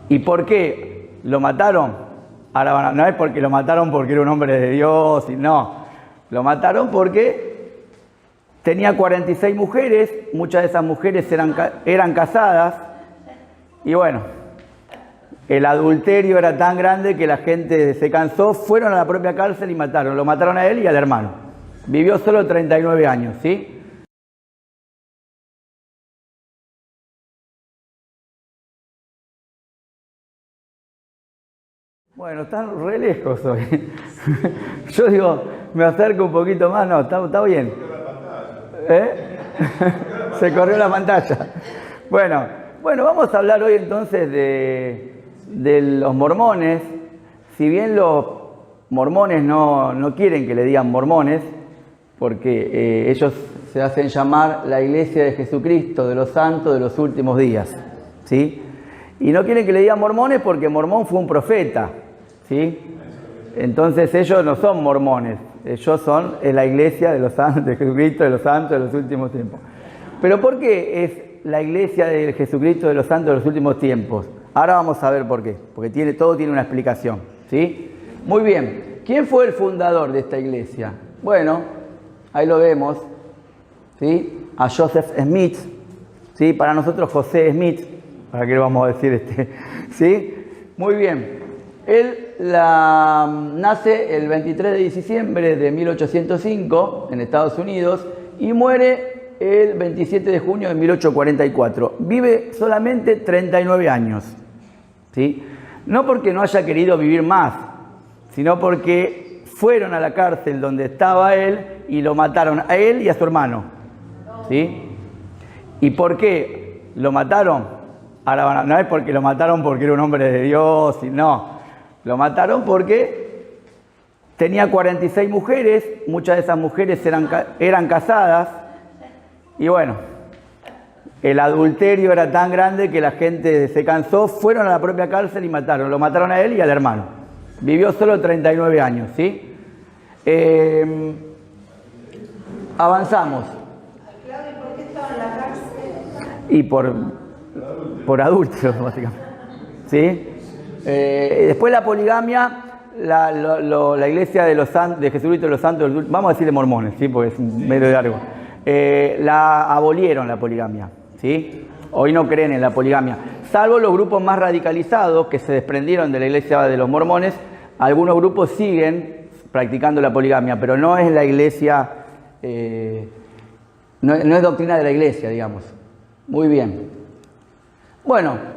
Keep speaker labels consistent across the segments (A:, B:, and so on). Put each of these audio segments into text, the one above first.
A: ¿Y por qué lo mataron? Ahora no es porque lo mataron porque era un hombre de Dios, no. Lo mataron porque tenía 46 mujeres, muchas de esas mujeres eran casadas, y bueno, el adulterio era tan grande que la gente se cansó, fueron a la propia cárcel y lo mataron a él y al hermano. Vivió solo 39 años, ¿sí? Bueno, están re lejos hoy. Yo digo, me acerco un poquito más, no, está bien. Se corrió la pantalla. Bueno, vamos a hablar hoy entonces de los mormones. Si bien los mormones no quieren que le digan mormones, porque ellos se hacen llamar la Iglesia de Jesucristo de los Santos de los Últimos Días, ¿sí? Y no quieren que le digan mormones porque Mormón fue un profeta, ¿sí? Entonces ellos no son mormones, ellos son la Iglesia de los Santos de Jesucristo de los Santos de los Últimos Tiempos. ¿Pero por qué es la Iglesia de Jesucristo de los Santos de los Últimos Tiempos? Ahora vamos a ver por qué, porque todo tiene una explicación, ¿sí? Muy bien, ¿quién fue el fundador de esta iglesia? Bueno, ahí lo vemos, ¿sí? A Joseph Smith, ¿sí? Para nosotros José Smith, ¿para qué le vamos a decir ¿sí? Muy bien. Él nace el 23 de diciembre de 1805 en Estados Unidos y muere el 27 de junio de 1844. Vive solamente 39 años, ¿sí? No porque no haya querido vivir más, sino porque fueron a la cárcel donde estaba él y lo mataron a él y a su hermano, ¿sí? ¿Y por qué lo mataron? Ahora no es porque lo mataron porque era un hombre de Dios, no. Lo mataron porque tenía 46 mujeres, muchas de esas mujeres eran casadas, y bueno, el adulterio era tan grande que la gente se cansó, fueron a la propia cárcel y lo mataron a él y al hermano. Vivió solo 39 años, ¿sí? Avanzamos.
B: Claudio, ¿por qué estaba en la cárcel?
A: Y por adúlteros, básicamente, ¿sí? Después la poligamia, la Iglesia de Jesucristo de los Santos, vamos a decir de mormones, ¿sí? Porque es medio largo. La abolieron la poligamia, ¿sí? Hoy no creen en la poligamia, salvo los grupos más radicalizados que se desprendieron de la Iglesia de los mormones. Algunos grupos siguen practicando la poligamia, pero no es la Iglesia, no es doctrina de la Iglesia, digamos. Muy bien. Bueno,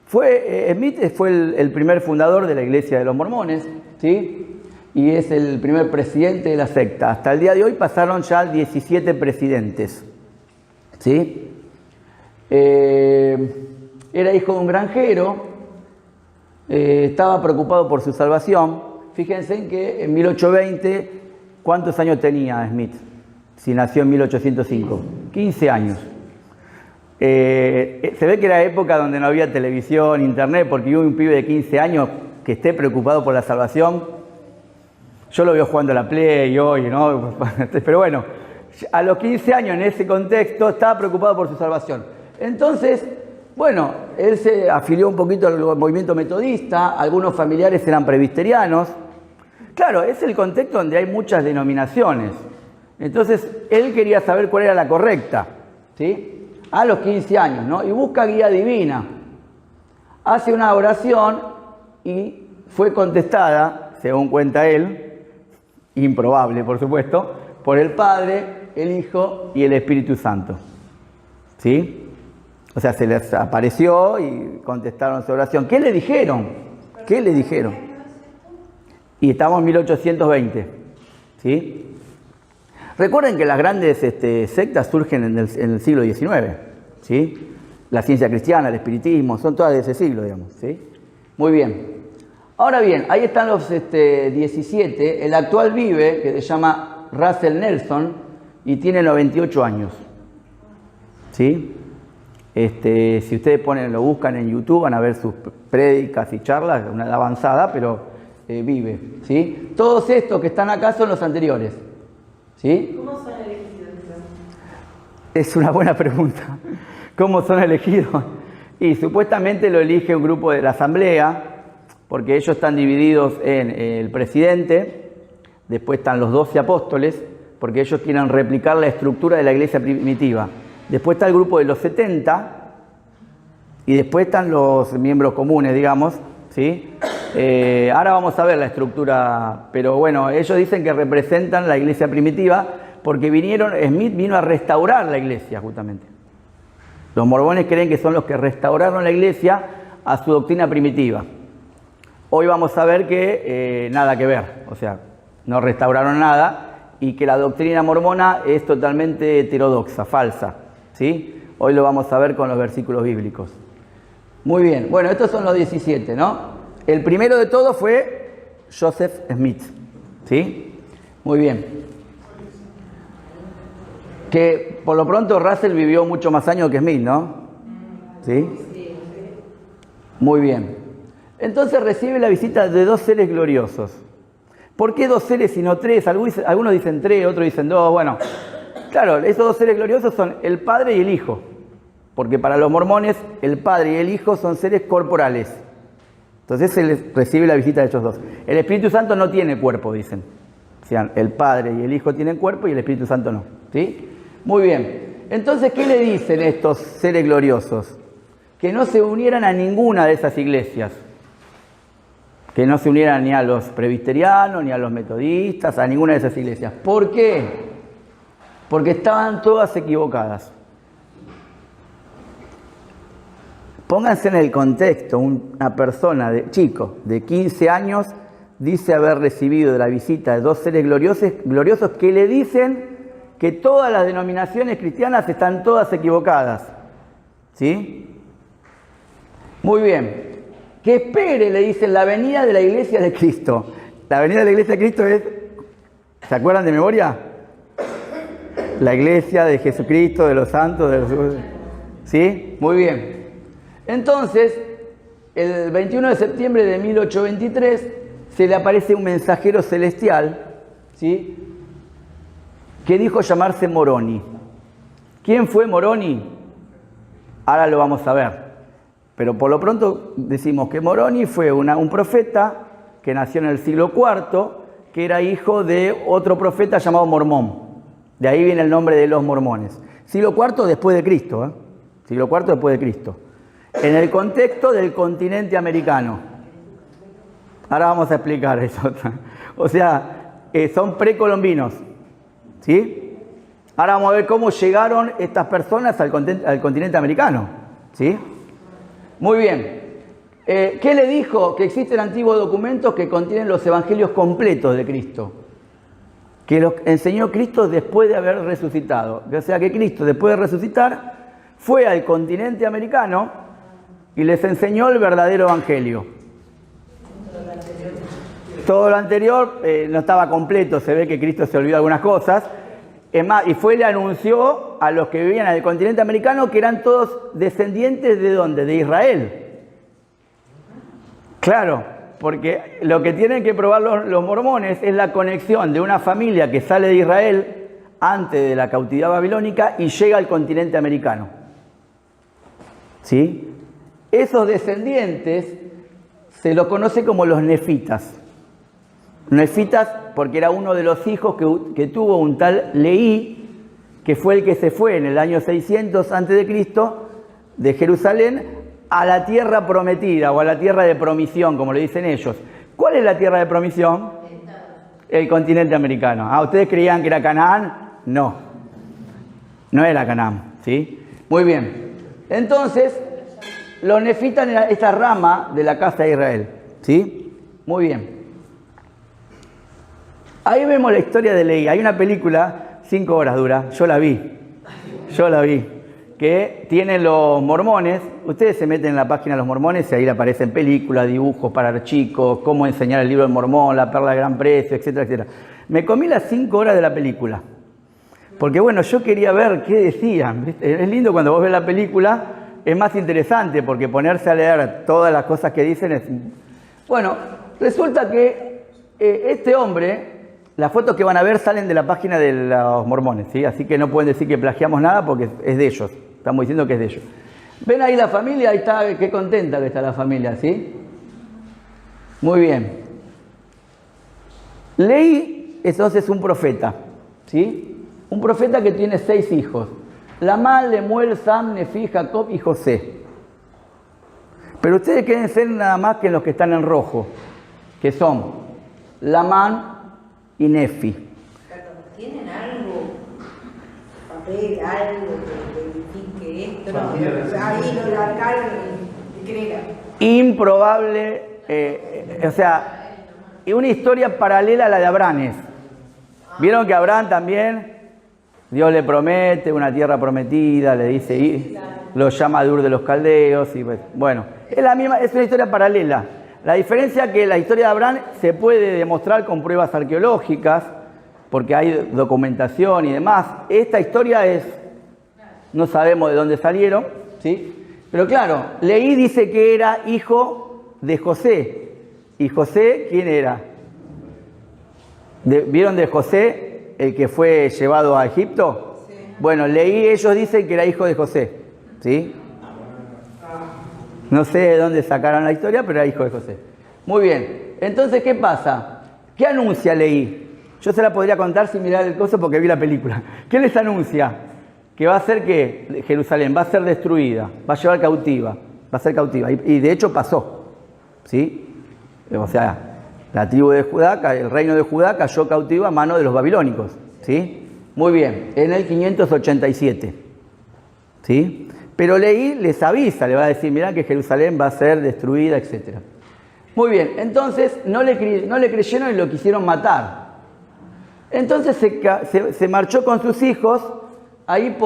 A: Smith fue el primer fundador de la Iglesia de los Mormones, ¿sí? Y es el primer presidente de la secta. Hasta el día de hoy pasaron ya 17 presidentes, ¿sí? Era hijo de un granjero, estaba preocupado por su salvación. Fíjense en que en 1820, ¿cuántos años tenía Smith? Si nació en 1805, 15 años. Se ve que era época donde no había televisión, internet, porque un pibe de 15 años que esté preocupado por la salvación. Yo lo veo jugando a la Play hoy, ¿no? Pero bueno, a los 15 años en ese contexto estaba preocupado por su salvación. Entonces, bueno, él se afilió un poquito al movimiento metodista, algunos familiares eran presbiterianos. Claro, es el contexto donde hay muchas denominaciones. Entonces, él quería saber cuál era la correcta, ¿sí? A los 15 años, ¿no? Y busca guía divina. Hace una oración y fue contestada, según cuenta él, improbable por supuesto, por el Padre, el Hijo y el Espíritu Santo, ¿sí? O sea, se les apareció y contestaron su oración. ¿Qué le dijeron? ¿Qué le dijeron? Y estamos en 1820, ¿sí? Recuerden que las grandes sectas surgen en el siglo XIX, ¿sí? La ciencia cristiana, el espiritismo, son todas de ese siglo, digamos, ¿sí? Muy bien. Ahora bien, ahí están los 17. El actual vive, que se llama Russell Nelson, y tiene 98 años, ¿sí? Si ustedes lo buscan en YouTube, van a ver sus prédicas y charlas, una edad avanzada, pero vive, ¿sí? Todos estos que están acá son los anteriores, ¿sí?
B: ¿Cómo son elegidos?
A: Es una buena pregunta. ¿Cómo son elegidos? Y supuestamente lo elige un grupo de la asamblea, porque ellos están divididos en el presidente, después están los 12 apóstoles, porque ellos quieren replicar la estructura de la iglesia primitiva. Después está el grupo de los 70, y después están los miembros comunes, digamos, ¿sí? Ahora vamos a ver la estructura, pero bueno, ellos dicen que representan la iglesia primitiva, porque Smith vino a restaurar la iglesia, justamente. Los mormones creen que son los que restauraron la iglesia a su doctrina primitiva. Hoy vamos a ver que nada que ver, o sea, no restauraron nada y que la doctrina mormona es totalmente heterodoxa, falsa, ¿sí? Hoy lo vamos a ver con los versículos bíblicos. Muy bien, bueno, estos son los 17, ¿no? El primero de todos fue Joseph Smith, ¿sí? Muy bien. Que por lo pronto Russell vivió mucho más años que Smith, ¿no? ¿Sí? Muy bien. Entonces recibe la visita de dos seres gloriosos. ¿Por qué dos seres y no tres? Algunos dicen tres, otros dicen dos. Bueno, claro, esos dos seres gloriosos son el Padre y el Hijo. Porque para los mormones el Padre y el Hijo son seres corporales. Entonces se les recibe la visita de ellos dos. El Espíritu Santo no tiene cuerpo, dicen. O sea, el Padre y el Hijo tienen cuerpo y el Espíritu Santo no. ¿Sí? Muy bien. Entonces, ¿qué le dicen estos seres gloriosos? Que no se unieran a ninguna de esas iglesias. Que no se unieran ni a los presbiterianos, ni a los metodistas, a ninguna de esas iglesias. ¿Por qué? Porque estaban todas equivocadas. Pónganse en el contexto, una persona chico de 15 años dice haber recibido de la visita de dos seres gloriosos que le dicen que todas las denominaciones cristianas están todas equivocadas. ¿Sí? Muy bien. Que espere, le dicen, la venida de la iglesia de Cristo. La venida de la iglesia de Cristo es, ¿se acuerdan de memoria? La iglesia de Jesucristo, de los santos, ¿sí? Muy bien. Entonces, el 21 de septiembre de 1823, se le aparece un mensajero celestial, ¿sí? Que dijo llamarse Moroni. ¿Quién fue Moroni? Ahora lo vamos a ver. Pero por lo pronto decimos que Moroni fue un profeta que nació en el siglo IV, que era hijo de otro profeta llamado Mormón. De ahí viene el nombre de los mormones. Siglo IV después de Cristo, ¿eh? Siglo IV después de Cristo. En el contexto del continente americano. Ahora vamos a explicar eso. O sea, son precolombinos. ¿Sí? Ahora vamos a ver cómo llegaron estas personas al continente americano. ¿Sí? Muy bien. ¿Qué le dijo? Que existen antiguos documentos que contienen los evangelios completos de Cristo. Que los enseñó Cristo después de haber resucitado. O sea que Cristo, después de resucitar, fue al continente americano y les enseñó el verdadero evangelio. Todo lo anterior no estaba completo, se ve que Cristo se olvidó algunas cosas. Es más, y le anunció a los que vivían en el continente americano que eran todos descendientes ¿de dónde? De Israel. Claro, porque lo que tienen que probar los mormones es la conexión de una familia que sale de Israel antes de la cautividad babilónica y llega al continente americano. ¿Sí? Esos descendientes se los conoce como los nefitas. Nefitas porque era uno de los hijos que tuvo un tal Leí, que fue el que se fue en el año 600 a.C. de Jerusalén a la tierra prometida o a la tierra de promisión, como le dicen ellos. ¿Cuál es la tierra de promisión? El continente americano. Ah, ¿ustedes creían que era Canaán? No, no era Canaán, ¿sí? Muy bien. Entonces, los nefitas eran esta rama de la casa de Israel, ¿sí? Muy bien. Ahí vemos la historia de Leí. Hay una película, 5 horas dura, yo la vi, que tienen los mormones. Ustedes se meten en la página de los mormones y ahí le aparecen películas, dibujos para chicos, cómo enseñar el libro del mormón, la perla de gran precio, etcétera, etcétera. Me comí las 5 horas de la película, porque bueno, yo quería ver qué decían, ¿viste? Es lindo cuando vos ves la película, es más interesante, porque ponerse a leer todas las cosas que dicen es... Bueno, resulta que este hombre... Las fotos que van a ver salen de la página de los mormones, ¿sí? Así que no pueden decir que plagiamos nada porque es de ellos. Estamos diciendo que es de ellos. ¿Ven ahí la familia? Ahí está, qué contenta que está la familia, ¿sí? Muy bien. Leí, entonces, un profeta, ¿sí? Un profeta que tiene 6 hijos. Lamán, Lemuel, Sam, Nefi, Jacob y José. Pero ustedes quédense nada más que en los que están en rojo, que son Lamán y Nefi.
B: ¿Tienen algo, papel, algo que verifique esto? No, ahí lo largaron y crean.
A: Improbable, o sea, una historia paralela a la de Abraham. Vieron que Abraham también, Dios le promete una tierra prometida, le dice, y lo llama de Ur de los Caldeos, y bueno, es la misma, es una historia paralela. La diferencia es que la historia de Abraham se puede demostrar con pruebas arqueológicas, porque hay documentación y demás. Esta historia no sabemos de dónde salieron, ¿sí? Pero claro, Leí dice que era hijo de José. ¿Y José quién era? ¿Vieron de José, el que fue llevado a Egipto? Sí. Bueno, Leí, ellos dicen que era hijo de José, ¿sí? No sé de dónde sacaron la historia, pero era hijo de José. Muy bien, entonces, ¿qué pasa? ¿Qué anuncia Leí? Yo se la podría contar sin mirar el coso porque vi la película. ¿Qué les anuncia? Que va a ser que Jerusalén va a ser destruida, va a llevar cautiva, va a ser cautiva. Y de hecho pasó, ¿sí? O sea, la tribu de Judá, el reino de Judá cayó cautivo a mano de los babilónicos, ¿sí? Muy bien, en el 587, ¿sí? Pero Leí les avisa, le va a decir, mirá que Jerusalén va a ser destruida, etc. Muy bien, entonces no le creyeron y lo quisieron matar. Entonces se marchó con sus hijos ahí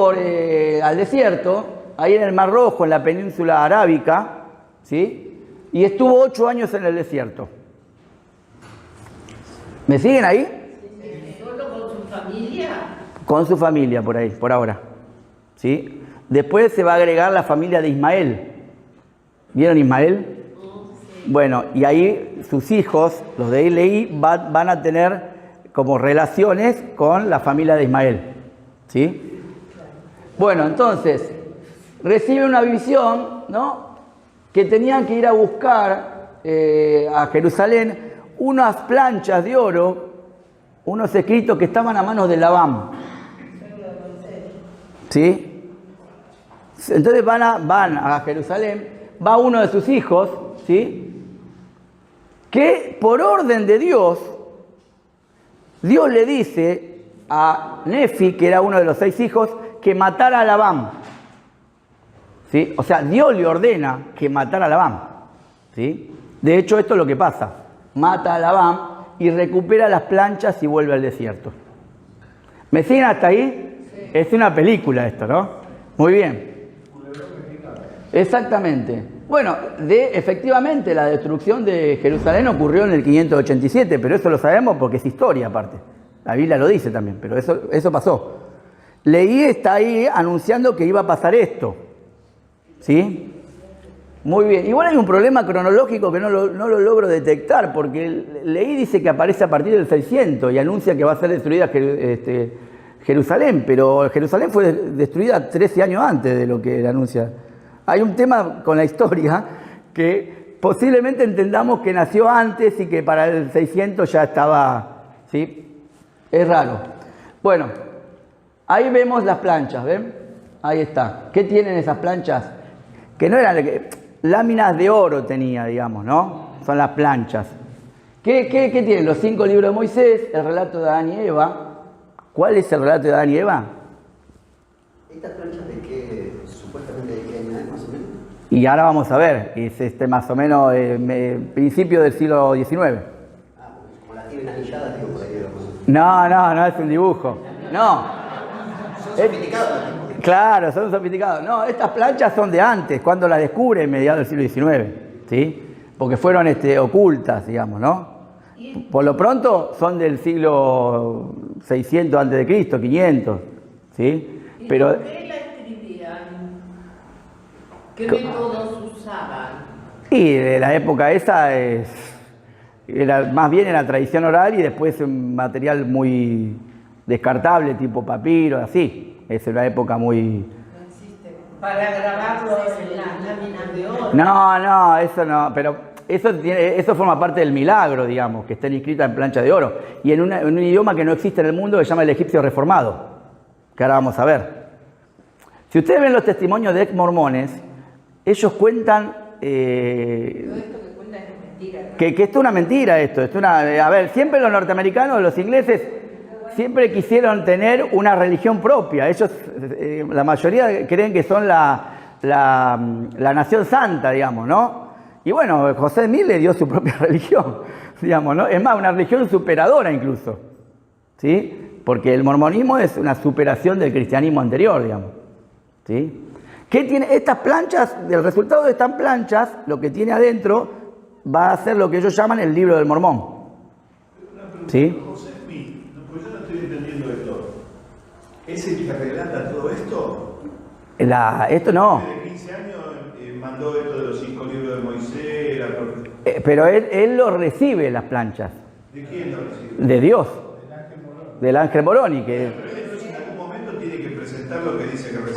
A: al desierto, ahí en el Mar Rojo, en la península arábica, ¿sí? Y estuvo 8 años en el desierto. ¿Me siguen ahí?
B: ¿Solo con su familia?
A: Con su familia, por ahí, por ahora. ¿Sí? Después se va a agregar la familia de Ismael. ¿Vieron Ismael? Sí. Bueno, y ahí sus hijos, los de Leí, van a tener como relaciones con la familia de Ismael. ¿Sí? Bueno, entonces, recibe una visión, ¿no? Que tenían que ir a buscar a Jerusalén unas planchas de oro, unos escritos que estaban a manos de Labán. ¿Sí? Entonces van a Jerusalén, va uno de sus hijos, ¿sí? Que por orden de Dios le dice a Nefi, que era uno de los 6 hijos, que matara a Labán. ¿Sí? O sea, Dios le ordena que matara a Labán. ¿Sí? De hecho, esto es lo que pasa. Mata a Labán y recupera las planchas y vuelve al desierto. ¿Me siguen hasta ahí? Sí. Es una película esto, ¿no? Muy bien. Exactamente. Bueno, efectivamente la destrucción de Jerusalén ocurrió en el 587, pero eso lo sabemos porque es historia aparte. La Biblia lo dice también, pero eso pasó. Leí está ahí anunciando que iba a pasar esto. ¿Sí? Muy bien. Igual hay un problema cronológico que no lo logro detectar, porque Leí dice que aparece a partir del 600 y anuncia que va a ser destruida Jerusalén, pero Jerusalén fue destruida 13 años antes de lo que él anuncia. Hay un tema con la historia que posiblemente entendamos que nació antes y que para el 600 ya estaba, ¿sí? Es raro. Bueno, ahí vemos las planchas, ¿ven? Ahí está. ¿Qué tienen esas planchas? Que no eran láminas de oro tenía, digamos, ¿no? Son las planchas. ¿Qué tienen? Los 5 libros de Moisés, el relato de Adán y Eva. ¿Cuál es el relato de Adán y Eva?
C: ¿Estas planchas de qué, supuestamente de qué año es, más o menos?
A: Y ahora vamos a ver, es más o menos principio del siglo XIX.
C: Ah, como las tienen anilladas, digo, por ahí.
A: No, es un dibujo. No.
C: Son sofisticados.
A: Claro, son sofisticados. No, estas planchas son de antes, cuando las descubren, mediados del siglo XIX, ¿sí? Porque fueron ocultas, digamos, ¿no? Por lo pronto son del siglo 600 antes de Cristo, 500, ¿sí? Pero
B: ¿por qué la escribían? ¿Qué métodos usaban?
A: Y de la época esa más bien era tradición oral y después un material muy descartable, tipo papiro, así. Es una época muy...
B: No existe. Para grabarlo en las láminas de oro.
A: No, eso no, pero eso forma parte del milagro, digamos, que estén inscritas en plancha de oro. Y en un idioma que no existe en el mundo que se llama el egipcio reformado, que ahora vamos a ver. Si ustedes ven los testimonios de ex mormones, ellos cuentan
B: Todo esto que cuentan es mentira, ¿no?
A: que esto es una mentira, a ver, siempre los norteamericanos, los ingleses, siempre quisieron tener una religión propia. Ellos, la mayoría creen que son la nación santa, digamos, ¿no? Y bueno, José Smith le dio su propia religión, digamos, ¿no? Es más, una religión superadora incluso, ¿sí? Porque el mormonismo es una superación del cristianismo anterior, digamos, ¿sí? ¿Qué tiene estas planchas? El resultado de estas planchas, lo que tiene adentro, va a ser lo que ellos llaman el libro del Mormón.
D: Una pregunta,
A: ¿Sí?
D: José Smith, no, pues yo no estoy entendiendo esto. ¿Es el que relata todo esto?
A: Esto no.
D: De 15 años mandó esto de los 5 libros de Moisés, la profecía.
A: Pero él lo recibe, las planchas,
D: ¿De quién lo recibe?
A: de Dios, del ángel Moroni. Que...
D: Pero él entonces en algún momento tiene que presentar lo que dice que recibe.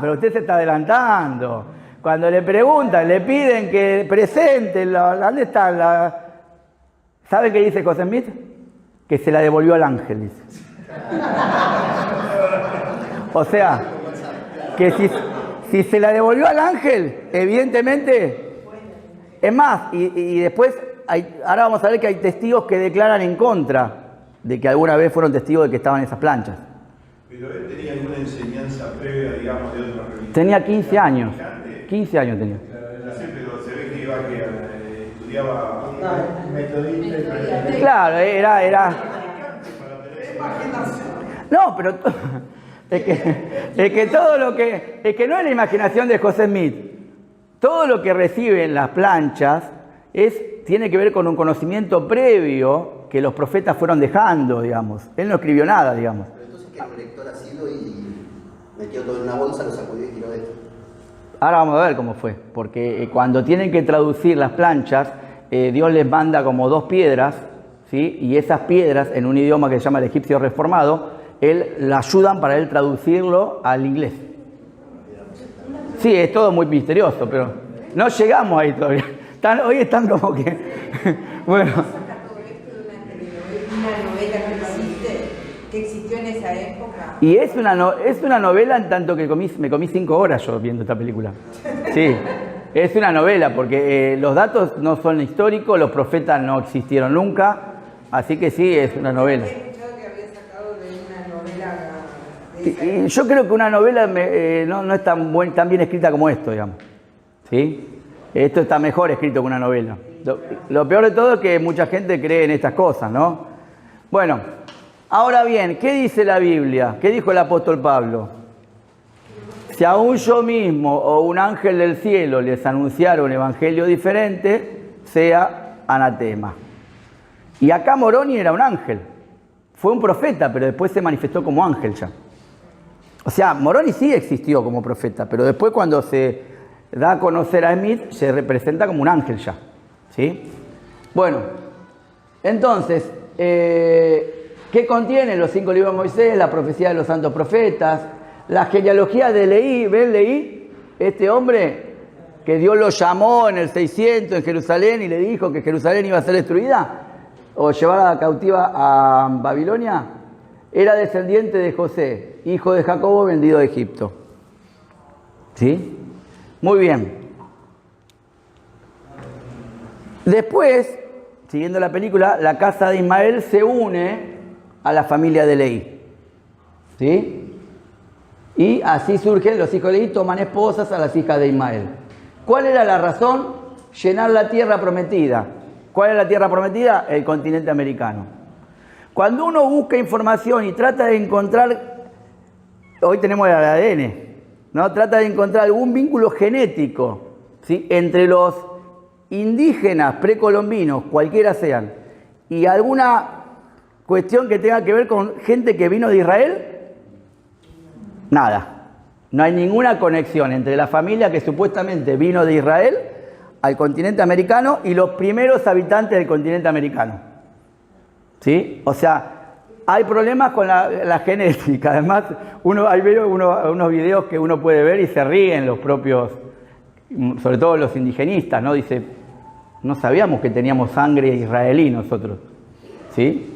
A: pero usted se está adelantando. Cuando le preguntan, le piden que presente, ¿dónde está la...? ¿Sabe qué dice José Smith? Que se la devolvió al ángel, dice. O sea, que si se la devolvió al ángel, evidentemente... Es más, y después, ahora vamos a ver que hay testigos que declaran en contra de que alguna vez fueron testigos de que estaban esas planchas.
D: Pero él tenía alguna enseñanza previa, digamos, de otra religión.
A: Tenía 15 años. 15 años tenía.
D: No sé, pero se ve que iba que estudiaba
A: Claro, era... No, pero es que todo lo que... Es que no es la imaginación de José Smith. Todo lo que reciben las planchas tiene que ver con un conocimiento previo que los profetas fueron dejando, digamos. Él no escribió nada, digamos.
C: Pero entonces que era un lector asilo y metió todo en una bolsa, lo sacudió y tiró esto.
A: Ahora vamos a ver cómo fue, porque cuando tienen que traducir las planchas, Dios les manda como 2 piedras, ¿sí? Y esas piedras, en un idioma que se llama el egipcio reformado, la ayudan para él traducirlo al inglés. Sí, es todo muy misterioso, pero no llegamos ahí todavía. Hoy están como que... Bueno.
E: Saca todo esto de una novela que existió en esa época.
A: Y es una novela en tanto que me comí 5 horas yo viendo esta película. Sí, es una novela porque los datos no son históricos, los profetas no existieron nunca, así que sí, es una novela.
E: He escuchado que había sacado de una novela de esa época.
A: Y yo creo que una novela no es tan bien escrita como esto, digamos. ¿Sí? Esto está mejor escrito que una novela. Lo peor de todo es que mucha gente cree en estas cosas, ¿no? Bueno, ahora bien, ¿qué dice la Biblia? ¿Qué dijo el apóstol Pablo? Si aún yo mismo o un ángel del cielo les anunciara un evangelio diferente, sea anatema. Y acá Moroni era un ángel. Fue un profeta, pero después se manifestó como ángel ya. O sea, Moroni sí existió como profeta, pero después cuando se da a conocer a Smith, se representa como un ángel ya. ¿Sí? Bueno, entonces, ¿qué contienen los 5 libros de Moisés, la profecía de los santos profetas, la genealogía de Leí? ¿Ven Leí? Este hombre que Dios lo llamó en el 600 en Jerusalén y le dijo que Jerusalén iba a ser destruida o llevada cautiva a Babilonia, era descendiente de José, hijo de Jacobo, vendido a Egipto. ¿Sí? Muy bien. Después, siguiendo la película, la casa de Ismael se une a la familia de Leí. ¿Sí? Y así surgen los hijos de Leí, toman esposas a las hijas de Ismael. ¿Cuál era la razón? Llenar la tierra prometida. ¿Cuál es la tierra prometida? El continente americano. Cuando uno busca información y trata de encontrar, hoy tenemos el ADN, ¿no? Trata de encontrar algún vínculo genético, ¿sí? Entre los indígenas precolombinos, cualquiera sean, y alguna cuestión que tenga que ver con gente que vino de Israel, nada. No hay ninguna conexión entre la familia que supuestamente vino de Israel al continente americano y los primeros habitantes del continente americano. ¿Sí? O sea, hay problemas con la genética. Además, hay unos videos que uno puede ver y se ríen los propios, sobre todo los indigenistas, ¿no? Dice, no sabíamos que teníamos sangre israelí nosotros, ¿sí?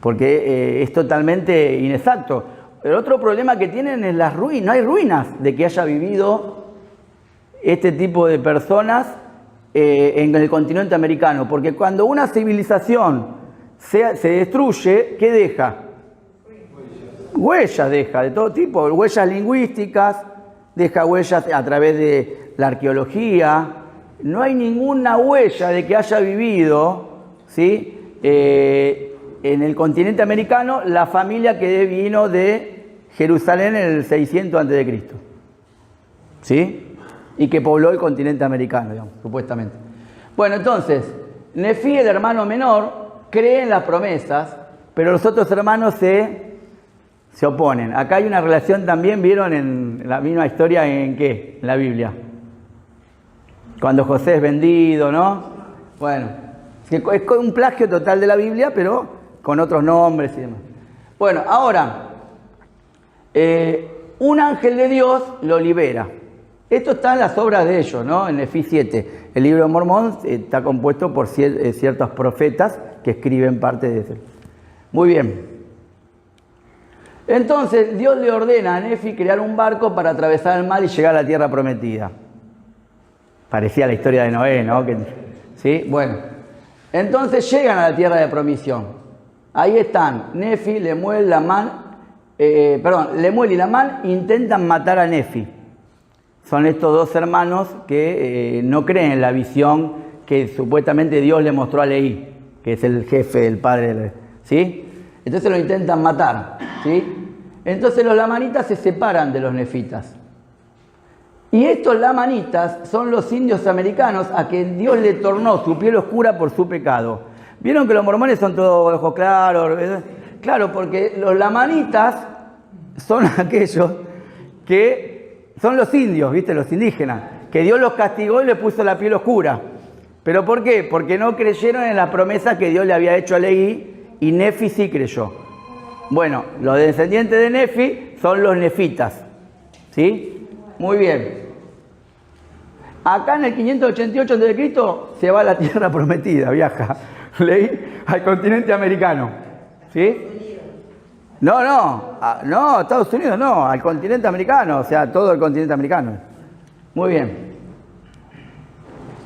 A: Porque es totalmente inexacto. El otro problema que tienen es las ruinas. No hay ruinas de que haya vivido este tipo de personas en el continente americano. Porque cuando una civilización se destruye, ¿qué deja? Huellas deja, de todo tipo. Huellas lingüísticas, deja huellas a través de la arqueología. No hay ninguna huella de que haya vivido, ¿sí? En el continente americano la familia que vino de Jerusalén en el 600 a.C., ¿sí? Y que pobló el continente americano, digamos, supuestamente. Bueno, entonces, Nefí, el hermano menor, cree en las promesas, pero los otros hermanos se oponen. Acá hay una relación también, ¿vieron en la misma historia en qué? En la Biblia. Cuando José es vendido, ¿no? Bueno, es un plagio total de la Biblia, pero con otros nombres y demás. Bueno, ahora, un ángel de Dios lo libera. Esto está en las obras de ellos, ¿no? En Nefí 7. El libro de Mormón está compuesto por ciertos profetas que escriben parte de eso. Muy bien. Entonces, Dios le ordena a Nefí crear un barco para atravesar el mar y llegar a la tierra prometida. Parecía la historia de Noé, ¿no? ¿Sí? Bueno. Entonces llegan a la tierra de promisión. Ahí están Nefí, Lemuel, Lemuel y Lamán intentan matar a Nefí. Son estos dos hermanos que no creen en la visión que supuestamente Dios le mostró a Leí, que es el jefe del padre, ¿sí? Entonces lo intentan matar, ¿sí? Entonces los lamanitas se separan de los nefitas. Y estos lamanitas son los indios americanos a quien Dios le tornó su piel oscura por su pecado. ¿Vieron que los mormones son todos de ojos claros? Claro, porque los lamanitas son aquellos que son los indios, ¿viste? Los indígenas, que Dios los castigó y les puso la piel oscura. ¿Pero por qué? Porque no creyeron en las promesas que Dios le había hecho a Leí y Nefí sí creyó. Bueno, los descendientes de Nefí son los nefitas, ¿sí? Muy bien. Acá en el 588 a.C. se va a la tierra prometida, viaja Leí al continente americano, ¿sí? No, Estados Unidos no, al continente americano, o sea, todo el continente americano. Muy bien.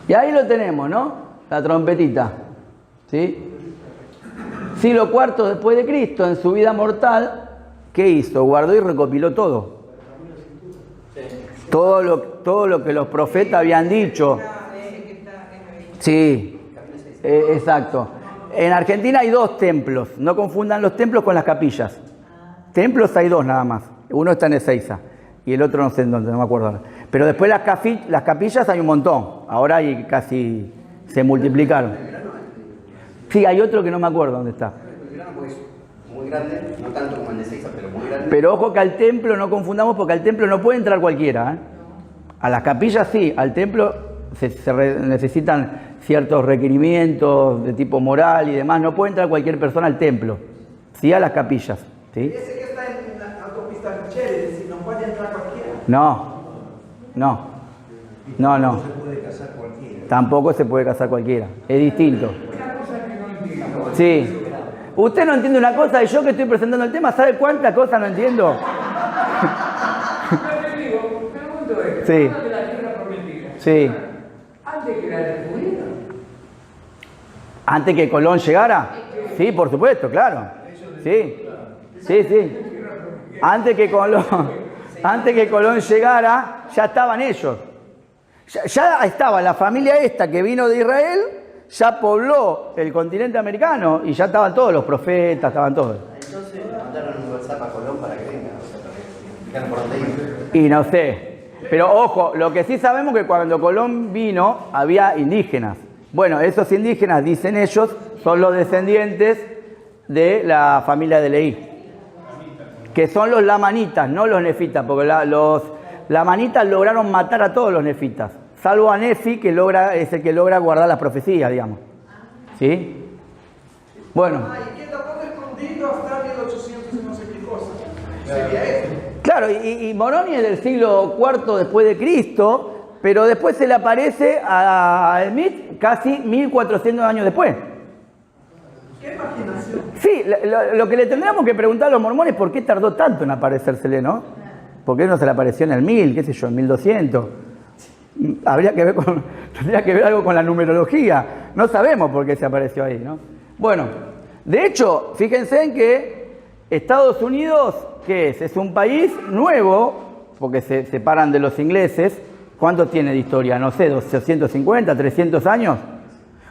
A: Y ahí lo tenemos, ¿no? La trompetita, ¿sí? Siglo IV después de Cristo, en su vida mortal, ¿qué hizo? Guardó y recopiló todo. Todo lo que los profetas habían dicho. Sí, exacto. En Argentina hay 2 templos, no confundan los templos con las capillas. Templos hay 2 nada más, uno está en Ezeiza y el otro no sé en dónde, no me acuerdo ahora. Pero después las capillas hay un montón, ahora hay casi se multiplicaron. Sí, hay otro que no me acuerdo dónde está.
C: Muy grande, no tanto como el de Ezeiza, pero muy grande.
A: Pero ojo que al templo no confundamos porque al templo no puede entrar cualquiera, ¿eh? A las capillas sí, al templo necesitan ciertos requerimientos de tipo moral y demás, no puede entrar cualquier persona al templo, sí a las capillas, ¿sí?
F: Ese que está en la autopista Michelle, es decir, no puede entrar cualquiera.
A: No.
D: No se puede casar cualquiera.
A: Tampoco se puede casar cualquiera, es distinto.
F: Una cosa que no entiendo.
A: Sí. Usted no entiende una cosa y yo que estoy presentando el tema, ¿sabe cuántas cosas no entiendo?
F: Yo te digo, pregunto esto.
A: Sí.
F: Habla de la tierra prometida.
A: Sí.
F: Antes que la descubrieron.
A: ¿Antes que Colón llegara? Sí, por supuesto, claro. Sí. Antes que Colón llegara, ya estaban ellos. Ya estaba la familia esta que vino de Israel, ya pobló el continente americano y ya estaban todos los profetas, estaban todos.
C: Entonces mandaron un WhatsApp a Colón para que venga, o sea, para que dijeran por dónde ir.
A: Y no sé. Pero ojo, lo que sí sabemos es que cuando Colón vino había indígenas. Bueno, esos indígenas, dicen ellos, son los descendientes de la familia de Leí, que son los lamanitas, no los nefitas, porque los lamanitas lograron matar a todos los nefitas, salvo a Nefí, que es el que logra guardar las profecías, digamos. ¿Sí? Bueno.
F: Ay, queda todo escondido hasta Sería eso.
A: Claro, y Moroni es del siglo IV después de Cristo, pero después se le aparece a Smith casi 1400 años después.
F: ¿Qué imaginación?
A: Sí, lo que le tendríamos que preguntar a los mormones es por qué tardó tanto en aparecérsele, ¿no? ¿Por qué no se le apareció en el 1000, qué sé yo, en 1200? Tendría que ver algo con la numerología. No sabemos por qué se apareció ahí, ¿no? Bueno, de hecho, fíjense en que Estados Unidos, ¿qué es? Es un país nuevo, porque se separan de los ingleses. ¿Cuánto tiene de historia? No sé, 250, 300 años.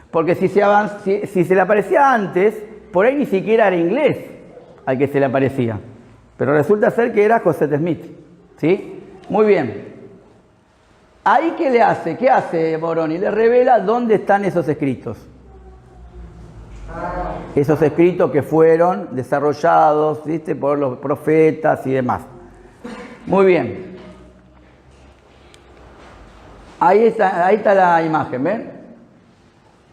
A: Porque si se le aparecía antes, por ahí ni siquiera era inglés al que se le aparecía. Pero resulta ser que era Joseph Smith. ¿Sí? Muy bien. ¿Ahí qué le hace? ¿Qué hace Moroni? Le revela dónde están esos escritos. Esos escritos que fueron desarrollados, ¿viste?, por los profetas y demás. Muy bien. Ahí está la imagen, ¿ven?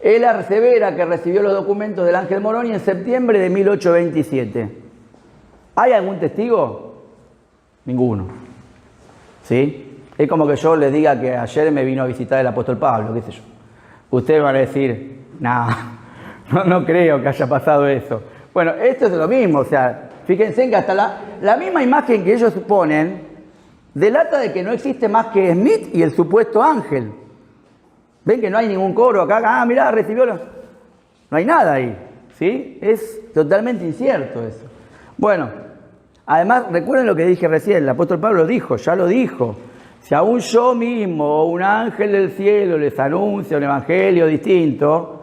A: Él asevera que recibió los documentos del ángel Moroni en septiembre de 1827. ¿Hay algún testigo? Ninguno. ¿Sí? Es como que yo les diga que ayer me vino a visitar el apóstol Pablo, qué sé yo. Ustedes van a decir, no creo que haya pasado eso. Bueno, esto es lo mismo, o sea, fíjense que hasta la misma imagen que ellos ponen delata de que no existe más que Smith y el supuesto ángel. ¿Ven que no hay ningún coro acá? Mirá, recibió los... No hay nada ahí, ¿sí? Es totalmente incierto eso. Bueno, además, recuerden lo que dije recién, el apóstol Pablo ya lo dijo. Si aún yo mismo o un ángel del cielo les anuncia un evangelio distinto,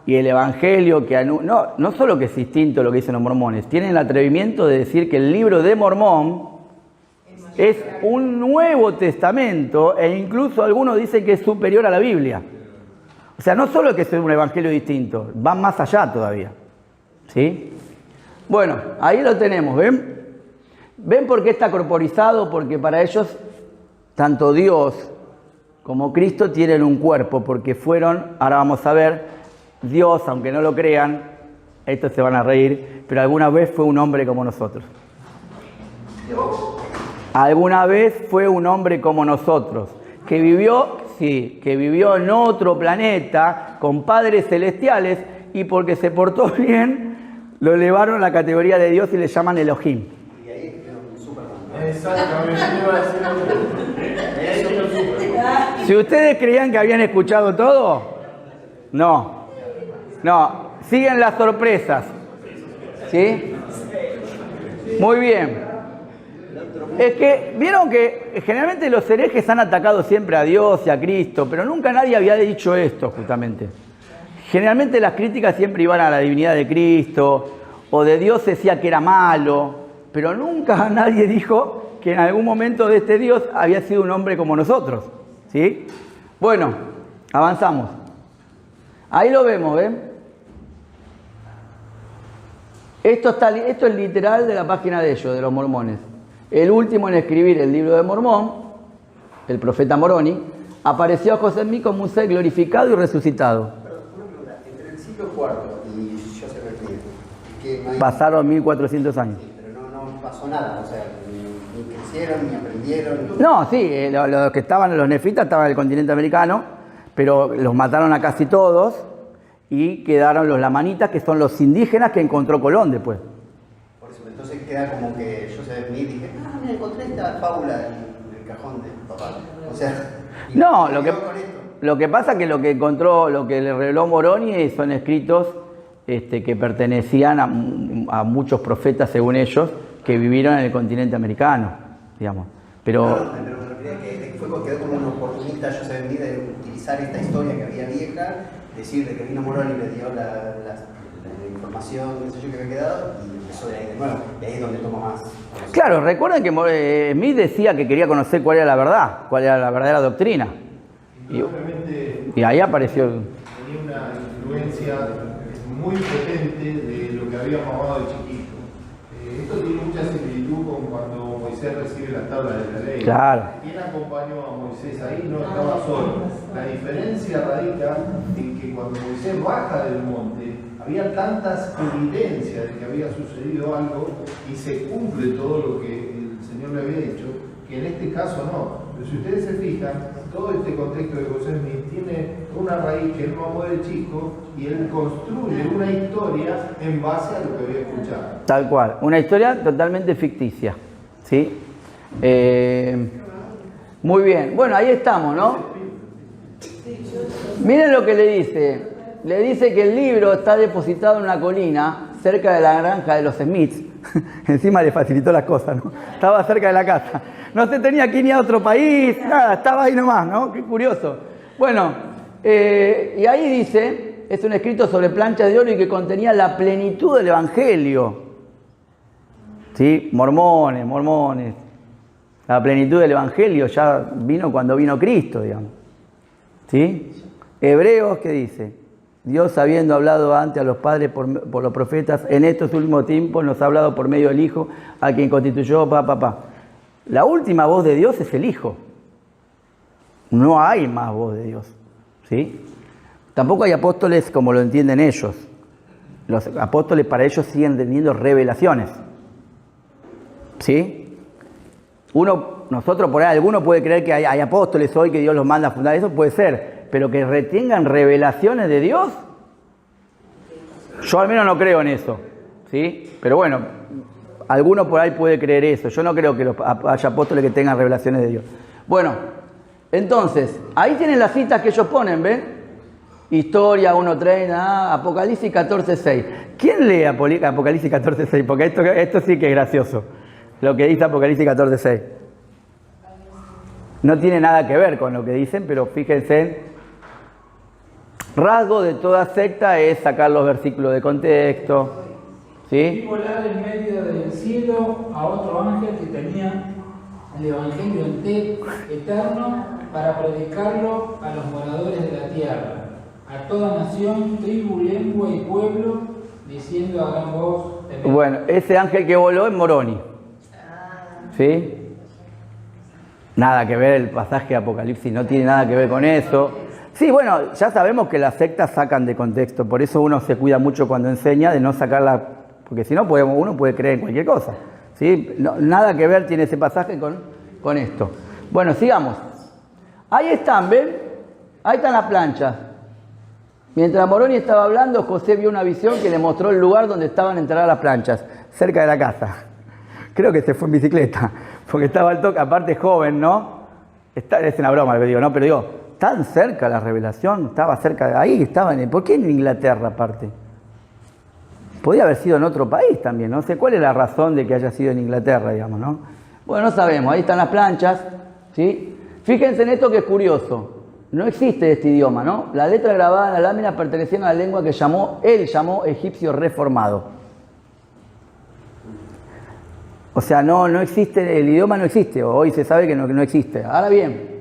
A: y el evangelio que no solo que es distinto a lo que dicen los mormones, tienen el atrevimiento de decir que el libro de Mormón es un Nuevo Testamento, e incluso algunos dicen que es superior a la Biblia. O sea, no solo que es un evangelio distinto, van más allá todavía. ¿Sí? Bueno, ahí lo tenemos, ¿ven? ¿Ven por qué está corporizado? Porque para ellos, tanto Dios como Cristo tienen un cuerpo, porque fueron, ahora vamos a ver, Dios, aunque no lo crean, estos se van a reír, pero alguna vez fue un hombre como nosotros. Alguna vez fue un hombre como nosotros, que vivió en otro planeta, con padres celestiales, y porque se portó bien, lo elevaron a la categoría de Dios y le llaman Elohim.
C: Y ahí quedó un Superman.
D: Exactamente, iba a decir lo mismo.
A: Si ustedes creían que habían escuchado todo, no, siguen las sorpresas. ¿Sí? Muy bien. Es que, vieron que generalmente los herejes han atacado siempre a Dios y a Cristo, pero nunca nadie había dicho esto, justamente. Generalmente las críticas siempre iban a la divinidad de Cristo, o de Dios decía que era malo, pero nunca nadie dijo que en algún momento de este Dios había sido un hombre como nosotros. ¿Sí? Bueno, avanzamos. Ahí lo vemos, ¿ven? Esto es literal de la página de ellos, de los mormones. El último en escribir el libro de Mormón, el profeta Moroni, apareció a José Smith como un ser glorificado y resucitado.
C: Pero una pregunta, entre el siglo IV y Joseph Smith, que no hay...
A: Pasaron 1400 años.
C: Sí, pero no pasó nada, o sea, ni crecieron, ni aprendieron.
A: No, sí, los que estaban, los nefitas estaban en el continente americano, pero los mataron a casi todos y quedaron los lamanitas, que son los indígenas que encontró Colón después.
C: Por eso, entonces queda como que Joseph Smith dije, mira, encontré esta fábula en el cajón de papá. O sea,
A: no,
C: con esto.
A: lo que pasa es que lo que encontró, lo que le reveló Moroni son escritos que pertenecían a muchos profetas, según ellos, que vivieron en el continente americano, digamos. Pero
C: No, pero me refería que quedó como un oportunista Joseph Smith de utilizar esta historia que había vieja, decir de que vino Moroni y le dio la información, qué sé yo, que había quedado, y empezó de ahí de nuevo. Y ahí es donde toma más.
A: claro, recuerden que Smith decía que quería conocer cuál era la verdad, cuál era la verdadera doctrina. Y ahí apareció.
D: Tenía una influencia muy potente de lo que había mamado de chiquito. Esto tiene mucha similitud con cuando Moisés recibe las tablas de la ley.
A: Claro.
D: ¿Quién acompañó a Moisés ahí? No estaba solo. La diferencia radica en que cuando Moisés baja del monte, había tantas evidencias de que había sucedido algo y se cumple todo lo que el Señor le había dicho, que en este caso no. Pero si ustedes se fijan, todo este contexto de José Smith tiene una raíz que él mamó de chico y él construye una historia en base a lo que había escuchado.
A: Tal cual, una historia totalmente ficticia, ¿sí? Muy bien, bueno, ahí estamos, ¿no? Miren lo que le dice. Le dice que el libro está depositado en una colina cerca de la granja de los Smiths. Encima le facilitó las cosas, ¿no? Estaba cerca de la casa. No se tenía que ir a otro país, nada, estaba ahí nomás, ¿no? Qué curioso. Bueno, y ahí dice, es un escrito sobre planchas de oro y que contenía la plenitud del Evangelio. ¿Sí? Mormones. La plenitud del Evangelio ya vino cuando vino Cristo, digamos. ¿Sí? Hebreos, ¿qué dice? Dios, habiendo hablado antes a los padres por los profetas, en estos últimos tiempos nos ha hablado por medio del Hijo, a quien constituyó La última voz de Dios es el Hijo. No hay más voz de Dios. ¿Sí? Tampoco hay apóstoles como lo entienden ellos. Los apóstoles para ellos siguen teniendo revelaciones. ¿Sí? Nosotros por ahí, alguno puede creer que hay apóstoles hoy que Dios los manda a fundar, eso puede ser. Pero que retengan revelaciones de Dios, yo al menos no creo en eso, ¿sí? Pero bueno, alguno por ahí puede creer eso. Yo no creo que haya apóstoles que tengan revelaciones de Dios. Bueno, entonces, ahí tienen las citas que ellos ponen, ¿ven? Historia 1.30, Apocalipsis 14.6. ¿Quién lee Apocalipsis 14.6? Porque esto sí que es gracioso, lo que dice Apocalipsis 14.6. No tiene nada que ver con lo que dicen, pero fíjense. Rasgo de toda secta es sacar los versículos de contexto. ¿Sí?
G: Y volar en medio del cielo a otro ángel que tenía el Evangelio eterno para predicarlo a los moradores de la tierra, a toda nación, tribu, lengua y pueblo, diciendo a gran voz.
A: Bueno, ese ángel que voló es Moroni. ¿Sí? Nada que ver el pasaje de Apocalipsis, no tiene nada que ver con eso. Sí, bueno, ya sabemos que las sectas sacan de contexto, por eso uno se cuida mucho cuando enseña de no sacarla, porque si no uno puede creer en cualquier cosa. ¿Sí? No, nada que ver tiene ese pasaje con esto. Bueno, sigamos. Ahí están, ¿ven? Ahí están las planchas. Mientras Moroni estaba hablando, José vio una visión que le mostró el lugar donde estaban enterradas las planchas, cerca de la casa. Creo que se fue en bicicleta, porque estaba al toque, aparte joven, ¿no? Es una broma lo que digo, ¿no? Pero digo, tan cerca la revelación, estaba cerca de ahí, ¿por qué en Inglaterra aparte? Podía haber sido en otro país también, no sé cuál es la razón de que haya sido en Inglaterra, digamos, ¿no? Bueno, no sabemos, ahí están las planchas, ¿sí? Fíjense en esto que es curioso, no existe este idioma, ¿no? La letra grabada en la lámina pertenecía a la lengua que él llamó egipcio reformado. O sea, no existe, el idioma no existe, hoy se sabe que no existe. Ahora bien,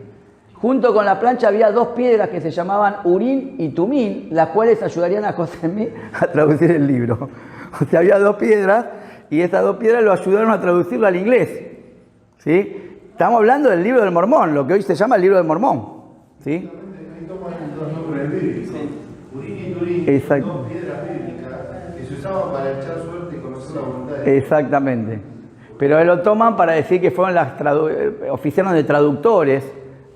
A: junto con la plancha había dos piedras que se llamaban Urín y Tumín, las cuales ayudarían a José Smith a traducir el libro. O sea, había dos piedras y esas dos piedras lo ayudaron a traducirlo al inglés. ¿Sí? Estamos hablando del libro del Mormón, lo que hoy se llama el libro del Mormón. ¿Sí?
D: Ahí toman dos nombres bíblicos. Urín y Tumín,
A: Exacto.
D: dos piedras bíblicas que se usaban para echar suerte y conocer la voluntad de Dios.
A: Exactamente. Pero lo toman para decir que fueron oficiaron de traductores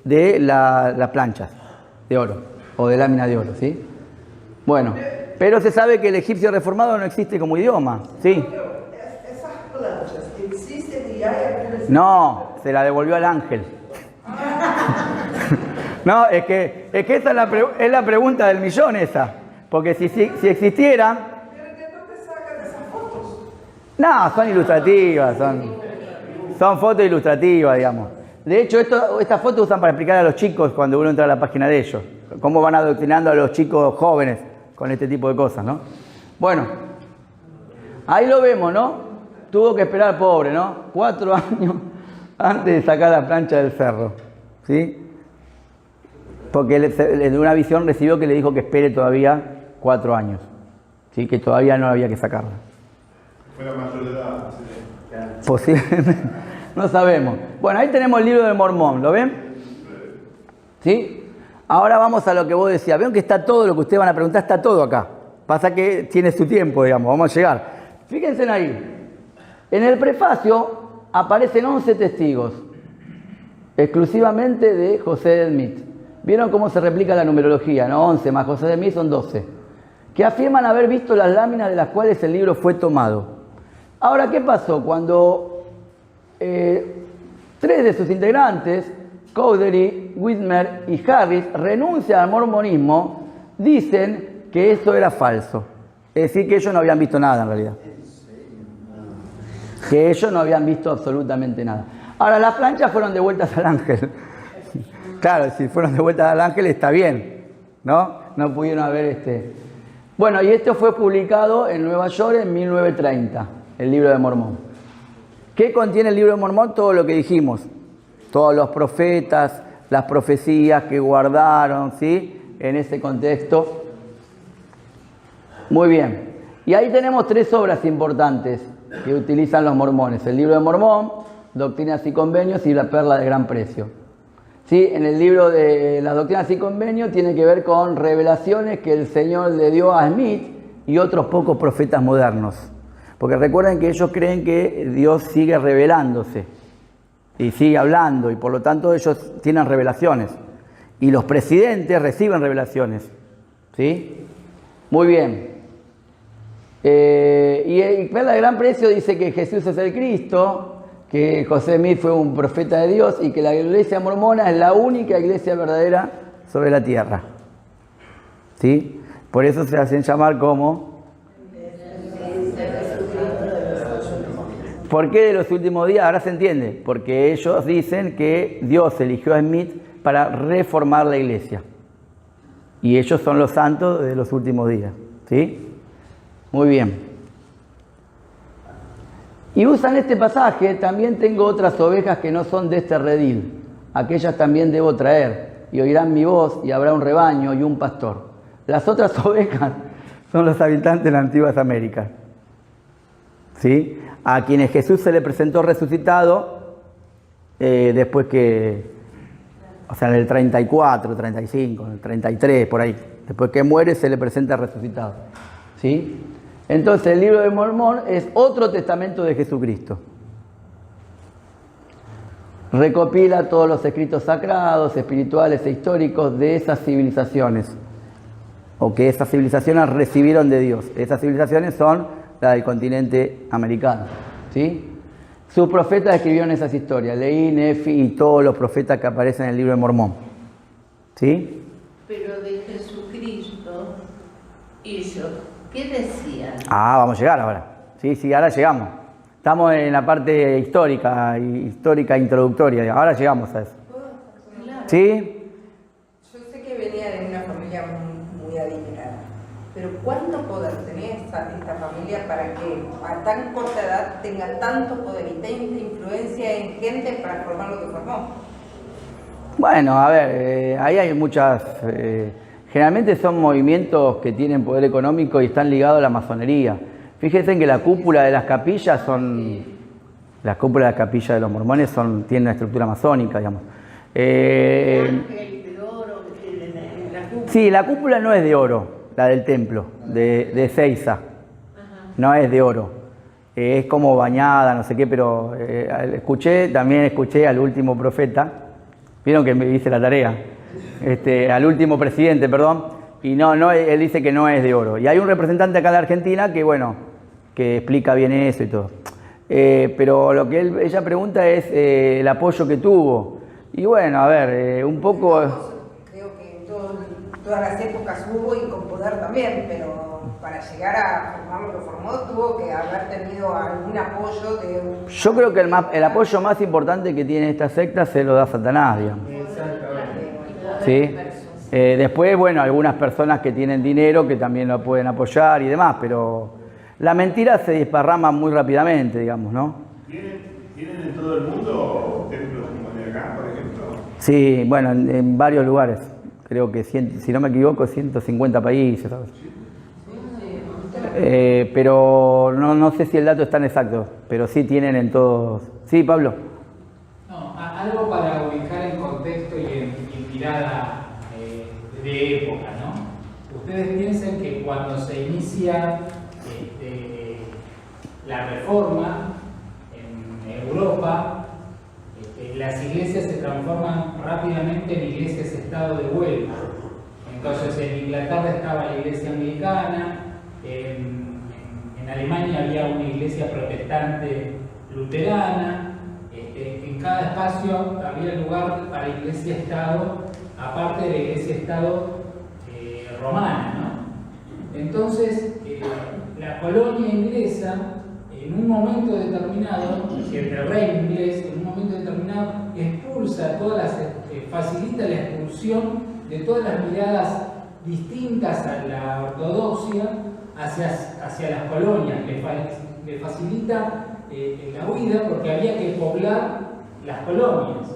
A: de las planchas de oro, o de lámina de oro, ¿sí? Bueno, pero se sabe que el egipcio reformado no existe como idioma, ¿sí?
F: Esas planchas existen y hay algunas...
A: No, se la devolvió al ángel. No, es que esa es la pregunta del millón esa, porque si existieran...
F: ¿Pero de dónde sacan esas fotos?
A: No, son ilustrativas, son fotos ilustrativas, digamos. De hecho, estas fotos usan para explicar a los chicos cuando uno entra a la página de ellos, cómo van adoctrinando a los chicos jóvenes con este tipo de cosas, ¿no? Bueno, ahí lo vemos, ¿no? Tuvo que esperar, pobre, ¿no? 4 años antes de sacar la plancha del cerro, ¿sí? Porque de una visión recibió que le dijo que espere todavía 4 años, ¿sí? Que todavía no había que sacarla.
D: Fue la mayor de edad.
A: Posiblemente, no sabemos. Bueno, ahí tenemos el libro del Mormón, ¿lo ven? ¿Sí? Ahora vamos a lo que vos decías. ¿Ven que está todo lo que ustedes van a preguntar? Está todo acá. Pasa que tiene su tiempo, digamos, vamos a llegar. Fíjense ahí, en el prefacio aparecen 11 testigos, exclusivamente de José de Smith. ¿Vieron cómo se replica la numerología? ¿No? 11 más José de Smith son 12. Que afirman haber visto las láminas de las cuales el libro fue tomado. Ahora, ¿qué pasó? Cuando 3 de sus integrantes, Cowdery, Whitmer y Harris, renuncian al mormonismo, dicen que eso era falso. Es decir, que ellos no habían visto nada en realidad. Que ellos no habían visto absolutamente nada. Ahora, las planchas fueron devueltas al ángel. Claro, si fueron devueltas al ángel está bien, ¿no? No pudieron haber Bueno, y esto fue publicado en Nueva York en 1930, el Libro de Mormón. ¿Qué contiene el Libro de Mormón? Todo lo que dijimos. Todos los profetas, las profecías que guardaron, ¿sí? En ese contexto. Muy bien. Y ahí tenemos 3 obras importantes que utilizan los mormones. El Libro de Mormón, Doctrinas y Convenios y La Perla de Gran Precio. ¿Sí? En el libro de las Doctrinas y Convenios tiene que ver con revelaciones que el Señor le dio a Smith y otros pocos profetas modernos. Porque recuerden que ellos creen que Dios sigue revelándose y sigue hablando y por lo tanto ellos tienen revelaciones. Y los presidentes reciben revelaciones. ¿Sí? Muy bien. Y Perla de Gran Precio dice que Jesús es el Cristo, que José Smith fue un profeta de Dios y que la iglesia mormona es la única iglesia verdadera sobre la tierra. ¿Sí? Por eso se hacen llamar como... ¿Por qué de los últimos días? Ahora se entiende. Porque ellos dicen que Dios eligió a Smith para reformar la iglesia. Y ellos son los santos de los últimos días. ¿Sí? Muy bien. Y usan este pasaje: también tengo otras ovejas que no son de este redil, aquellas también debo traer, y oirán mi voz, y habrá un rebaño y un pastor. Las otras ovejas son los habitantes de las antiguas Américas, ¿sí? A quienes Jesús se le presentó resucitado, después que, o sea, en el 34, 35, en el 33, por ahí, después que muere se le presenta resucitado, ¿sí? Entonces el Libro de Mormón es otro testamento de Jesucristo. Recopila todos los escritos sagrados, espirituales e históricos de esas civilizaciones, o que esas civilizaciones recibieron de Dios. Esas civilizaciones son las del continente americano, ¿sí? Sus profetas escribieron esas historias, Leí, Nefi y todos los profetas que aparecen en el Libro de Mormón, ¿sí?
B: Pero de Jesucristo, ellos, ¿qué decían?
A: Vamos a llegar ahora. Sí, ahora llegamos. Estamos en la parte histórica introductoria. Ahora llegamos a eso.
B: Claro.
A: ¿Sí?
E: Yo sé que venía de una familia muy adinerada, pero ¿cuánto poder tenía esta familia para que a tan corta edad tenga tanto poder y tanta influencia en gente para formar lo que formó?
A: Bueno, a ver, ahí hay muchas... generalmente son movimientos que tienen poder económico y están ligados a la masonería. Fíjense que la cúpula de las capillas las cúpulas de las capillas de los mormones tienen una estructura masónica, digamos.
B: Ángel de oro que tienen en la cúpula.
A: Sí, la cúpula no es de oro, la del templo, de Ezeiza. No es de oro. Es como bañada, no sé qué, pero también escuché al último profeta. Vieron que me hice la tarea. Al último presidente, perdón, y no, él dice que no es de oro. Y hay un representante acá de Argentina que, bueno, que explica bien eso y todo. Pero lo que ella pregunta es el apoyo que tuvo. Y bueno, a ver, un poco...
E: Creo que en todas las épocas hubo y con poder también, pero para llegar a formar lo que formó tuvo que haber tenido algún apoyo de un...
A: Yo creo que el apoyo más importante que tiene esta secta se lo da Satanás, digamos. ¿Sí? Después, bueno, algunas personas que tienen dinero que también lo pueden apoyar y demás, pero la mentira se desparrama muy rápidamente, digamos, ¿no?
D: ¿Tienen en todo el mundo templos como el de acá, por ejemplo?
A: Sí, bueno, en varios lugares. Creo que, si no me equivoco, 150 países, ¿sabes? Pero no sé si el dato es tan exacto, pero sí tienen en todos. Sí, Pablo.
G: No, algo para ubicar en contexto y en mirada de época, ¿no? Ustedes ustedes piensen que cuando se inicia la reforma en Europa, las iglesias se transforman rápidamente en iglesias-estado de vuelta. Entonces en Inglaterra estaba la iglesia anglicana, en Alemania había una iglesia protestante luterana, en cada espacio había lugar para iglesia-estado, aparte de la iglesia-estado romana, ¿no? Entonces la colonia inglesa, en un momento determinado, el reino inglés, en un momento determinado, expulsa todas las, facilita la expulsión de todas las miradas distintas a la ortodoxia hacia las colonias, le facilita la huida porque había que poblar las colonias.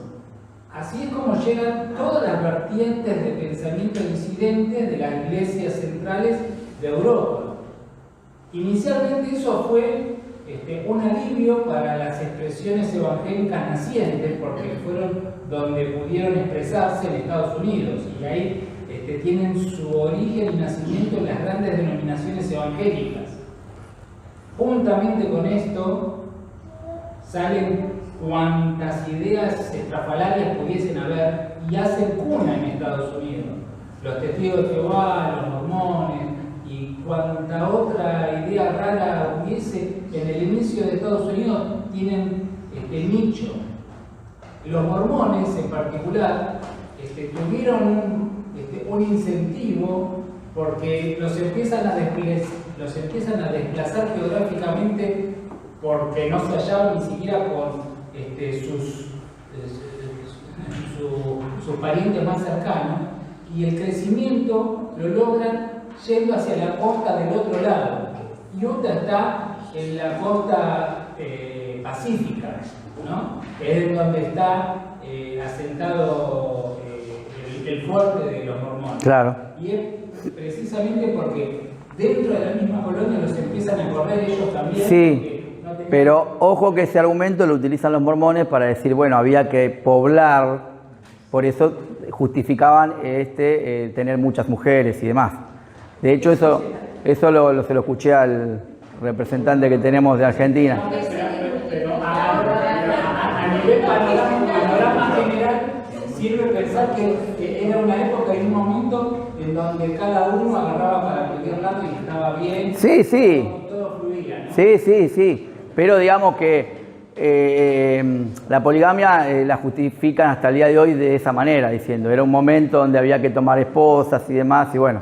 G: Así es como llegan todas las vertientes de pensamiento disidentes de las iglesias centrales de Europa. Inicialmente eso fue un alivio para las expresiones evangélicas nacientes, porque fueron donde pudieron expresarse en Estados Unidos, y ahí tienen su origen y nacimiento en las grandes denominaciones evangélicas. Juntamente con esto salen cuantas ideas estrafalarias pudiesen haber y hacen cuna en Estados Unidos. Los testigos de Jehová, los mormones y cuanta otra idea rara hubiese en el inicio de Estados Unidos tienen nicho. Los mormones en particular tuvieron un incentivo porque los empiezan a desplazar geográficamente porque no se hallaban ni siquiera con sus parientes más cercanos, y el crecimiento lo logran yendo hacia la costa del otro lado. Utah está en la costa pacífica, ¿no? Es donde está asentado el fuerte de los mormones.
A: Claro.
G: Y es precisamente porque dentro de la misma colonia los empiezan a correr ellos también.
A: Sí. Pero ojo que ese argumento lo utilizan los mormones para decir, bueno, había que poblar, por eso justificaban tener muchas mujeres y demás. De hecho, eso se lo escuché al representante que tenemos de Argentina.
G: Pero a nivel panorama general, sirve pensar que era una época y un momento en donde cada uno agarraba para cualquier lado y estaba bien.
A: Sí, sí.
G: Todo fluía, ¿no?
A: Sí. Pero digamos que la poligamia la justifican hasta el día de hoy de esa manera, diciendo, era un momento donde había que tomar esposas y demás, y bueno,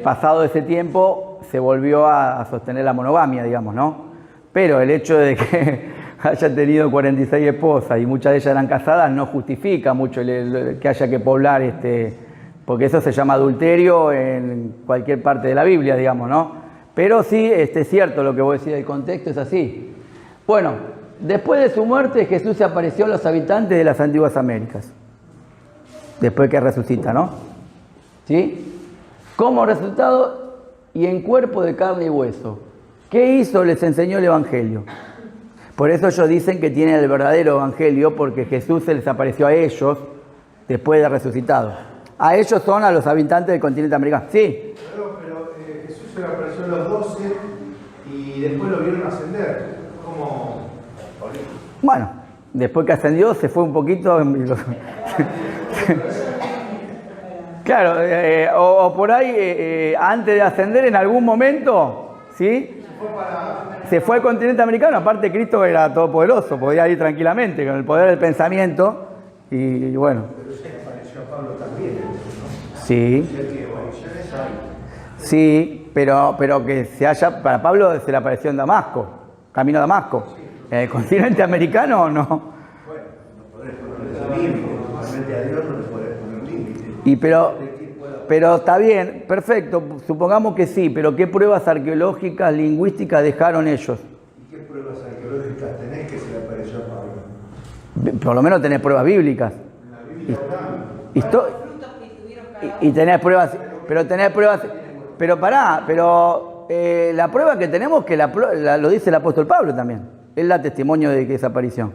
A: pasado ese tiempo se volvió a sostener la monogamia, digamos, ¿no? Pero el hecho de que haya tenido 46 esposas y muchas de ellas eran casadas no justifica mucho que haya que poblar, porque eso se llama adulterio en cualquier parte de la Biblia, digamos, ¿no? Pero sí, es cierto lo que vos decís del contexto, es así. Bueno, después de su muerte, Jesús se apareció a los habitantes de las antiguas Américas. Después que resucita, ¿no? ¿Sí? Como resultado y en cuerpo de carne y hueso. ¿Qué hizo? Les enseñó el Evangelio. Por eso ellos dicen que tienen el verdadero Evangelio, porque Jesús se les apareció a ellos después de resucitado. A ellos son a los habitantes del continente americano. Sí.
D: Pero Jesús se le apareció a los 12 y después lo vieron ascender. ¿Cómo?
A: Bueno, después que ascendió se fue un poquito. Claro, o por ahí, antes de ascender en algún momento, ¿sí? Se fue al continente americano. Aparte, Cristo era todopoderoso, podía ir tranquilamente con el poder del pensamiento. Y bueno.
D: Pero se le apareció a Pablo también, ¿no?
A: Sí. Sí, pero que se haya. Para Pablo se le apareció en Damasco, camino a Damasco. En el continente americano no.
D: Bueno, no podés ponerle límite, normalmente a Dios no le podés poner límite.
A: Pero está bien, perfecto, supongamos que sí, pero ¿qué pruebas arqueológicas, lingüísticas dejaron ellos?
D: ¿Y qué pruebas arqueológicas tenés que se le apareció a Pablo?
A: Por lo menos tenés pruebas bíblicas.
D: En la Biblia
A: Y tenés pruebas, pero pará, la prueba que tenemos que lo dice el apóstol Pablo también. Él da testimonio de que esa aparición.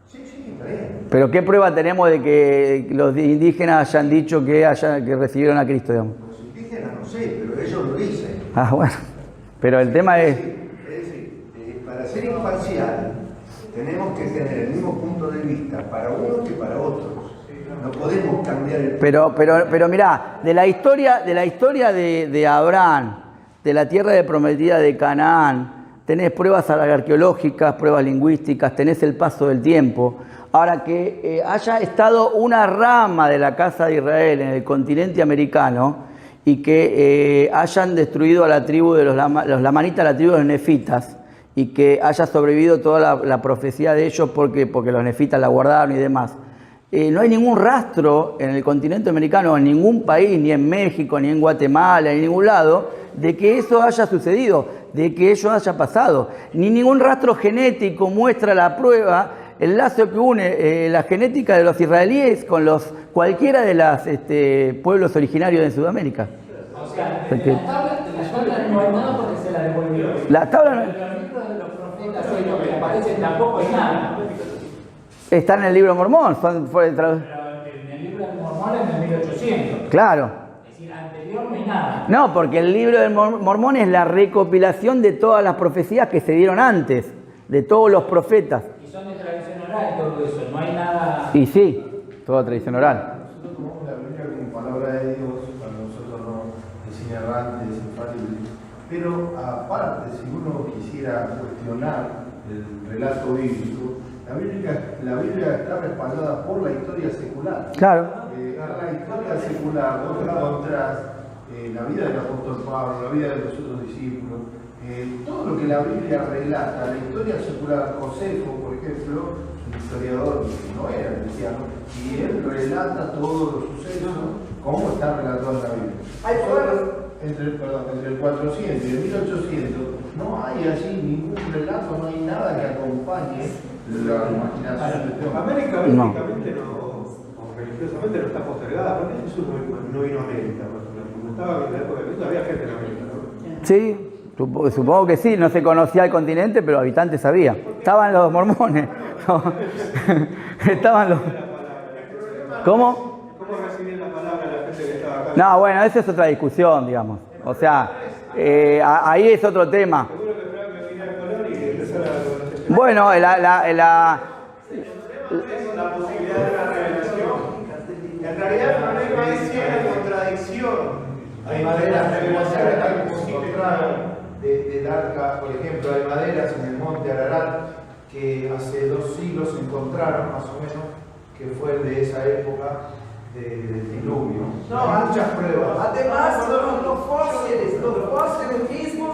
D: Sí, está bien.
A: Pero ¿qué prueba tenemos de que los indígenas hayan dicho que recibieron a Cristo, digamos?
D: Los indígenas no
H: ellos lo dicen.
A: Ah, bueno. Pero el tema es...
H: Es decir, para ser imparcial, tenemos que tener el mismo punto de vista para unos que para otros. No podemos cambiar el...
A: Pero mirá, de la historia de Abraham, de la tierra de prometida de Canaán, tenés pruebas arqueológicas, pruebas lingüísticas, tenés el paso del tiempo. Ahora, que haya estado una rama de la casa de Israel en el continente americano y que hayan destruido a la tribu de los lamanitas, la tribu de los nefitas, y que haya sobrevivido toda la profecía de ellos porque los nefitas la guardaron y demás. No hay ningún rastro en el continente americano, en ningún país, ni en México, ni en Guatemala, ni en ningún lado, de que eso haya sucedido, de que ello haya pasado. Ni ningún rastro genético muestra la prueba, el lazo que une la genética de los israelíes con cualquiera de los pueblos originarios de Sudamérica.
G: O sea, de la tabla no hay nada porque se la devolvió.
A: La tabla no...
G: Pero los libros de los profetas hoy lo que aparecen tampoco hay nada.
A: Está en el libro Mormón.
G: Pero en el libro de Mormón es de 1800.
A: Claro.
G: Es decir, anterior no hay nada.
A: No, porque el libro del Mormón es la recopilación de todas las profecías que se dieron antes, de todos los profetas.
G: Y son de tradición oral todo eso, no hay nada...
A: Y sí, toda tradición oral.
D: Nosotros tomamos la Biblia como palabra de Dios, para nosotros no es inerrante, es infalible. Pero aparte, si uno quisiera cuestionar el relato bíblico, la Biblia está respaldada por la historia secular.
A: Claro.
D: En la historia secular, vos encontrás la vida del apóstol Pablo, la vida de los otros discípulos, todo lo que la Biblia relata, la historia secular, Josefo, por ejemplo, un historiador que no era cristiano, y él relata todos los sucesos como está relatado en la Biblia.
F: Hay pruebas.
D: Entre el 400 y el 1800 no hay allí ningún relato, no hay nada que acompañe la imaginación de este hombre.
I: América
A: No.
I: bíblicamente o religiosamente no está postergada, porque Jesús no vino a América. Cuando estaba en la época de Jesús había gente en América, ¿no?
A: Sí, supongo que sí, no se conocía el continente, pero habitantes había. Estaban los mormones. Estaban los... ¿Cómo?
I: ¿Cómo recibir la palabra de la gente que estaba acá?
A: No, bueno, esa es otra discusión, digamos. O sea, ahí es otro tema.
I: Seguro que esperaban que viniera el color y empezara a...
A: Bueno,
I: Es la posibilidad de una revelación. En realidad el problema es si hay contradicción.
D: Hay maderas de Darca, por ejemplo, hay maderas en el monte Ararat que hace 2 siglos se encontraron más o menos, que fue de esa época del diluvio. Hay muchas pruebas.
F: Además, los fósiles mismos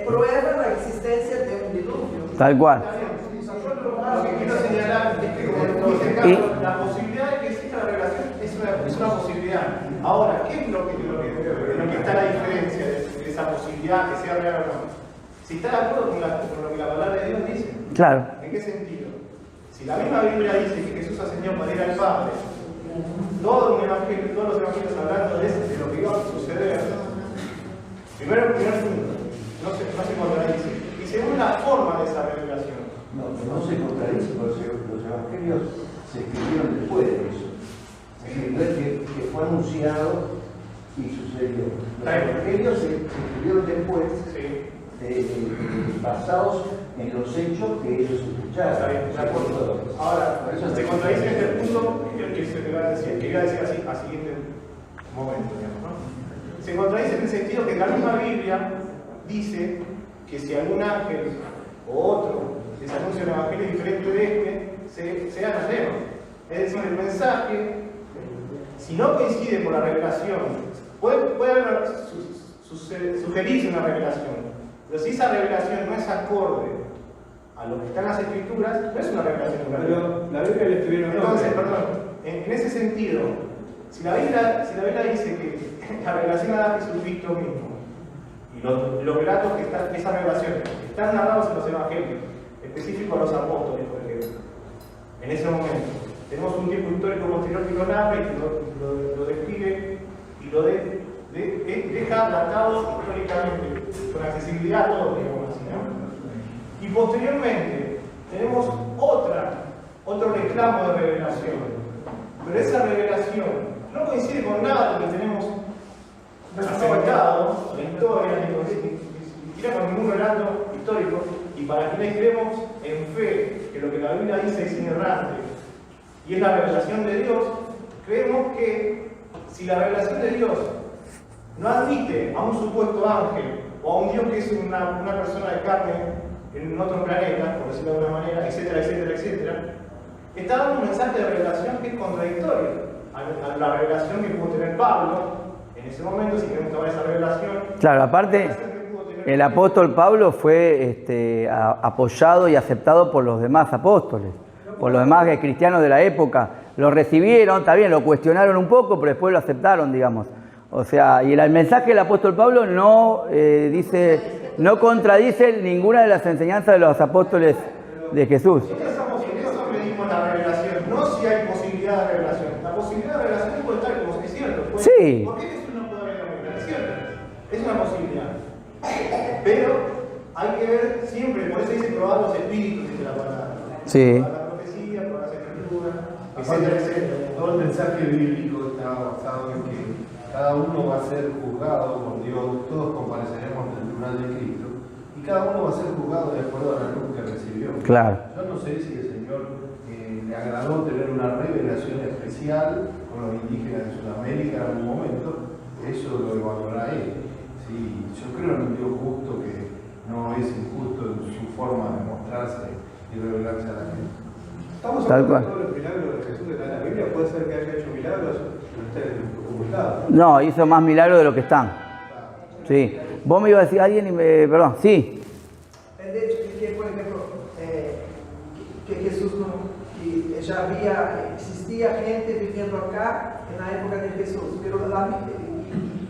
F: prueban la existencia de un diluvio.
A: tal cual.
I: Lo que quiero señalar es que, como dice Carlos, la posibilidad de que exista la revelación es una posibilidad. Ahora, ¿qué es lo que está la diferencia de esa posibilidad que sea real o no? Si está de acuerdo con lo que la palabra de Dios dice.
A: Claro.
I: ¿En qué sentido? Si la misma Biblia dice que Jesús ascendió para ir al Padre, todos los evangelios hablando de lo que iba a suceder. Primer punto, no se contradice. Y según la forma de esa revelación.
H: No se contradice, porque los evangelios se escribieron después de eso. Es decir, no es que fue anunciado y sucedió. Los evangelios se escribieron después, basados en los hechos que ellos escucharon.
I: Está bien, de acuerdo. Ahora, se contradice en este punto que iba a decir así a siguiente momento, digamos, ¿no? Se contradice en el sentido que la misma Biblia dice que si algún ángel o otro les anuncia un evangelio diferente de sea anatema. Es decir, el mensaje, si no coincide con la revelación, puede haber sugerirse una revelación, pero si esa revelación no es acorde a lo que está en las escrituras, no es una revelación.
J: Pero la Biblia le estuvieron...
I: Entonces, perdón, en ese sentido, si la Biblia dice que la revelación la da Jesucristo mismo, y los relatos que están, esa revelación, están narrados en los evangelios, específicos a los apóstoles, por ejemplo, en ese momento, tenemos un tiempo histórico posterior que lo narra y que lo describe y lo deja datado históricamente, con accesibilidad a todos, digamos así, ¿no? Y posteriormente tenemos otro reclamo de revelación, pero esa revelación no coincide con nada de lo que tenemos asentado, la historia, ni siquiera con ningún relato histórico, y para quienes creemos en fe, que lo que la Biblia dice es inerrante, y es la revelación de Dios, creemos que si la revelación de Dios no admite a un supuesto ángel o a un Dios que es una persona de carne en otro planeta, por decirlo de alguna manera, etcétera, etcétera, etcétera, está dando un mensaje de revelación que es contradictorio a la revelación que pudo tener Pablo en ese momento, si queremos tomar esa revelación.
A: Claro, aparte, el apóstol Pablo fue apoyado y aceptado por los demás apóstoles, por los demás cristianos de la época. Lo recibieron, está bien, lo cuestionaron un poco, pero después lo aceptaron, digamos. O sea, y el mensaje del apóstol Pablo no no contradice ninguna de las enseñanzas de los apóstoles de Jesús.
I: Nosotros medimos la revelación, no si hay posibilidad de revelación. La posibilidad de revelación puede estar como es cierto.
A: Sí.
I: ¿Por qué Jesús no puede haber revelación? Es cierto, es una posibilidad. Pero hay que ver siempre, por eso dice probar los espíritus, dice la palabra.
A: Sí.
I: Probar la profecía, probar las escrituras,
D: Aparte,
I: etcétera, etcétera.
D: todo el mensaje bíblico está basado en que cada uno va a ser juzgado por Dios, todos compareceremos ante el tribunal de Cristo, y cada uno va a ser juzgado de acuerdo a la luz que recibió.
A: Claro.
D: Yo no sé si el Señor le agradó tener una revelación especial con los indígenas de Sudamérica en algún momento, eso lo evaluará él. Sí, yo creo en un Dios justo que no es injusto en su forma de mostrarse y revelarse a la gente.
J: Estamos hablando de todos los milagros de Jesús que está en la Biblia. Puede ser que haya hecho milagros y no estén ocultados.
A: No, hizo más milagros de lo que están. Sí. Vos me ibas a decir alguien y me... Perdón, sí.
F: De hecho, que por ejemplo, que Jesús no, que ya existía gente viviendo acá en la época de Jesús, pero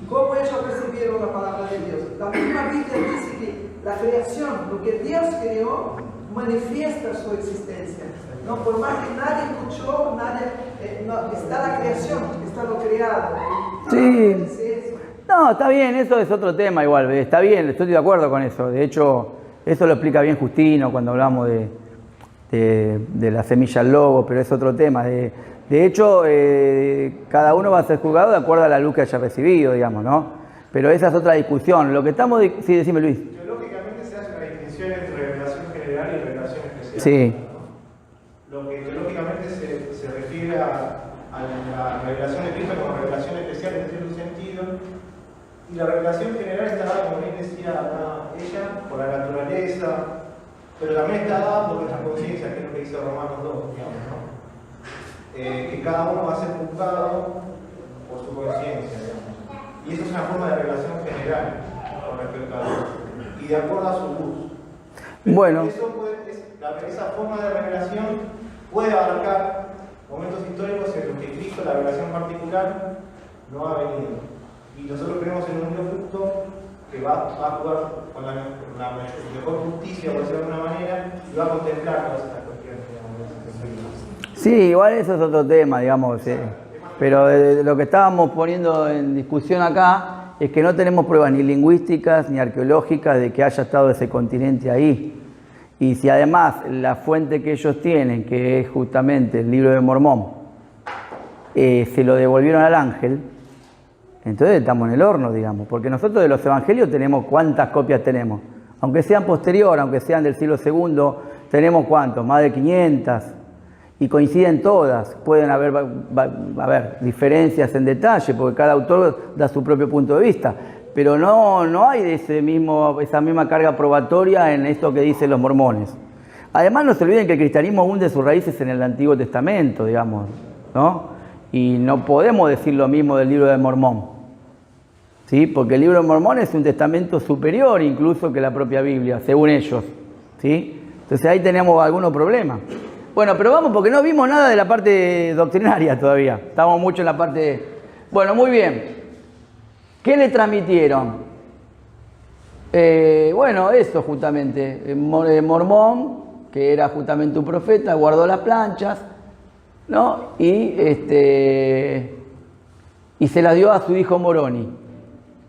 F: ¿cómo ellos recibieron la palabra de Dios? La misma Biblia dice que la creación, lo que Dios creó, manifiesta su existencia. No, por más que nadie escuchó, no, está la creación, está lo creado.
A: Sí. No, está bien, eso es otro tema igual, está bien, estoy de acuerdo con eso. De hecho, eso lo explica bien Justino cuando hablamos de la semilla del lobo, pero es otro tema. De hecho, cada uno va a ser juzgado de acuerdo a la luz que haya recibido, digamos, ¿no? Pero esa es otra discusión. Lo que estamos... Sí, decime, Luis.
I: Teológicamente se hace una distinción entre revelación general y revelación especial.
A: Sí.
I: Lo que teológicamente se refiere a la revelación de Cristo como revelación especial en cierto sentido, y la revelación general está dada, como bien decía ella, por la naturaleza, pero también está dada por nuestra conciencia, que es lo que dice Romanos 2, digamos, ¿no? Que cada uno va a ser juzgado por su conciencia, digamos. Y eso es una forma de revelación general con respecto a Dios, y de acuerdo a su luz.
A: Bueno.
I: Esa forma de revelación puede abarcar momentos históricos en los que Cristo, la revelación particular, no ha venido. Y nosotros creemos en un Dios justo que va a jugar con la mejor justicia, por decirlo de alguna manera, y va a contemplar todas estas cuestiones, digamos.
A: Sí, igual eso es otro tema, digamos. Pero lo que estábamos poniendo en discusión acá es que no tenemos pruebas ni lingüísticas ni arqueológicas de que haya estado ese continente ahí. Y si además la fuente que ellos tienen, que es justamente el libro de Mormón, se lo devolvieron al ángel, entonces estamos en el horno, digamos. Porque nosotros de los evangelios tenemos, ¿cuántas copias tenemos? Aunque sean posterior, aunque sean del siglo II, tenemos ¿cuántos? Más de 500. Y coinciden todas. Pueden haber diferencias en detalle, porque cada autor da su propio punto de vista. Pero no hay esa misma carga probatoria en esto que dicen los mormones. Además, no se olviden que el cristianismo hunde sus raíces en el Antiguo Testamento, digamos, ¿no? Y no podemos decir lo mismo del libro de Mormón, ¿sí? Porque el libro de Mormón es un testamento superior incluso que la propia Biblia, según ellos, ¿sí? Entonces ahí tenemos algunos problemas. Bueno, pero vamos, porque no vimos nada de la parte doctrinaria todavía. Estamos mucho en la parte... Bueno, muy bien. ¿Qué le transmitieron? Bueno, eso justamente. Mormón, que era justamente un profeta, guardó las planchas, ¿no? Y se las dio a su hijo Moroni,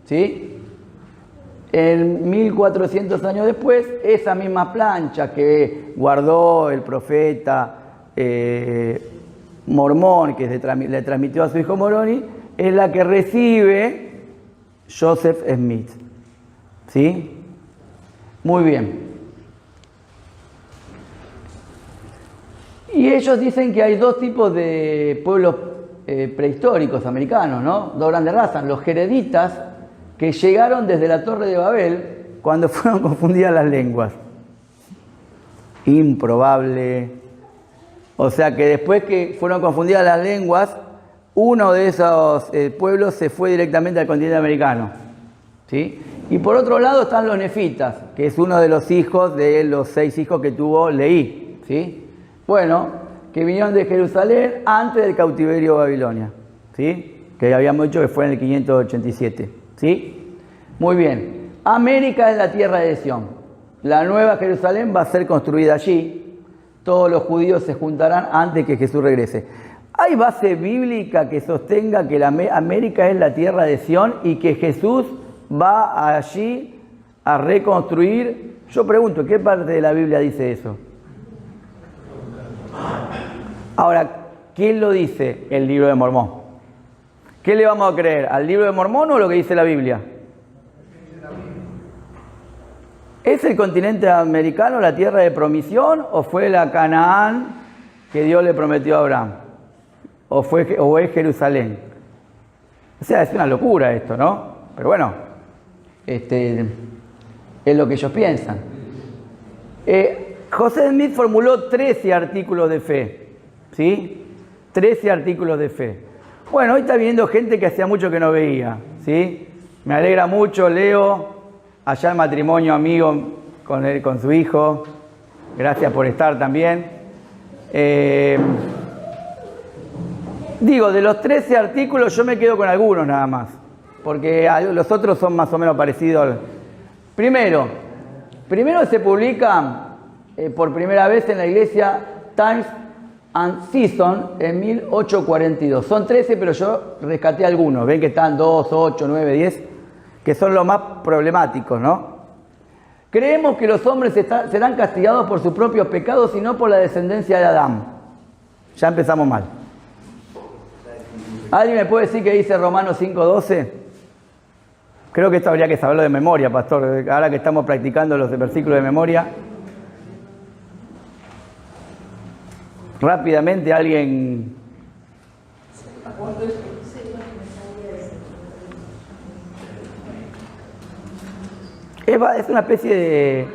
A: ¿sí? En 1400 años después, esa misma plancha que guardó el profeta Mormón, que le transmitió a su hijo Moroni, es la que recibe Joseph Smith. ¿Sí? Muy bien. Y ellos dicen que hay dos tipos de pueblos prehistóricos americanos, ¿no? Dos grandes razas. Los jereditas, que llegaron desde la Torre de Babel cuando fueron confundidas las lenguas. Improbable. O sea que después que fueron confundidas las lenguas, uno de esos pueblos se fue directamente al continente americano. ¿Sí? Y por otro lado están los nefitas, que es uno de los hijos de los 6 hijos que tuvo Leí. ¿Sí? Bueno, que vinieron de Jerusalén antes del cautiverio de Babilonia. ¿Sí? Que habíamos dicho que fue en el 587. ¿Sí? Muy bien. América es la tierra de Sión. La nueva Jerusalén va a ser construida allí. Todos los judíos se juntarán antes que Jesús regrese. ¿Hay base bíblica que sostenga que América es la tierra de Sión y que Jesús va allí a reconstruir? Yo pregunto, ¿qué parte de la Biblia dice eso? Ahora, ¿quién lo dice? El libro de Mormón. ¿Qué le vamos a creer? ¿Al libro de Mormón o lo que dice la Biblia? ¿Es el continente americano la tierra de promisión o fue la Canaán que Dios le prometió a Abraham? ¿O es Jerusalén? O sea, es una locura esto, ¿no? Pero bueno, es lo que ellos piensan. José Smith formuló 13 artículos de fe. ¿Sí? 13 artículos de fe. Bueno, hoy está viniendo gente que hacía mucho que no veía. ¿Sí? Me alegra mucho, Leo. Allá el matrimonio amigo con su hijo. Gracias por estar también. Digo, de los 13 artículos yo me quedo con algunos nada más. Porque los otros son más o menos parecidos. Primero se publica por primera vez en la iglesia Times and Season en 1842. Son 13, pero yo rescaté algunos. Ven que están 2, 8, 9, 10, que son los más problemáticos, ¿no? Creemos que los hombres serán castigados por sus propios pecados y no por la descendencia de Adán. Ya empezamos mal. ¿Alguien me puede decir qué dice Romanos 5:12? Creo que esto habría que saberlo de memoria, pastor, ahora que estamos practicando los versículos de memoria. Rápidamente alguien... Es una especie de...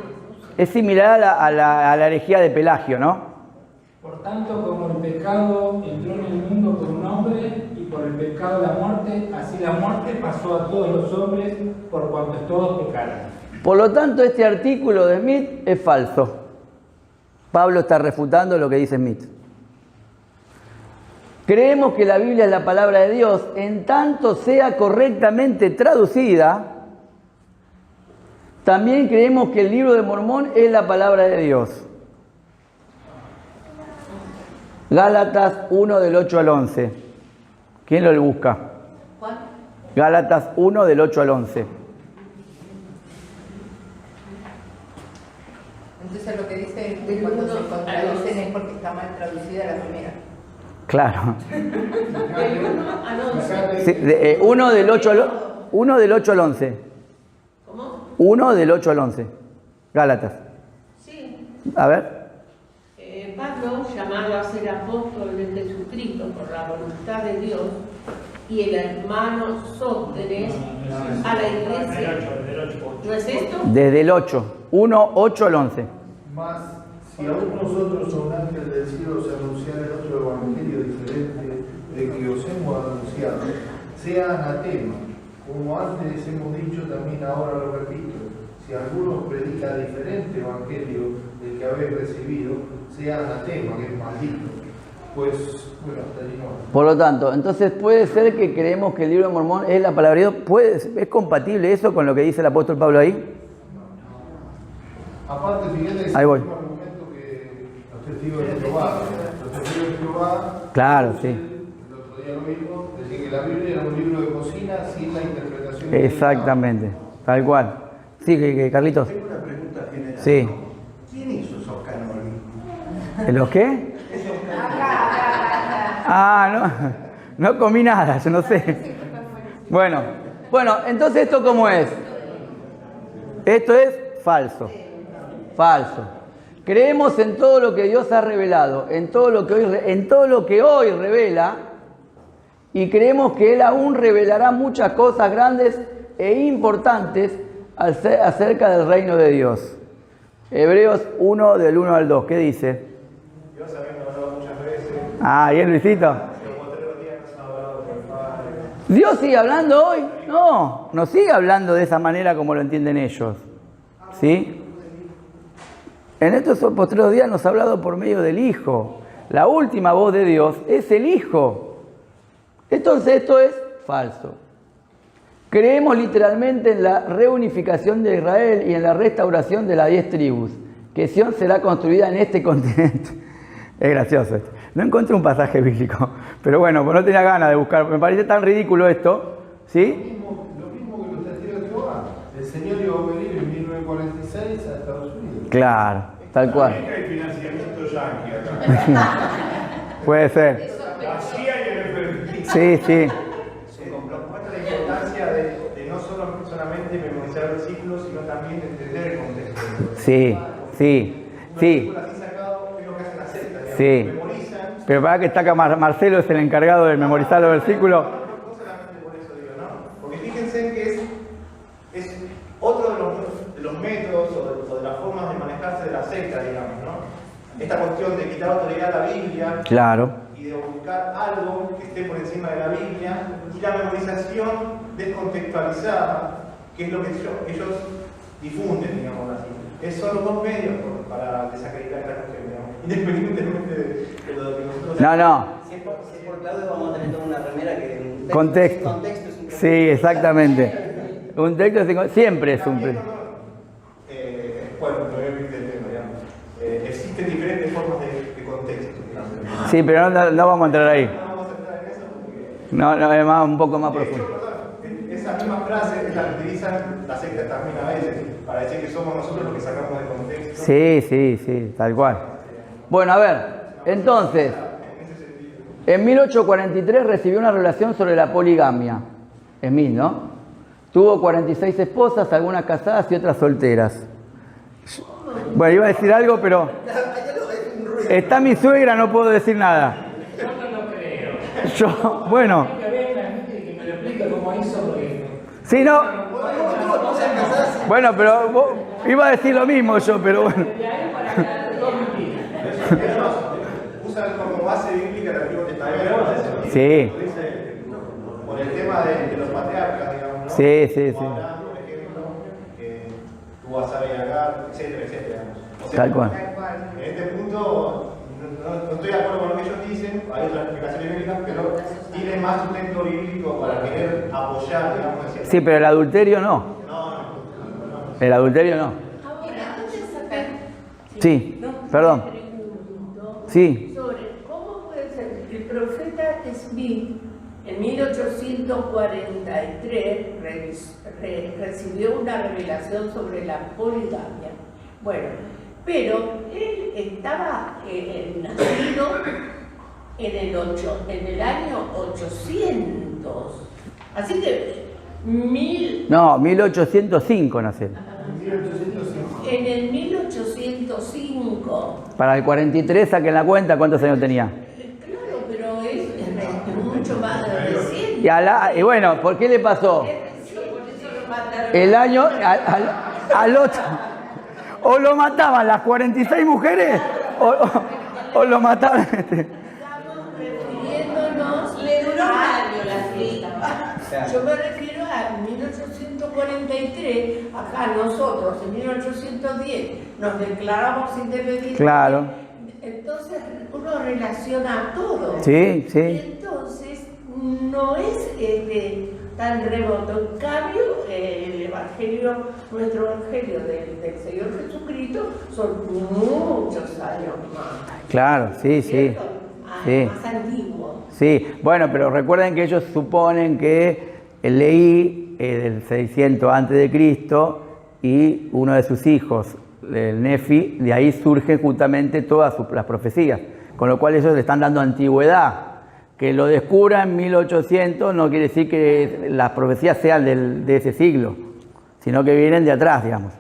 A: Es similar a la herejía de Pelagio, ¿no?
G: Por tanto, como el pecado entró en el mundo por un hombre y por el pecado la muerte, así la muerte pasó a todos los hombres por cuanto todos pecaron.
A: Por lo tanto, este artículo de Smith es falso. Pablo está refutando lo que dice Smith. Creemos que la Biblia es la palabra de Dios, en tanto sea correctamente traducida. También creemos que el libro de Mormón es la palabra de Dios. Gálatas 1 del 8 al 11. ¿Quién lo busca?
B: ¿Cuál?
A: Gálatas 1 del 8 al 11.
E: Entonces lo que dice que cuando se contradicen es porque está mal traducida la primera.
A: Claro.
B: Del 1 al 11.
A: Sí, 1 del 8 al 11.
B: ¿Cómo?
A: 1 del 8 al 11. Gálatas.
B: Sí.
A: A ver.
B: Pablo, llamado a ser apóstol de Jesucristo por la voluntad de Dios, y el hermano Sóstenes a la iglesia. ¿No es esto?
A: Desde el 8. 1, 8 al 11.
D: Más, si aún nosotros o un ángel del cielo se anunciara el otro evangelio diferente de que os hemos anunciado, sea anatema. Como antes hemos dicho, también ahora lo repito. Si alguno predica diferente evangelio del que habéis recibido, sea anatema, que es maldito. Pues, bueno, hasta allí no.
A: Por lo tanto, entonces puede ser que creemos que el libro de Mormón es la palabra de Dios. ¿Es compatible eso con lo que dice el apóstol Pablo ahí?
D: Aparte, fíjate que es
A: ahí voy.
D: el mismo argumento que los testigos de Jehová. Los testigos de Jehová,
A: Claro, sí.
D: el otro día lo vimos, decían que la Biblia era un libro de cocina sin la interpretación.
A: Exactamente, tal cual. Sí, Carlitos.
H: Tengo una pregunta general.
A: Sí.
H: ¿Quién hizo esos canónicos?
A: ¿Los qué? Ah, no comí nada, yo no sé. Bueno, Bueno, entonces, ¿esto cómo es? Esto es falso. Falso. Creemos en todo lo que Dios ha revelado, en todo lo que hoy revela, y creemos que Él aún revelará muchas cosas grandes e importantes acerca del reino de Dios. Hebreos 1, del 1 al 2, ¿qué dice?
I: Dios habiendo hablado muchas veces.
A: Ah, ¿bien, Luisito? ¿Dios sigue hablando hoy? No, no sigue hablando de esa manera como lo entienden ellos. ¿Sí? En estos postreros días nos ha hablado por medio del Hijo. La última voz de Dios es el Hijo. Entonces esto es falso. Creemos literalmente en la reunificación de Israel y en la restauración de las 10 tribus, que Sion será construida en este continente. Es gracioso esto. No encontré un pasaje bíblico, pero bueno, pues no tenía ganas de buscar. Me parece tan ridículo esto, ¿sí?
D: Lo mismo que los testigos de Jehová. El Señor iba a venir en 1946 a Estados Unidos.
A: Claro, tal cual.
I: Hay financiamiento yanqui acá.
A: Puede ser.
I: La CIA y el FBI.
A: Sí, sí.
I: Muestra la importancia de no solamente memorizar versículos, sino también de entender el contexto.
A: Sí, sí, sí. Sí. Pero para que está acá Marcelo, es el encargado de memorizar los versículos.
I: No solamente por eso digo, ¿no? Porque fíjense que es otro de los métodos o de las formas de manejarse de la secta, digamos, ¿no? Esta cuestión de quitar autoridad a la Biblia.
A: Claro.
I: Y de buscar algo que esté por encima de la Biblia, y la memorización descontextualizada, que es lo que ellos difunden, digamos así. Son los dos medios para desacreditar esta cuestión, digamos, independientemente de lo que nosotros...
A: No.
C: Si es por Claudio, vamos a tener toda una remera que...
A: Contexto. Sí, exactamente. Un texto siempre es un...
I: Bueno, no voy a repetir el tema, digamos. Existen diferentes formas de contexto, digamos.
A: Sí, pero no vamos a entrar ahí.
I: No vamos a entrar en eso porque...
A: No, es más, un poco más profundo.
I: Esa misma frase es la que utilizan las sectas también a veces para decir que somos nosotros los que sacamos de contexto.
A: Sí, tal cual. Bueno, a ver, entonces, en 1843 recibió una revelación sobre la poligamia. Smith, ¿no? Tuvo 46 esposas, algunas casadas y otras solteras. Bueno, iba a decir algo, pero está mi suegra, no puedo decir nada.
G: Yo no lo creo.
A: Yo, bueno.
G: Hay que ver la gente que me lo explique cómo hizo, porque...
A: Sí, no. Bueno, pero iba a decir lo mismo yo, pero bueno.
I: Usan como base bíblica el Antiguo Testamento.
A: Sí.
I: Por el tema de los patriarcas, digamos, ¿no?
A: Sí.
I: Abraham, por ejemplo, tuvo a Sara y Agar, etcétera. O sea,
A: Tal cual.
I: En este punto no estoy de acuerdo con lo que ellos dicen, hay otras explicaciones bíblicas, pero tienen más sustento bíblico para querer apoyar, digamos, hacia...
A: Sí, pero el adulterio no. El adulterio no.
B: Ahora, antes de sacar...
A: Sí, perdón. Sí.
B: Sobre cómo puede ser que el profeta Smith en 1843 recibió una revelación sobre la poligamia. Bueno, pero él estaba nacido en el año 800. Así que
A: No, 1805 nació.
B: En el 1805.
A: Para el 43 saquen la cuenta, ¿cuántos años tenía?
B: Claro, pero es mucho más reciente.
A: Y bueno, ¿por qué le pasó? El año al otro. O lo mataban las 46 mujeres o lo mataban.
B: Estamos refiriéndonos.
E: Le duró un año la fiesta.
B: Yo me refiero a 1843. Acá nosotros en 1810 nos declaramos independientes.
A: Claro.
B: Entonces uno relaciona todo.
A: Sí.
B: Entonces no es tan remoto. En cambio, el evangelio, nuestro evangelio del Señor Jesucristo, son muchos años más.
A: Claro, sí.
B: Más antiguos.
A: Sí, bueno, pero recuerden que ellos suponen que Leí del 600 a.C. y uno de sus hijos, el Nefi, de ahí surgen justamente todas las profecías, con lo cual ellos le están dando antigüedad. Que lo descubra en 1800 no quiere decir que las profecías sean de ese siglo, sino que vienen de atrás, digamos.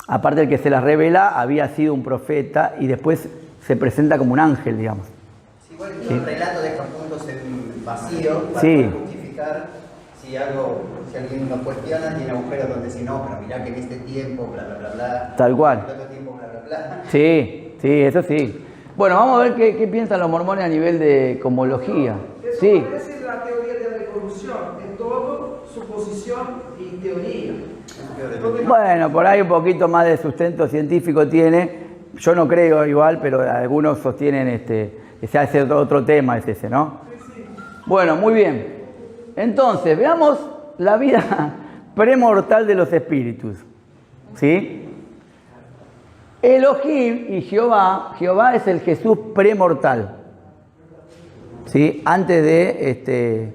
A: Aparte, el que se las revela había sido un profeta y después se presenta como un ángel, digamos.
C: Sí, igual que el relato deja puntos en vacío para
A: Sí.
C: poder justificar si alguien lo cuestiona, tiene agujeros donde si no, pero mirá que en este tiempo, bla, bla, bla, bla.
A: Tal cual.
C: En otro tiempo, bla, bla, bla.
A: Sí, eso sí. Bueno, vamos a ver qué piensan los mormones a nivel de cosmología.
F: Eso
A: Sí.
F: parece la teoría de la evolución, es todo suposición y teoría.
A: Bueno, por ahí un poquito más de sustento científico tiene. Yo no creo igual, pero algunos sostienen ese hace otro tema es ese, ¿no? Bueno, muy bien. Entonces, veamos la vida premortal de los espíritus. ¿Sí? Elohim y Jehová es el Jesús premortal. ¿Sí? Antes de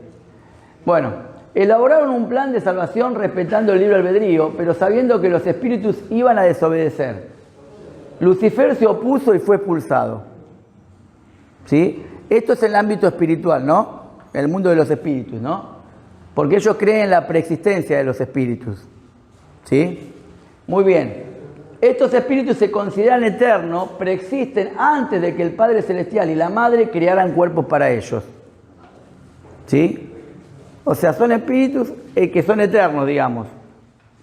A: Bueno, elaboraron un plan de salvación respetando el libre albedrío, pero sabiendo que los espíritus iban a desobedecer. Lucifer se opuso y fue expulsado. ¿Sí? Esto es en el ámbito espiritual, ¿no? En el mundo de los espíritus, ¿no? Porque ellos creen en la preexistencia de los espíritus. ¿Sí? Muy bien. Estos espíritus se consideran eternos, preexisten antes de que el Padre Celestial y la Madre crearan cuerpos para ellos. ¿Sí? O sea, son espíritus que son eternos, digamos.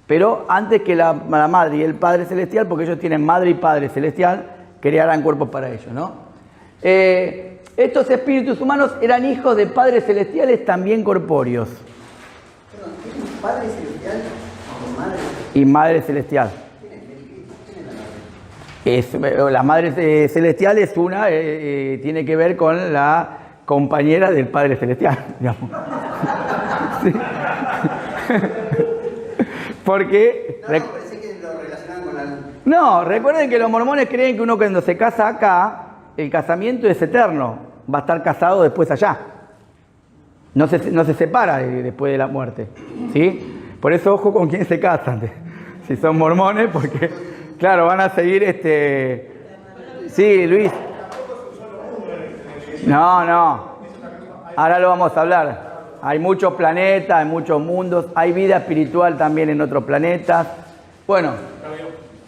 A: Pero antes que la Madre y el Padre Celestial, porque ellos tienen Madre y Padre Celestial, crearan cuerpos para ellos, ¿no? Estos espíritus humanos eran hijos de Padres Celestiales también corpóreos.
C: Perdón, ¿tiene un Padre Celestial o Madre Celestial?
A: Y Madre Celestial. La Madre Celestial es una, tiene que ver con la compañera del Padre Celestial, digamos. Sí. Porque...
C: No, pensé que lo relacionaban con algo.
A: No, recuerden que los mormones creen que uno cuando se casa acá, el casamiento es eterno, va a estar casado después allá. No se separa después de la muerte, ¿sí? Por eso ojo con quién se casan, si son mormones, porque, claro, van a seguir Sí, Luis. No. Ahora lo vamos a hablar. Hay muchos planetas, hay muchos mundos, hay vida espiritual también en otros planetas. Bueno,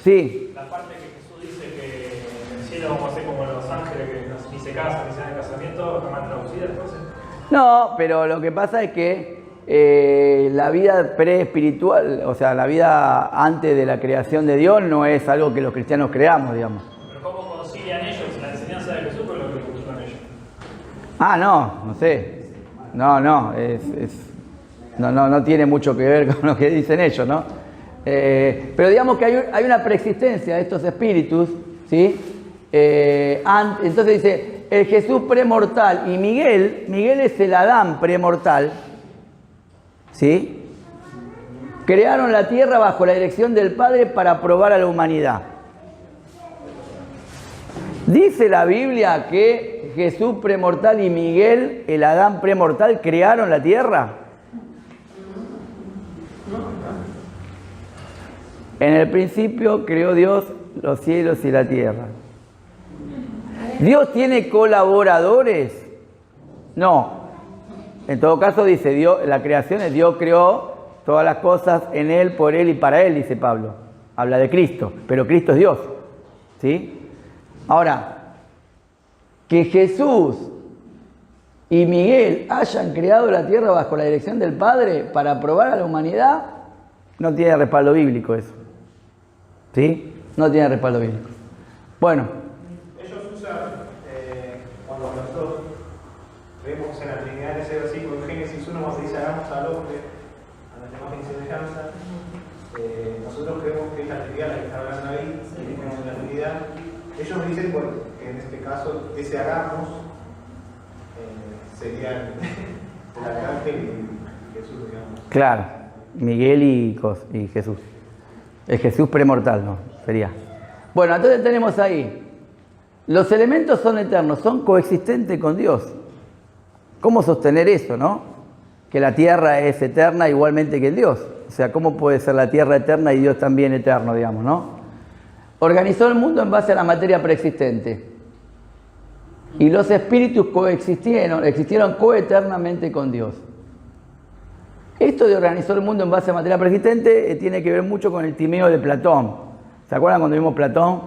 A: sí.
K: La parte que Jesús dice que en el cielo vamos a ser como los ángeles que ni se casan ni se dan casamiento, ¿está mal traducida entonces?
A: No, pero lo que pasa es que la vida preespiritual, o sea, la vida antes de la creación de Dios no es algo que los cristianos creamos, digamos.
K: Pero ¿cómo concilian ellos la enseñanza de Jesús con lo que cultivan ellos?
A: No sé. No tiene mucho que ver con lo que dicen ellos, ¿no? Pero digamos que hay una preexistencia de estos espíritus, ¿sí? Entonces dice, el Jesús premortal y Miguel es el Adán premortal, ¿sí? Crearon la tierra bajo la dirección del Padre para probar a la humanidad. Dice la Biblia que Jesús premortal y Miguel, el Adán premortal, crearon la tierra. En el principio creó Dios los cielos y la tierra. ¿Dios tiene colaboradores? No. En todo caso dice Dios, la creación es Dios creó todas las cosas en Él, por Él y para Él, dice Pablo. Habla de Cristo, pero Cristo es Dios. ¿Sí? Ahora, que Jesús y Miguel hayan creado la tierra bajo la dirección del Padre para probar a la humanidad, no tiene respaldo bíblico eso. ¿Sí? No tiene respaldo bíblico. Bueno.
I: Ellos usan, cuando nosotros vemos en la Trinidad ese versículo en Génesis 1, cuando dice hagamos al hombre a nuestra imagen y semejanza, nosotros creemos que es la Trinidad la que está hablando ahí, y creemos en la Trinidad. Ellos dicen, bueno, que en este caso ese hagamos sería el arcángel y Jesús, digamos.
A: Claro, Miguel y Jesús. El Jesús premortal, ¿no? Sería. Bueno, entonces tenemos ahí. Los elementos son eternos, son coexistentes con Dios. ¿Cómo sostener eso, no? Que la tierra es eterna igualmente que el Dios. O sea, ¿cómo puede ser la tierra eterna y Dios también eterno, digamos, no? Organizó el mundo en base a la materia preexistente. Y los espíritus existieron coeternamente con Dios. Esto de organizar el mundo en base a materia preexistente tiene que ver mucho con el Timeo de Platón. ¿Se acuerdan cuando vimos Platón?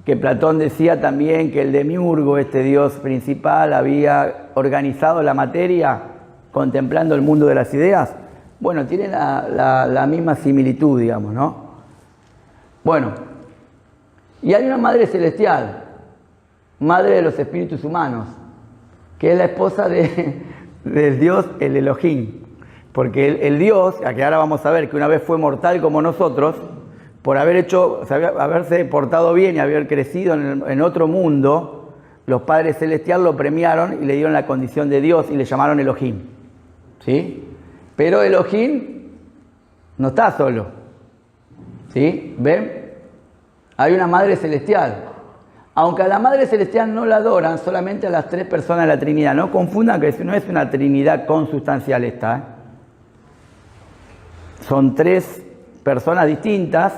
A: Que Platón decía también que el demiurgo, este dios principal, había organizado la materia contemplando el mundo de las ideas. Bueno, tiene la misma similitud, digamos, ¿no? Bueno, y hay una madre celestial, madre de los espíritus humanos, que es la esposa del dios, el Elohim. Porque el dios, a que ahora vamos a ver que una vez fue mortal como nosotros, por haberse portado bien y haber crecido en otro mundo, los padres celestiales lo premiaron y le dieron la condición de Dios y le llamaron Elohim. ¿Sí? Pero Elohim no está solo. ¿Sí? ¿Ven? Hay una madre celestial. Aunque a la madre celestial no la adoran, solamente a las 3 personas de la Trinidad. No confundan que no es una Trinidad consustancial esta, ¿eh? Son 3 personas distintas,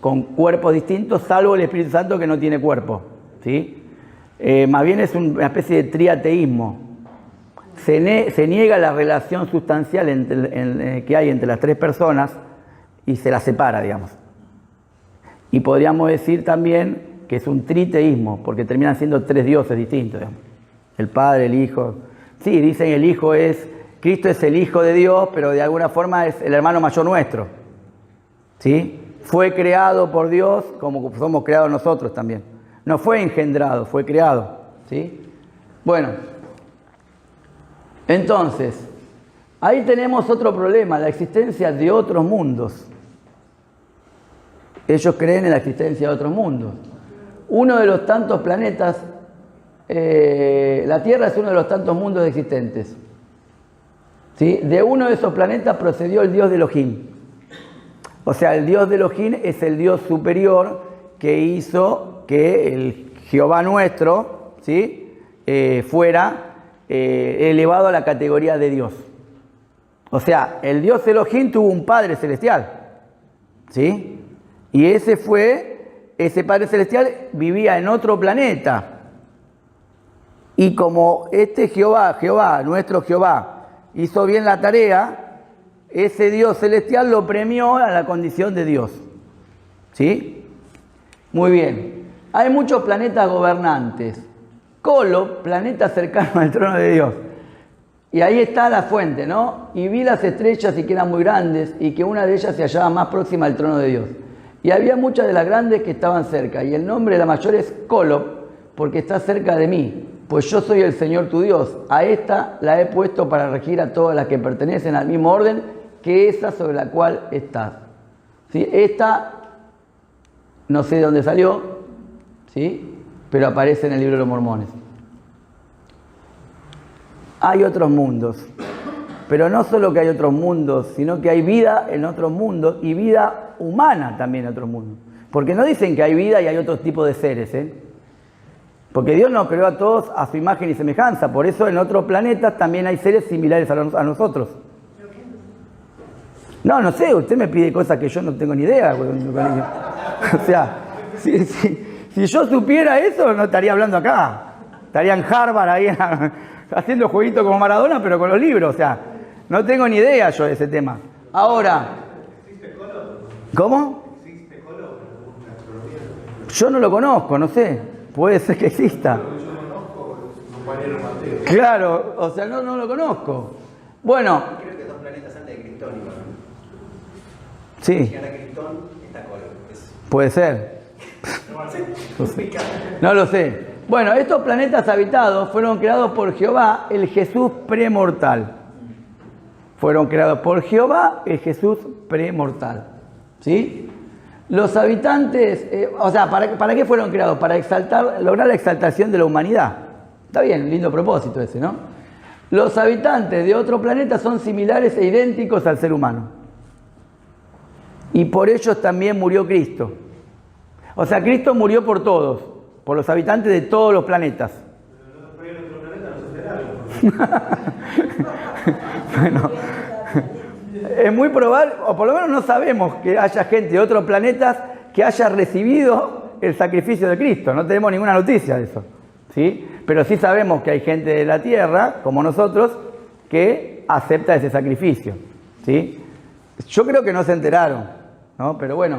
A: con cuerpos distintos, salvo el Espíritu Santo que no tiene cuerpo. ¿Sí? Más bien es una especie de triateísmo. Se niega la relación sustancial que hay entre las 3 personas y se las separa, digamos. Y podríamos decir también que es un triteísmo, porque terminan siendo 3 dioses distintos, digamos. El Padre, el Hijo. Sí, dicen el Hijo Cristo es el Hijo de Dios, pero de alguna forma es el hermano mayor nuestro. ¿Sí? Fue creado por Dios como somos creados nosotros también. No fue engendrado, fue creado. ¿Sí? Bueno, entonces, ahí tenemos otro problema, la existencia de otros mundos. Ellos creen en la existencia de otros mundos. Uno de los tantos planetas, la Tierra es uno de los tantos mundos existentes. ¿Sí? De uno de esos planetas procedió el dios de Elohim. O sea, el dios de Elohim es el dios superior que hizo que el Jehová nuestro, ¿sí? Fuera elevado a la categoría de Dios. O sea, el dios Elohim tuvo un padre celestial, ¿sí? Y ese padre celestial vivía en otro planeta. Y como este Jehová, nuestro Jehová, hizo bien la tarea, ese Dios celestial lo premió a la condición de Dios. ¿Sí? Muy bien. Hay muchos planetas gobernantes. Colo, planeta cercano al trono de Dios. Y ahí está la fuente, ¿no? Y vi las estrellas y que eran muy grandes y que una de ellas se hallaba más próxima al trono de Dios. Y había muchas de las grandes que estaban cerca. Y el nombre de la mayor es Colo, porque está cerca de mí. Pues yo soy el Señor tu Dios. A esta la he puesto para regir a todas las que pertenecen al mismo orden que esa sobre la cual estás. ¿Sí? Esta, no sé de dónde salió, ¿sí? Pero aparece en el libro de los Mormones. Hay otros mundos. Pero no solo que hay otros mundos, sino que hay vida en otros mundos y vida humana también en otros mundos. Porque no dicen que hay vida y hay otro tipo de seres, ¿eh? Porque Dios nos creó a todos a su imagen y semejanza. Por eso en otros planetas también hay seres similares a nosotros. No sé, usted me pide cosas que yo no tengo ni idea. O sea, si yo supiera eso, no estaría hablando acá. Estaría en Harvard ahí haciendo jueguitos como Maradona, pero con los libros. O sea, no tengo ni idea yo de ese tema. Ahora, ¿cómo? Yo no lo conozco, no sé. Puede ser que exista. Claro, o sea, no lo conozco. Bueno.
C: Creo que 2 planetas antes de Cristón igual.
A: Sí.
C: Si ahora Cristón está Colo.
A: Puede ser. No lo sé. Bueno, estos planetas habitados fueron creados por Jehová, el Jesús premortal. Fueron creados por Jehová, el Jesús premortal. ¿Sí? Los habitantes, ¿para qué fueron creados? Para lograr la exaltación de la humanidad. Está bien, lindo propósito ese, ¿no? Los habitantes de otro planeta son similares e idénticos al ser humano. Y por ellos también murió Cristo. O sea, Cristo murió por todos, por los habitantes de todos los planetas. Bueno, es muy probable, o por lo menos no sabemos que haya gente de otros planetas que haya recibido el sacrificio de Cristo. No tenemos ninguna noticia de eso, ¿sí? Pero sí sabemos que hay gente de la tierra, como nosotros, que acepta ese sacrificio, ¿sí? Yo creo que no se enteraron, ¿no? Pero bueno,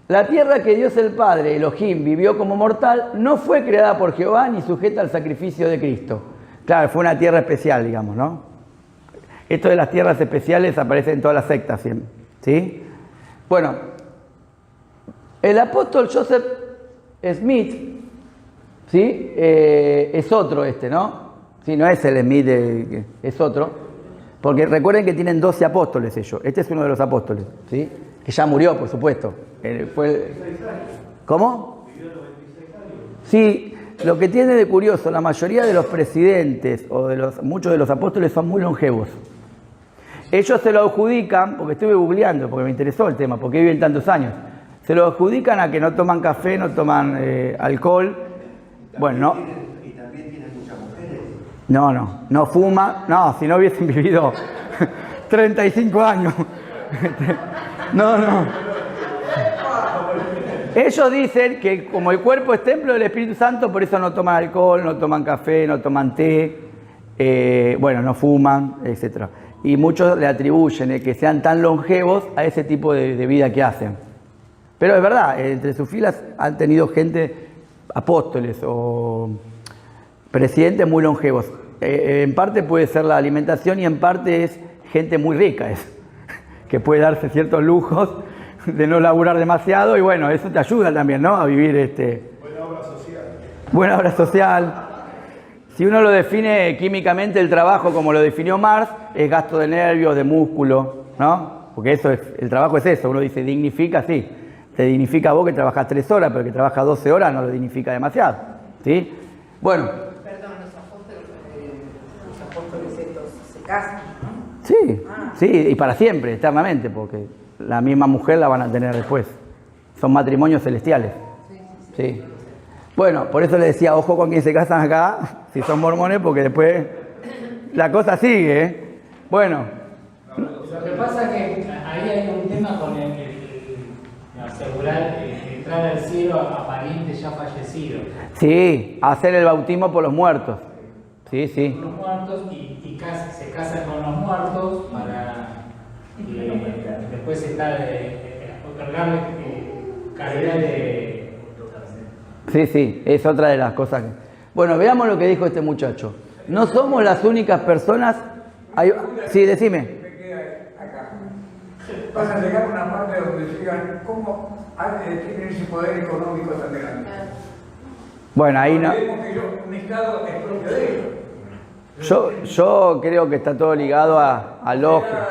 A: la tierra que Dios el Padre, Elohim, vivió como mortal, no fue creada por Jehová ni sujeta al sacrificio de Cristo. Claro, fue una tierra especial, digamos, ¿no? Esto de las tierras especiales aparece en todas las sectas, ¿sí? Bueno, el apóstol Joseph Smith, ¿sí? Es otro ¿no? Sí, no es el Smith, es otro. Porque recuerden que tienen 12 apóstoles ellos. Este es uno de los apóstoles, ¿sí? Que ya murió, por supuesto. ¿Cómo? Sí, lo que tiene de curioso, la mayoría de los presidentes o muchos de los apóstoles son muy longevos. Ellos se lo adjudican, porque estuve googleando, porque me interesó el tema, porque viven tantos años. Se lo adjudican a que no toman café, no toman alcohol. Bueno, no.
H: ¿Y también tienen muchas mujeres?
A: No fuman. No, si no hubiesen vivido 35 años. No. Ellos dicen que como el cuerpo es templo del Espíritu Santo, por eso no toman alcohol, no toman café, no toman té, no fuman, etc. Y muchos le atribuyen que sean tan longevos a ese tipo de vida que hacen. Pero es verdad, entre sus filas han tenido gente, apóstoles o presidentes muy longevos. En parte puede ser la alimentación y en parte es gente muy rica, que puede darse ciertos lujos de no laburar demasiado y bueno, eso te ayuda también, ¿no? A vivir
I: Buena obra social.
A: Buena obra social. Si uno lo define químicamente el trabajo como lo definió Marx, es gasto de nervios, de músculo, ¿no? Porque el trabajo es eso, uno dice dignifica, sí. Te dignifica a vos que trabajas 3 horas, pero que trabajas 12 horas no lo dignifica demasiado, ¿sí? Bueno.
E: Perdón, los apóstoles estos se casan, ¿no?
A: Sí, y para siempre, eternamente, porque la misma mujer la van a tener después. Son matrimonios celestiales. Sí. Bueno, por eso le decía, ojo con quien se casan acá, si son mormones, porque después la cosa sigue, ¿eh? Bueno.
G: Lo que pasa es que ahí hay un tema con asegurar entrar al cielo a parientes ya fallecidos.
A: Sí, hacer el bautismo por los muertos. Sí.
G: Los muertos y se casan con los muertos para después otorgarle calidad de...
A: Sí, es otra de las cosas. Bueno, veamos lo que dijo este muchacho. No somos las únicas personas... Sí, decime.
L: Vas a llegar a una parte donde digan cómo tienen ese poder económico tan grande.
A: Bueno, ahí no.
L: Vemos que un Estado es propio de ellos.
A: Yo creo que está todo ligado a logias.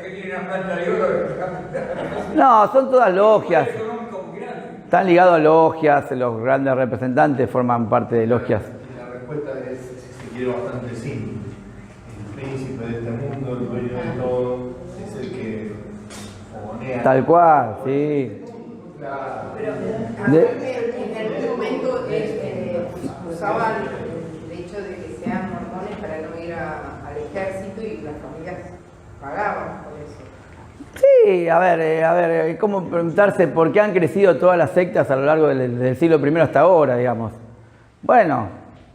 L: Que tienen una planta de oro.
A: No, son todas logias. Están ligados a logias, los grandes representantes forman parte de logias.
D: La respuesta es, si se quiere, bastante simple. El príncipe de este mundo, el dueño de todo, es el que fogonea.
A: Tal cual, sí.
E: Pero en algún momento usaban el hecho de que sean mormones para no ir al ejército y las familias pagaban por eso.
A: Sí, a ver, ¿cómo preguntarse por qué han crecido todas las sectas a lo largo del siglo I hasta ahora, digamos? Bueno,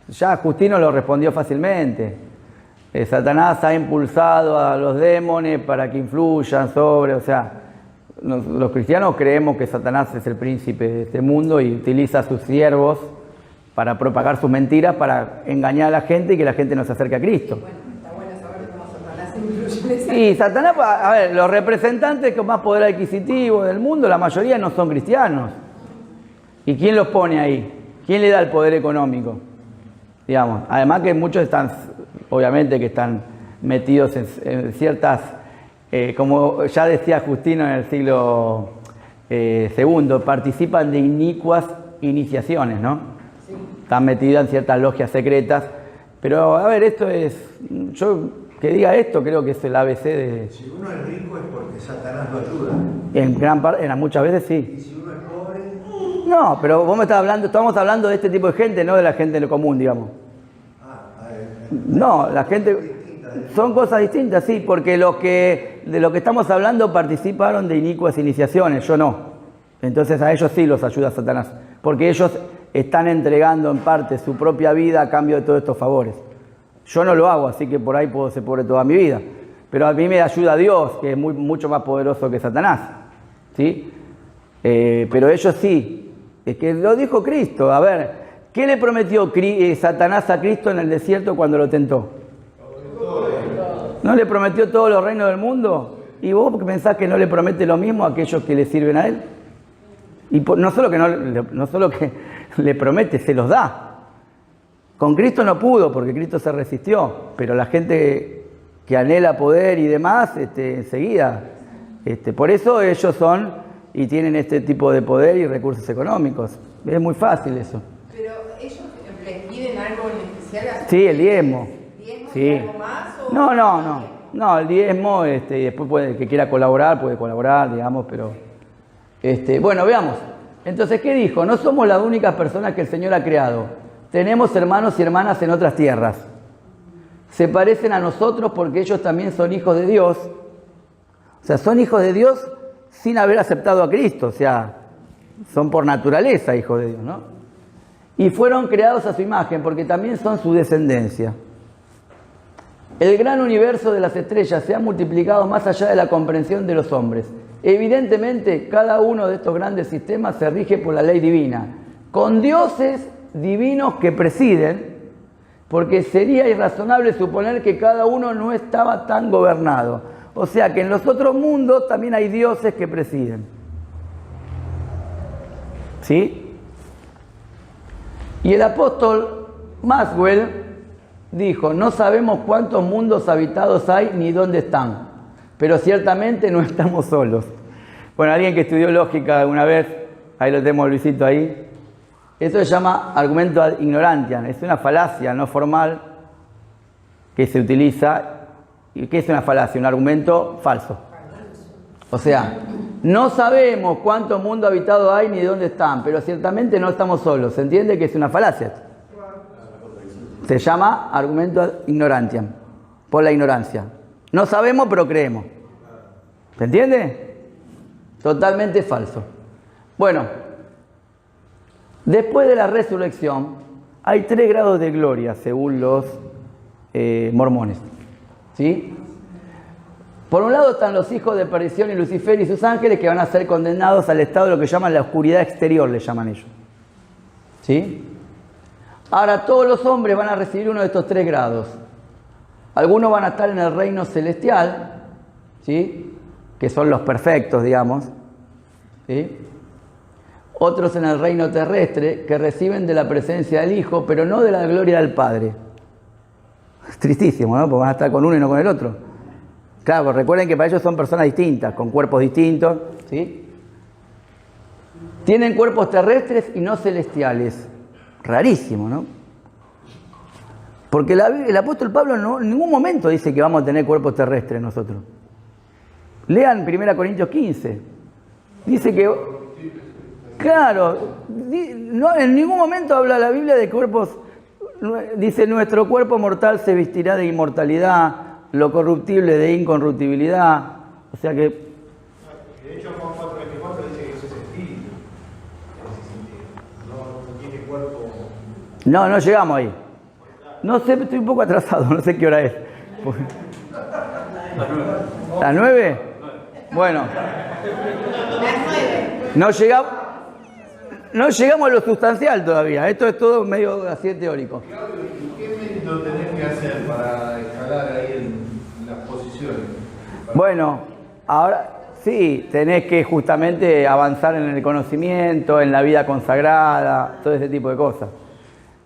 A: ya Justino lo respondió fácilmente. Satanás ha impulsado a los demonios para que influyan sobre, los cristianos creemos que Satanás es el príncipe de este mundo y utiliza a sus siervos para propagar sus mentiras, para engañar a la gente y que la gente no se acerque a Cristo.
E: Bueno, está bueno saber cómo Satanás influye en esa...
A: Y Satanás, a ver, los representantes con más poder adquisitivo del mundo, la mayoría no son cristianos. ¿Y quién los pone ahí? ¿Quién le da el poder económico? Digamos, además que muchos están, obviamente que están metidos en ciertas, como ya decía Justino en el siglo II, participan de inicuas iniciaciones, ¿no? Sí. Están metidos en ciertas logias secretas. Pero, a ver, esto es, yo que diga esto creo que es el ABC de...
H: Si uno es rico es porque Satanás lo ayuda.
A: En gran parte, muchas veces sí.
H: Y si uno es pobre...
A: No, pero vos me estás hablando, estamos hablando de este tipo de gente, no de la gente en lo común, digamos. No, la gente... Son cosas distintas, sí, porque de lo que estamos hablando participaron de inicuas iniciaciones, yo no. Entonces a ellos sí los ayuda Satanás, porque ellos están entregando en parte su propia vida a cambio de todos estos favores. Yo no lo hago, así que por ahí puedo ser pobre toda mi vida. Pero a mí me ayuda Dios, que es mucho más poderoso que Satanás. ¿Sí? Pero ellos sí. Es que lo dijo Cristo. A ver, ¿qué le prometió Satanás a Cristo en el desierto cuando lo tentó? ¿No le prometió todos los reinos del mundo? ¿Y vos pensás que no le promete lo mismo a aquellos que le sirven a él? Y no solo que le promete, se los da. Con Cristo no pudo, porque Cristo se resistió, pero la gente que anhela poder y demás, enseguida. Por eso ellos son y tienen este tipo de poder y recursos económicos. Es muy fácil eso.
E: Pero ellos les piden algo en especial.
A: Sí, el diezmo.
E: ¿Diezmo
A: Sí.
E: algo más? O
A: No, el diezmo, y después el que quiera colaborar, puede colaborar, digamos, pero... bueno, veamos. Entonces, ¿qué dijo? No somos las únicas personas que el Señor ha creado. Tenemos hermanos y hermanas en otras tierras. Se parecen a nosotros porque ellos también son hijos de Dios. O sea, son hijos de Dios sin haber aceptado a Cristo. O sea, son por naturaleza hijos de Dios, ¿no? Y fueron creados a su imagen porque también son su descendencia. El gran universo de las estrellas se ha multiplicado más allá de la comprensión de los hombres. Evidentemente, cada uno de estos grandes sistemas se rige por la ley divina, con dioses divinos que presiden, porque sería irrazonable suponer que cada uno no estaba tan gobernado. O sea que en los otros mundos también hay dioses que presiden. ¿Sí? Y el apóstol Maxwell dijo, no sabemos cuántos mundos habitados hay ni dónde están, pero ciertamente no estamos solos. Bueno, alguien que estudió lógica alguna vez, ahí lo tenemos Luisito ahí, esto se llama argumento ad ignorantiam, es una falacia no formal que se utiliza. ¿Y qué es una falacia? Un argumento falso. O sea, no sabemos cuántos mundos habitados hay ni dónde están, pero ciertamente no estamos solos. ¿Se entiende que es una falacia? Se llama argumento ad ignorantiam, por la ignorancia. No sabemos, pero creemos. ¿Se entiende? Totalmente falso. Bueno, después de la resurrección, hay 3 grados de gloria, según los mormones. ¿Sí? Por un lado están los hijos de perdición y Lucifer y sus ángeles, que van a ser condenados al estado de lo que llaman la oscuridad exterior, le llaman ellos. ¿Sí? Ahora todos los hombres van a recibir uno de estos 3 grados. Algunos van a estar en el reino celestial, ¿sí? Que son los perfectos, digamos. ¿Sí? Otros en el reino terrestre, que reciben de la presencia del Hijo, pero no de la gloria del Padre. Es tristísimo, ¿no? Porque van a estar con uno y no con el otro. Claro, pues recuerden que para ellos son personas distintas, con cuerpos distintos, ¿sí? Tienen cuerpos terrestres y no celestiales. Rarísimo, ¿no? Porque el apóstol Pablo en ningún momento dice que vamos a tener cuerpos terrestres nosotros. Lean 1 Corintios 15. Dice que... Claro, no, en ningún momento habla la Biblia de cuerpos... Dice, nuestro cuerpo mortal se vestirá de inmortalidad, lo corruptible de incorruptibilidad. O sea que...
I: De hecho, Juan 4:24 dice que eso es espíritu. En ese sentido. No tiene cuerpo.
A: No llegamos ahí. No sé, estoy un poco atrasado, no sé qué hora es. ¿Las 9? Bueno. No llegamos a lo sustancial todavía. Esto es todo medio así teórico.
D: ¿Qué mérito tenés que hacer para escalar ahí en las posiciones?
A: Bueno, ahora sí, tenés que justamente avanzar en el conocimiento, en la vida consagrada, todo ese tipo de cosas.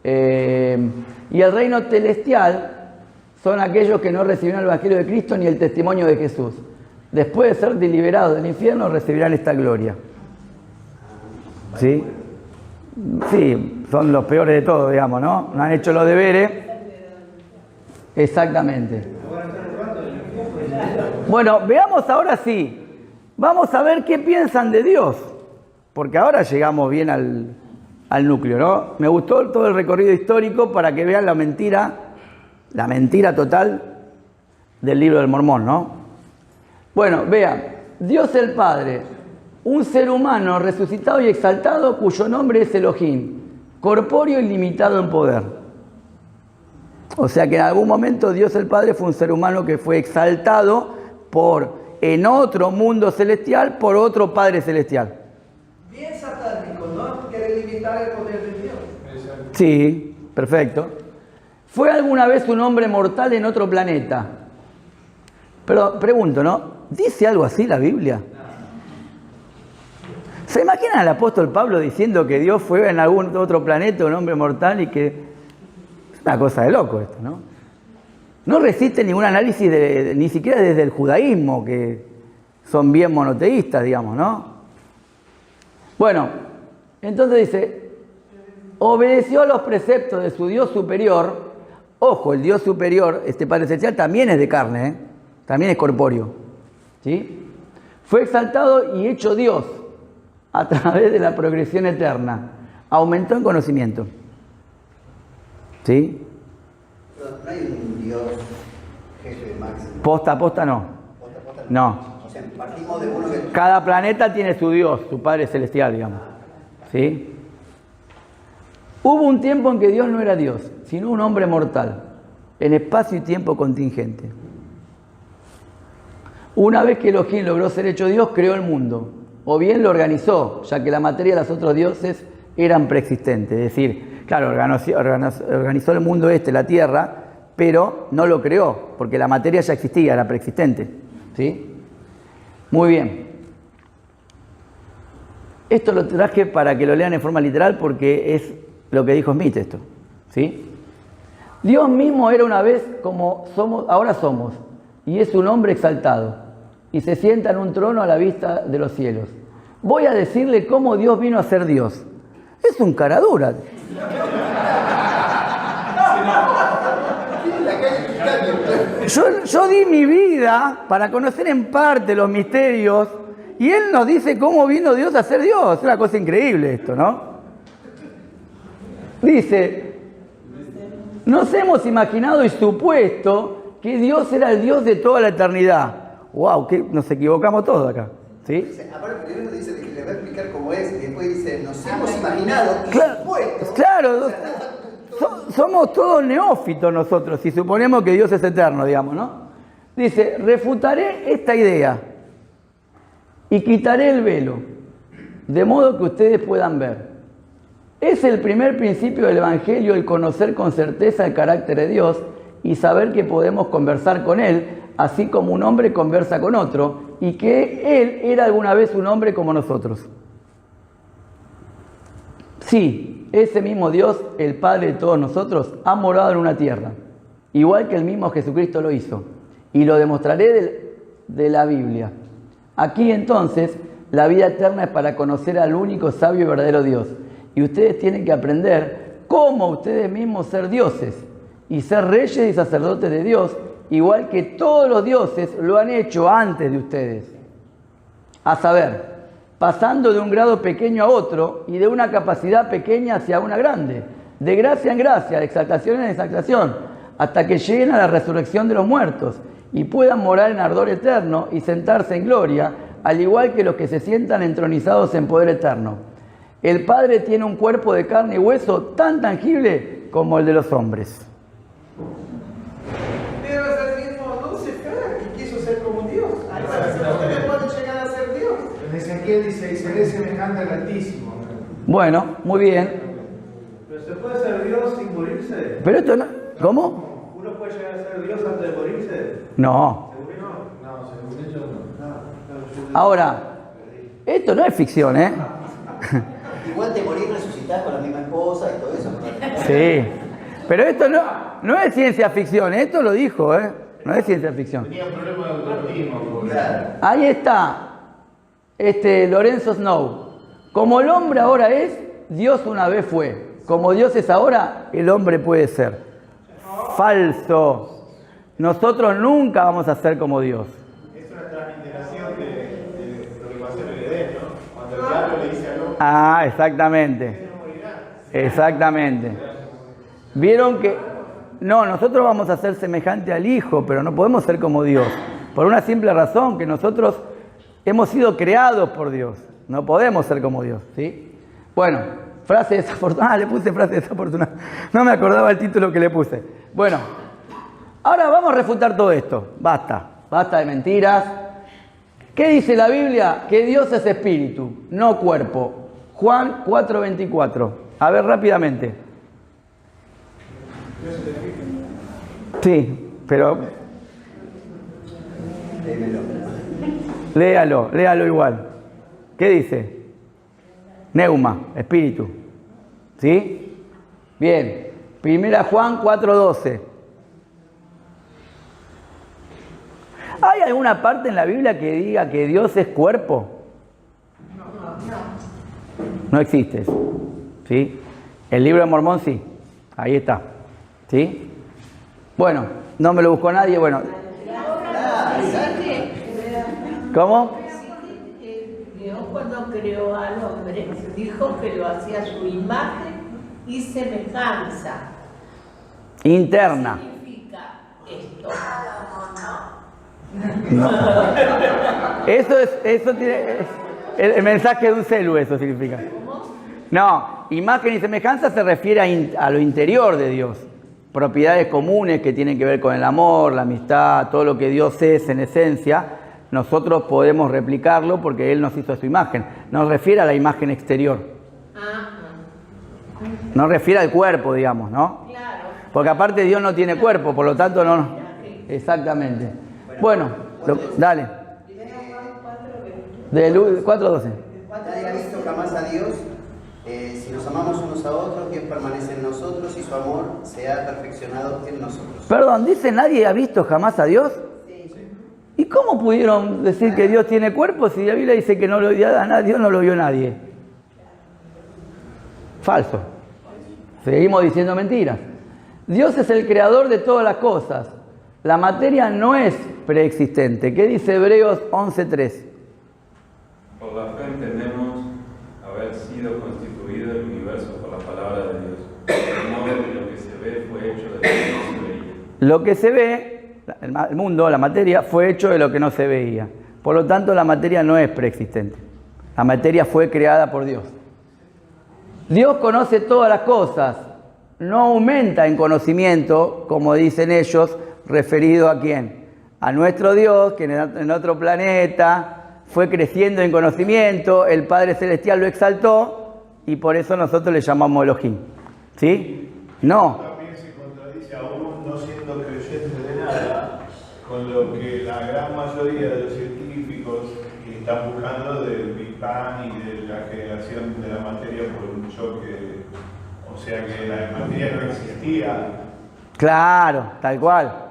A: Y el reino celestial son aquellos que no recibieron el Evangelio de Cristo ni el testimonio de Jesús. Después de ser deliberados del infierno, recibirán esta gloria. ¿Sí? Sí, son los peores de todos, digamos, ¿no? No han hecho los deberes. Exactamente. Bueno, veamos ahora sí. Vamos a ver qué piensan de Dios. Porque ahora llegamos bien al núcleo, ¿no? Me gustó todo el recorrido histórico para que vean la mentira total del libro del Mormón, ¿no? Bueno, vean, Dios el Padre, un ser humano resucitado y exaltado cuyo nombre es Elohim, corpóreo y limitado en poder. O sea que en algún momento Dios el Padre fue un ser humano que fue exaltado en otro mundo celestial por otro Padre celestial.
F: Bien satánico, ¿no? Quiere limitar el poder de Dios.
A: Sí, perfecto. ¿Fue alguna vez un hombre mortal en otro planeta? Pero pregunto, ¿no? ¿Dice algo así la Biblia? ¿Se imaginan al apóstol Pablo diciendo que Dios fue en algún otro planeta un hombre mortal y que... Es una cosa de loco esto, ¿no? No resiste ningún análisis, ni siquiera desde el judaísmo, que son bien monoteístas, digamos, ¿no? Bueno, entonces dice, obedeció a los preceptos de su Dios superior. Ojo, el Dios superior, este Padre Celestial, también es de carne, ¿eh? También es corpóreo, ¿sí? Fue exaltado y hecho Dios a través de la progresión eterna. Aumentó en conocimiento, ¿sí?
C: No hay un Dios jefe máximo.
A: Posta a posta no. No.
C: O sea, partimos de uno que...
A: Cada planeta tiene su Dios, su Padre Celestial, digamos, ¿sí? Hubo un tiempo en que Dios no era Dios, sino un hombre mortal, en espacio y tiempo contingente. Una vez que Elohim logró ser hecho Dios, creó el mundo, o bien lo organizó, ya que la materia de los otros dioses eran preexistentes. Es decir, claro, organizó el mundo la Tierra, pero no lo creó, porque la materia ya existía, era preexistente, ¿sí? Muy bien. Esto lo traje para que lo lean en forma literal, porque es lo que dijo Smith esto, ¿sí? Dios mismo era una vez como ahora somos, y es un hombre exaltado, y se sienta en un trono a la vista de los cielos. Voy a decirle cómo Dios vino a ser Dios. Es un caradura. Yo di mi vida para conocer en parte los misterios, y Él nos dice cómo vino Dios a ser Dios. Es una cosa increíble esto, ¿no? Dice, nos hemos imaginado y supuesto que Dios era el Dios de toda la eternidad. ¡Wow! Que nos equivocamos todos acá, ¿sí?
C: Ahora primero dice que le va a explicar cómo es, y después dice, nos hemos imaginado y supuesto.
A: Claro, somos todos neófitos nosotros, si suponemos que Dios es eterno, digamos, ¿no? Dice, refutaré esta idea y quitaré el velo, de modo que ustedes puedan ver. Es el primer principio del Evangelio el conocer con certeza el carácter de Dios y saber que podemos conversar con Él, así como un hombre conversa con otro, y que Él era alguna vez un hombre como nosotros. Sí, ese mismo Dios, el Padre de todos nosotros, ha morado en una tierra, igual que el mismo Jesucristo lo hizo, y lo demostraré de la Biblia. Aquí entonces, la vida eterna es para conocer al único sabio y verdadero Dios, y ustedes tienen que aprender cómo ustedes mismos ser dioses, y ser reyes y sacerdotes de Dios, igual que todos los dioses lo han hecho antes de ustedes. A saber, pasando de un grado pequeño a otro y de una capacidad pequeña hacia una grande, de gracia en gracia, de exaltación en exaltación, hasta que lleguen a la resurrección de los muertos y puedan morar en ardor eterno y sentarse en gloria, al igual que los que se sientan entronizados en poder eterno. El Padre tiene un cuerpo de carne y hueso tan tangible como el de los hombres.
F: Pero es el mismo Lucifer que quiso ser como Dios. Ustedes pueden llegar a ser Dios.
D: En Ezequiel dice, y seré semejante al Altísimo.
A: Bueno, muy bien.
J: Pero se puede ser Dios sin morirse.
A: Pero esto no... ¿Cómo?
J: ¿Uno puede llegar a ser Dios antes de morirse?
A: No.
J: ¿Seguro no?
D: No, según ellos no.
A: Ahora, esto no es ficción, ¿eh?
C: Igual te morís, resucitás con la misma esposa y todo eso.
A: Sí. Pero esto no es ciencia ficción, esto lo dijo, ¿eh? No es ciencia ficción.
D: Tenía problemas de autoestima.
C: Claro.
A: Ahí está, Lorenzo Snow. Como el hombre ahora es, Dios una vez fue. Como Dios es ahora, el hombre puede ser. Falso. Nosotros nunca vamos a ser como Dios.
I: Es una transliteración de lo que pasó en el Edén, ¿no? Cuando el diablo le dice al hombre,
A: Ah, exactamente. Exactamente. Vieron que, no, nosotros vamos a ser semejante al Hijo, pero no podemos ser como Dios. Por una simple razón, que nosotros hemos sido creados por Dios. No podemos ser como Dios, ¿sí? Bueno, Frase desafortunada. Ah, le puse frase desafortunada. No me acordaba el título que le puse. Bueno, ahora vamos a refutar todo esto. Basta de mentiras. ¿Qué dice la Biblia? Que Dios es espíritu, no cuerpo. Juan 4:24. A ver rápidamente. Sí, pero léalo igual. ¿Qué dice? Neuma, espíritu. ¿Sí? Bien. Primera Juan 4:12. ¿Hay alguna parte en la Biblia que diga que Dios es cuerpo? No existe eso. ¿Sí? El libro de Mormón sí. Ahí está. ¿Sí? Bueno, no me lo buscó nadie. Bueno. ¿Cómo?
B: Dios cuando creó al hombre dijo que lo hacía a su imagen y semejanza.
A: Interna.
B: ¿Qué significa esto?
A: No. Eso tiene el mensaje de un celu, eso significa. No, imagen y semejanza se refiere a lo interior de Dios. Propiedades comunes que tienen que ver con el amor, la amistad, todo lo que Dios es en esencia, nosotros podemos replicarlo porque Él nos hizo a su imagen. No refiere a la imagen exterior. No refiere al cuerpo, digamos, ¿no?
B: Claro.
A: Porque aparte Dios no tiene cuerpo, por lo tanto no. Exactamente. Bueno, dale. Del 4:12.
C: Nadie ha visto jamás a Dios. Si nos amamos unos a otros, Dios permanece en nosotros y su amor se ha perfeccionado en nosotros.
A: Perdón, ¿dice nadie ha visto jamás a Dios?
C: Sí.
A: ¿Y cómo pudieron decir que Dios tiene cuerpo si la Biblia dice que no lo vio a nadie, Dios no lo vio nadie? Falso. Seguimos diciendo mentiras. Dios es el creador de todas las cosas. La materia no es preexistente. ¿Qué dice Hebreos 11:3?
M: Por la fe entendemos haber sido constituido el universo por la palabra de Dios. De modo que lo que se ve fue hecho de lo que no se veía.
A: Lo que se ve, el mundo, la materia, fue hecho de lo que no se veía. Por lo tanto, la materia no es preexistente. La materia fue creada por Dios. Dios conoce todas las cosas. No aumenta en conocimiento, como dicen ellos, referido a quién. A nuestro Dios, que en otro planeta fue creciendo en conocimiento, el Padre Celestial lo exaltó y por eso nosotros le llamamos Elohim. ¿Sí? No.
D: También se contradice aún no siendo creyente de nada con lo que la gran mayoría de los científicos que están buscando del Big Bang y de la generación de la materia por un choque, o sea que la materia no existía.
A: Claro, tal cual.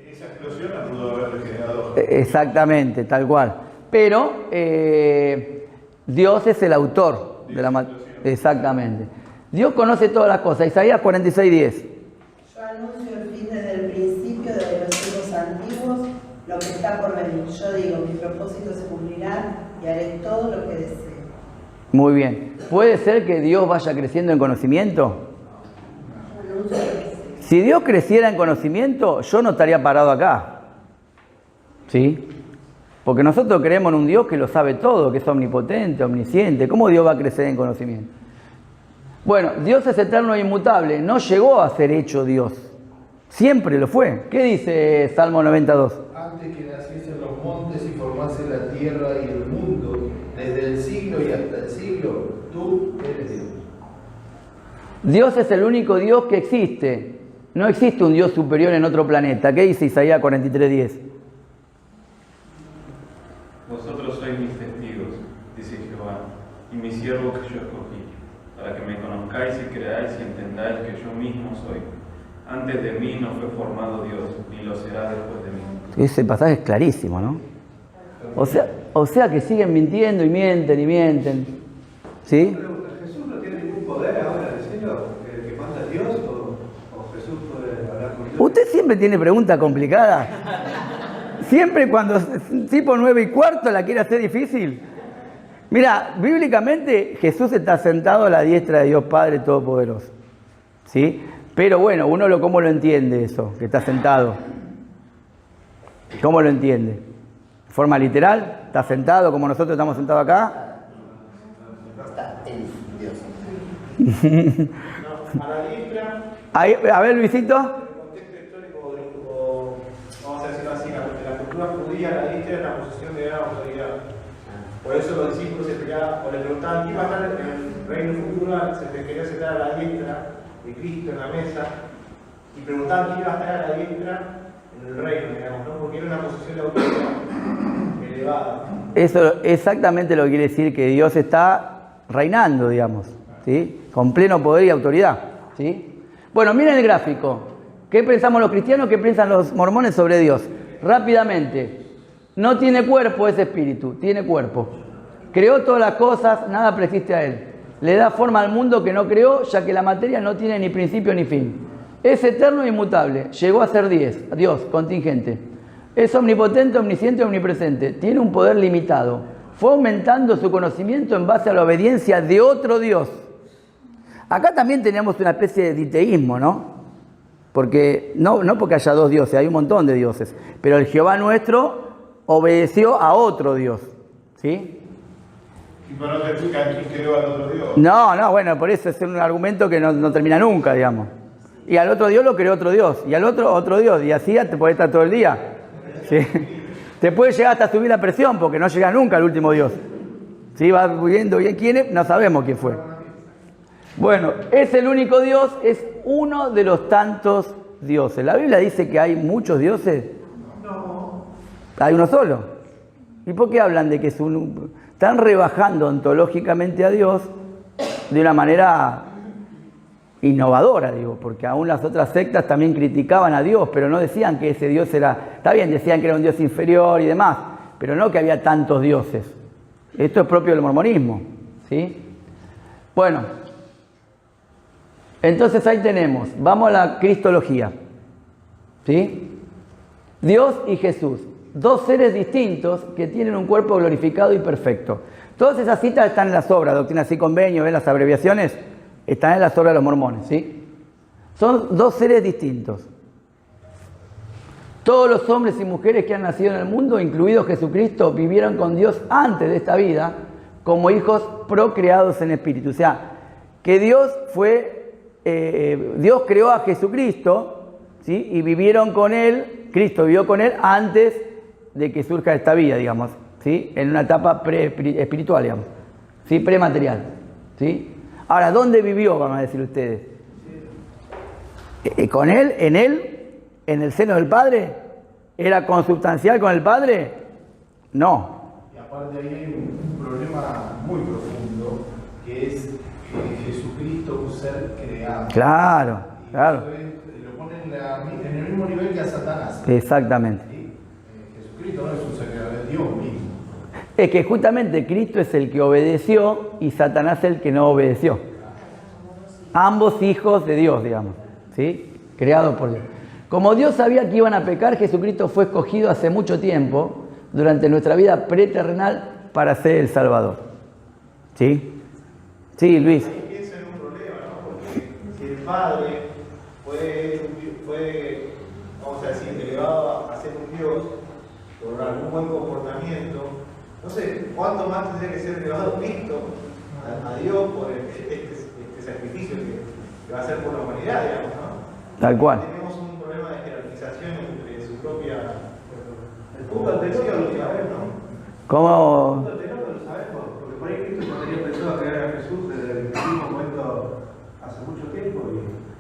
D: Esa explosión la pudo haber generado.
A: Exactamente, tal cual. Pero Dios es el autor de la materia. Exactamente. Dios conoce todas las cosas. Isaías 46:10.
N: Yo anuncio el fin desde el principio, desde los tiempos antiguos, lo que está por venir. Yo digo, mis propósitos se cumplirán y haré todo lo que desee.
A: Muy bien. ¿Puede ser que Dios vaya creciendo en conocimiento? Si Dios creciera en conocimiento, yo no estaría parado acá. ¿Sí? Porque nosotros creemos en un Dios que lo sabe todo, que es omnipotente, omnisciente. ¿Cómo Dios va a crecer en conocimiento? Bueno, Dios es eterno e inmutable. No llegó a ser hecho Dios. Siempre lo fue. ¿Qué dice Salmo 92?
D: Antes que naciesen los montes y formase la tierra y el mundo, desde el siglo y hasta el siglo, tú eres Dios.
A: Dios es el único Dios que existe. No existe un Dios superior en otro planeta. ¿Qué dice Isaías 43:10?
M: Vosotros sois mis testigos, dice Jehová, y mi siervo que yo escogí, para que me conozcáis y creáis y entendáis que yo mismo soy. Antes de mí no fue formado Dios, ni lo será después de mí.
A: Ese pasaje es clarísimo, ¿no? O sea que siguen mintiendo y mienten y mienten. ¿Sí?
J: ¿Jesús no tiene ningún poder ahora en el cielo que manda Dios o Jesús puede hablar con Dios?
A: ¿Usted siempre tiene preguntas complicadas? ¿Siempre cuando tipo 9:15 la quiere hacer difícil? Mira, bíblicamente Jesús está sentado a la diestra de Dios Padre Todopoderoso. ¿Sí? Pero bueno, uno ¿cómo lo entiende eso? Que está sentado. ¿Cómo lo entiende? ¿De forma literal? ¿Está sentado como nosotros estamos sentados acá?
C: Está en Dios.
I: No, a la diestra.
A: Ahí, a ver, Luisito.
I: En el contexto histórico, vamos a decirlo así, la cultura judía, la diestra era una posición de gran autoridad. Por eso los discípulos se peleaban, o le preguntaban quién va a estar en el reino futuro, se les quería sentar a la diestra de Cristo en la mesa, y preguntaban quién iba a estar a la diestra en el reino, digamos, ¿no? Porque era una posición de autoridad elevada.
A: Eso exactamente lo que quiere decir que Dios está reinando, digamos, ¿sí? Con pleno poder y autoridad, ¿sí? Bueno, miren el gráfico. ¿Qué pensamos los cristianos? ¿Qué piensan los mormones sobre Dios? Rápidamente. No tiene cuerpo, es espíritu, tiene cuerpo. Creó todas las cosas, nada preexiste a Él. Le da forma al mundo que no creó, ya que la materia no tiene ni principio ni fin. Es eterno e inmutable, llegó a ser Dios, contingente. Es omnipotente, omnisciente, omnipresente. Tiene un poder limitado. Fue aumentando su conocimiento en base a la obediencia de otro Dios. Acá también teníamos una especie de diteísmo, ¿no? Porque, no porque haya dos dioses, hay un montón de dioses. Pero el Jehová nuestro obedeció a otro Dios, ¿sí?
I: Y para no te explica quién creó al otro Dios.
A: No, bueno, por eso es un argumento que no termina nunca, digamos. Y al otro Dios lo creó otro Dios, y al otro Dios, y así te podés estar todo el día. ¿Sí? Te puede llegar hasta subir la presión, porque no llega nunca al último Dios. ¿Sí? Va viendo bien quién es, no sabemos quién fue. Bueno, es el único Dios, es uno de los tantos dioses. ¿La Biblia dice que hay muchos dioses?
F: No.
A: Hay uno solo. ¿Y por qué hablan de que es uno? Están rebajando ontológicamente a Dios de una manera innovadora, digo, porque aún las otras sectas también criticaban a Dios, pero no decían que ese Dios era, está bien, decían que era un Dios inferior y demás, pero no que había tantos dioses. Esto es propio del mormonismo, ¿sí? Bueno, entonces ahí tenemos, vamos a la cristología, ¿sí? Dios y Jesús, dos seres distintos que tienen un cuerpo glorificado y perfecto. Todas esas citas están en las obras, Doctrinas y Convenios, ¿ven las abreviaciones? Están en las obras de los mormones, ¿sí? Son dos seres distintos. Todos los hombres y mujeres que han nacido en el mundo, incluido Jesucristo, vivieron con Dios antes de esta vida como hijos procreados en espíritu. O sea, que Dios creó a Jesucristo, ¿sí? Y vivieron con Él, Cristo vivió con Él antes de que surja esta vida, digamos, ¿sí? En una etapa espiritual, digamos, ¿sí? Prematerial, ¿sí? Ahora, ¿dónde vivió, van a decir ustedes? ¿Con Él? ¿En Él? ¿En el seno del Padre? ¿Era consubstancial con el Padre? No.
D: Y aparte ahí hay un problema muy profundo, que es que Jesucristo es un ser creado.
A: Claro,
D: y
A: claro.
D: Lo pone en el mismo nivel que a Satanás.
A: Exactamente.
D: ¿Sí? Jesucristo no es un ser creado, es Dios mismo.
A: Es que justamente Cristo es el que obedeció y Satanás el que no obedeció. Ambos hijos de Dios, digamos, ¿sí? Creados por Dios. Como Dios sabía que iban a pecar, Jesucristo fue escogido hace mucho tiempo, durante nuestra vida preterrenal, para ser el Salvador. ¿Sí? Sí, Luis.
I: Ahí pienso en un problema, ¿no? Porque si el Padre fue, vamos a decir, elevado a ser un Dios por algún buen comportamiento, no sé, ¿cuánto más tendría que ser elevado Cristo a Dios por este sacrificio que va a hacer por la humanidad, digamos, ¿no?
A: Tal cual.
I: Tenemos un problema de jerarquización entre su propia... El punto anterior lo sabemos, ¿no?
A: ¿Cómo?
J: El punto anterior lo sabemos, porque por ahí Cristo no tenía pensado crear a Jesús desde el mismo momento hace mucho tiempo.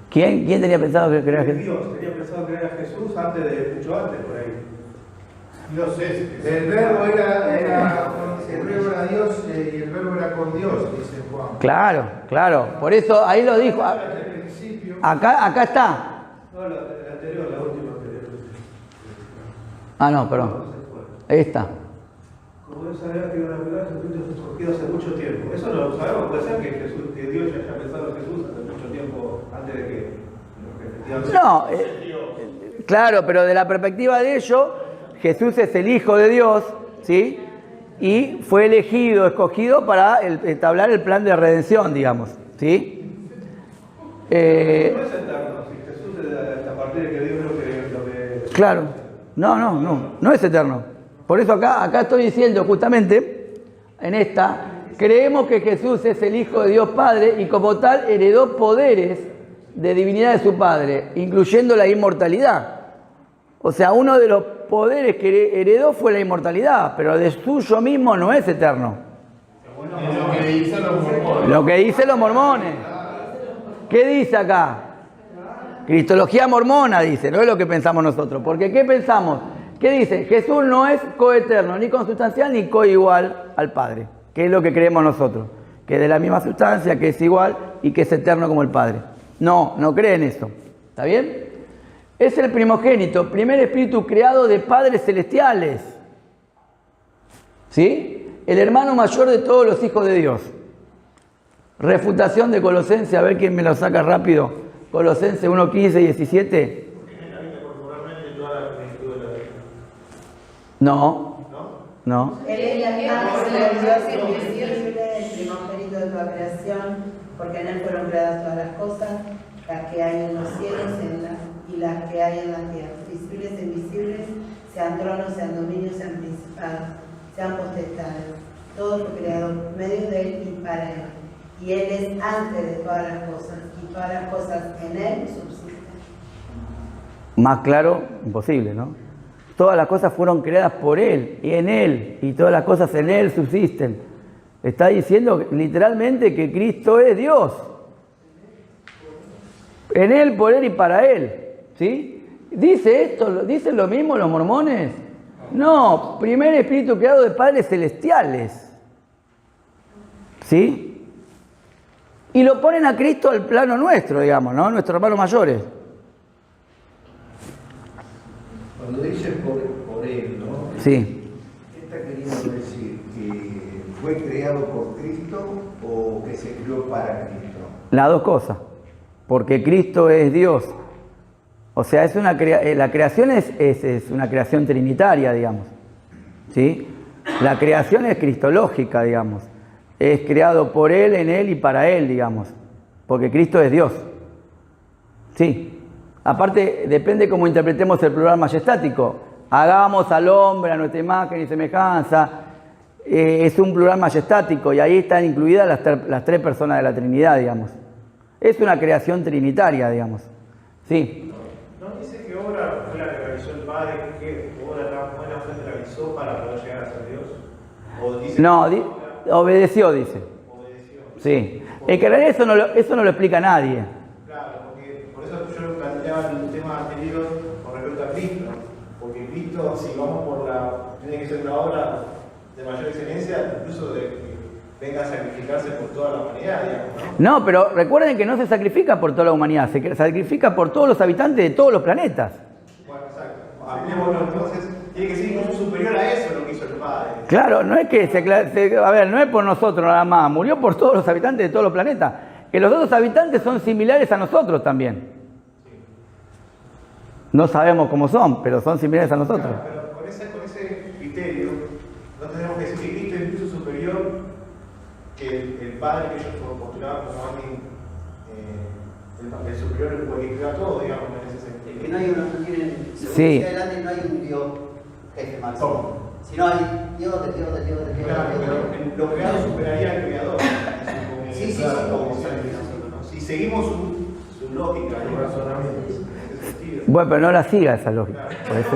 A: ¿Quién tenía pensado que creara Jesús?
J: Dios tenía pensado crear a Jesús mucho antes, por ahí.
D: Dios es. El verbo era Dios y el verbo era con Dios, dice Juan.
A: Claro. Por eso ahí lo dijo. Acá está.
J: No, la anterior, la última anterior.
A: Ah, no, perdón. Ahí está.
J: Como Dios sabía que iban a pegar, Jesucristo fue escogido hace mucho tiempo. Eso no lo sabemos, puede ser que Dios ya haya pensado en Jesús hace mucho tiempo antes de que efectivamente...
A: No, claro, pero de la perspectiva de ellos, Jesús es el Hijo de Dios, ¿sí? Y fue elegido, escogido para entablar el plan de redención, digamos, ¿sí?
J: No es eterno, si Jesús es a partir de que Dios lo que...
A: Claro, no es eterno. Por eso acá estoy diciendo justamente, en esta, Creemos que Jesús es el Hijo de Dios Padre y como tal heredó poderes de divinidad de su Padre, incluyendo la inmortalidad. O sea, uno de los poderes que heredó fue la inmortalidad, pero de suyo mismo no es eterno.
D: Lo que dicen los mormones.
A: Lo que dicen los mormones. ¿Qué dice acá? Cristología mormona dice, no es lo que pensamos nosotros. Porque ¿qué pensamos? ¿Qué dice? Jesús no es coeterno, ni consustancial, ni coigual al Padre. Que es lo que creemos nosotros. Que es de la misma sustancia, que es igual y que es eterno como el Padre. No, no creen eso. ¿Está bien? Es el primogénito, primer espíritu creado de padres celestiales. ¿Sí? El hermano mayor de todos los hijos de Dios. Refutación de Colosenses, a ver quién me lo saca rápido. Colosenses 1, 15 y 17. No. No.
N: Él es la imagen del Dios invisible, el primogénito de toda creación, porque en él fueron creadas todas las cosas, las que hay en los cielos y las que hay en la tierra, visibles e invisibles, sean tronos, sean dominios, sean principados, sean potestades. Todo fue creado por medio de él y para él. Y él es antes de todas las cosas, y todas las cosas en él subsisten.
A: Más claro, imposible, ¿no? Todas las cosas fueron creadas por él y en él, y todas las cosas en él subsisten. Está diciendo literalmente que Cristo es Dios. En él, por él y para él. ¿Sí? ¿Dice esto? ¿Dicen lo mismo los mormones? No, primer espíritu creado de padres celestiales. ¿Sí? Y lo ponen a Cristo al plano nuestro, digamos, ¿no? Nuestros hermanos mayores.
H: Cuando dice por él, ¿no?
A: Sí.
H: ¿Qué está queriendo decir? ¿Que fue creado por Cristo o que se creó para Cristo?
A: Las dos cosas. Porque Cristo es Dios. O sea, es la creación es una creación trinitaria, digamos. ¿Sí? La creación es cristológica, digamos. Es creado por Él, en Él y para Él, digamos. Porque Cristo es Dios. ¿Sí? Aparte, depende cómo interpretemos el plural majestático. Hagamos al hombre a nuestra imagen y semejanza. Es un plural majestático y ahí están incluidas las tres personas de la Trinidad, digamos. Es una creación trinitaria, digamos. Sí.
I: ¿No dice qué obra fue la que realizó el Padre? ¿Qué obra tan buena fue que realizó para poder llegar a ser Dios? ¿O dice
A: No, obedeció, dice.
I: Obedeció.
A: Sí. En realidad eso no lo explica nadie.
I: Claro, porque por eso yo planteaba el tema anterior con respecto a Cristo. Porque Cristo, si vamos tiene que ser una obra de mayor excelencia, incluso de que venga a sacrificarse por toda la humanidad, digamos, ¿no?
A: No, pero recuerden que no se sacrifica por toda la humanidad, se sacrifica por todos los habitantes de todos los planetas.
I: Bueno, exacto. Hablemoslo entonces, tiene que ser incluso superior a eso lo que hizo el Padre.
A: Claro, no es que no es por nosotros nada más, murió por todos los habitantes de todos los planetas. Que los otros habitantes son similares a nosotros también. No sabemos cómo son, pero son similares a nosotros.
I: Claro, pero con ese criterio, no tenemos que decir que Cristo es incluso superior que el Padre que ellos postulaban como alguien, el superior, porque crea todo, digamos, en ese sentido.
C: Que no hay uno, según
A: Sí.
C: decía adelante, no hay un Dios jefe máximo. Sino hay Dios de Dios de Dios de Dios.
I: Claro, pero lo creado superaría al creador.
C: Sí, sí, sí.
I: Si seguimos su lógica, su razonamiento, en ese sentido.
A: Bueno, pero no la siga esa lógica. Por eso.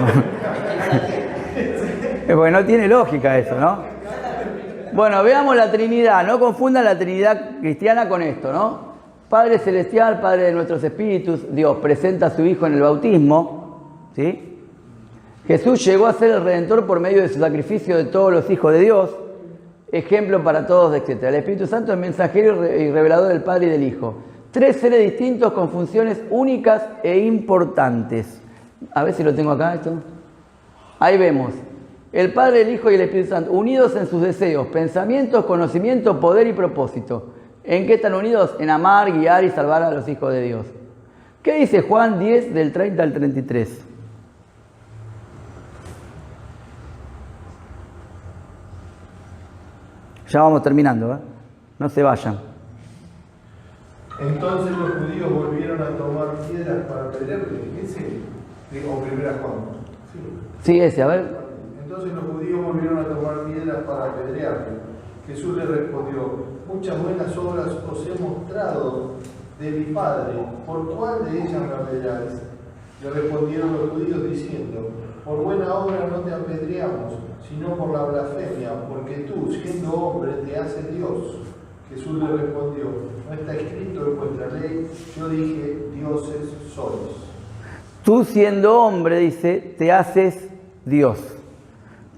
A: Porque no tiene lógica eso, ¿no? Bueno, veamos la Trinidad. No confundan la Trinidad cristiana con esto, ¿no? Padre Celestial, Padre de nuestros espíritus, Dios presenta a su Hijo en el bautismo, ¿sí? Jesús llegó a ser el Redentor por medio de su sacrificio de todos los hijos de Dios, ejemplo para todos, etc. El Espíritu Santo es mensajero y revelador del Padre y del Hijo. Tres seres distintos con funciones únicas e importantes. A ver si lo tengo acá, esto. Ahí vemos. El Padre, el Hijo y el Espíritu Santo, unidos en sus deseos, pensamientos, conocimiento, poder y propósito. ¿En qué están unidos? En amar, guiar y salvar a los hijos de Dios. ¿Qué dice Juan 10, del 30 al 33? Ya vamos terminando, ¿eh? No se vayan.
D: Entonces los judíos volvieron a tomar piedras para apedrearle. ¿Ese? ¿O primera Juan?
A: Sí, ese, a ver.
D: Entonces los judíos volvieron a tomar piedras para apedrearle. Jesús le respondió: muchas buenas obras os he mostrado de mi Padre, ¿por cuál de ellas me apedreáis? Le respondieron los judíos diciendo: por buena obra no te apedreamos, sino por la blasfemia, porque tú, siendo hombre, te haces Dios. Jesús le respondió: no está escrito en vuestra ley, yo dije, dioses sois.
A: Tú, siendo hombre, dice, te haces Dios.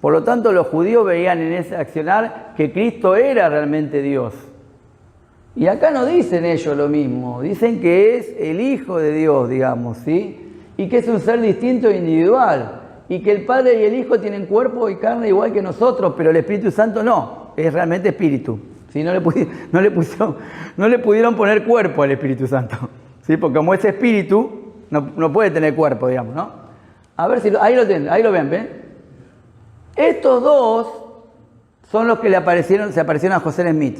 A: Por lo tanto, los judíos veían en ese accionar que Cristo era realmente Dios. Y acá no dicen ellos lo mismo, dicen que es el Hijo de Dios, digamos, ¿sí? Y que es un ser distinto e individual, y que el Padre y el Hijo tienen cuerpo y carne igual que nosotros, pero el Espíritu Santo no, es realmente espíritu, ¿sí? No le pudieron poner cuerpo al Espíritu Santo, ¿sí? Porque como es espíritu, no puede tener cuerpo, digamos, ¿no? A ver si ahí lo ven, ¿ven? Estos dos son los que se aparecieron a José Smith.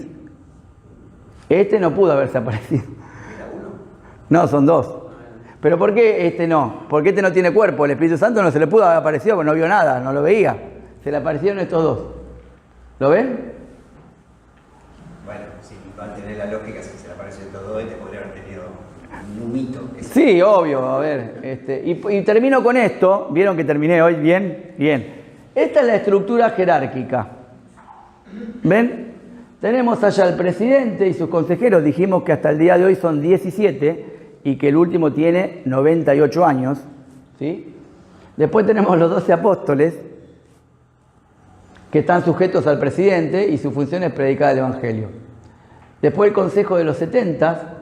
A: Este no pudo haberse aparecido. No, son dos. ¿Pero por qué este no? Porque este no tiene cuerpo. El Espíritu Santo no se le pudo haber aparecido porque no vio nada, no lo veía. Se le aparecieron estos dos. ¿Lo ven?
C: Bueno, sí, va a tener la lógica si se le aparecen estos dos, este podría haber tenido un mito.
A: Sí, obvio, a ver. Y termino con esto. ¿Vieron que terminé hoy? Bien, bien. Esta es la estructura jerárquica. ¿Ven? Tenemos allá al presidente y sus consejeros. Dijimos que hasta el día de hoy son 17 y que el último tiene 98 años. ¿Sí? Después tenemos los 12 apóstoles que están sujetos al presidente y su función es predicar el Evangelio. Después el consejo de los 70,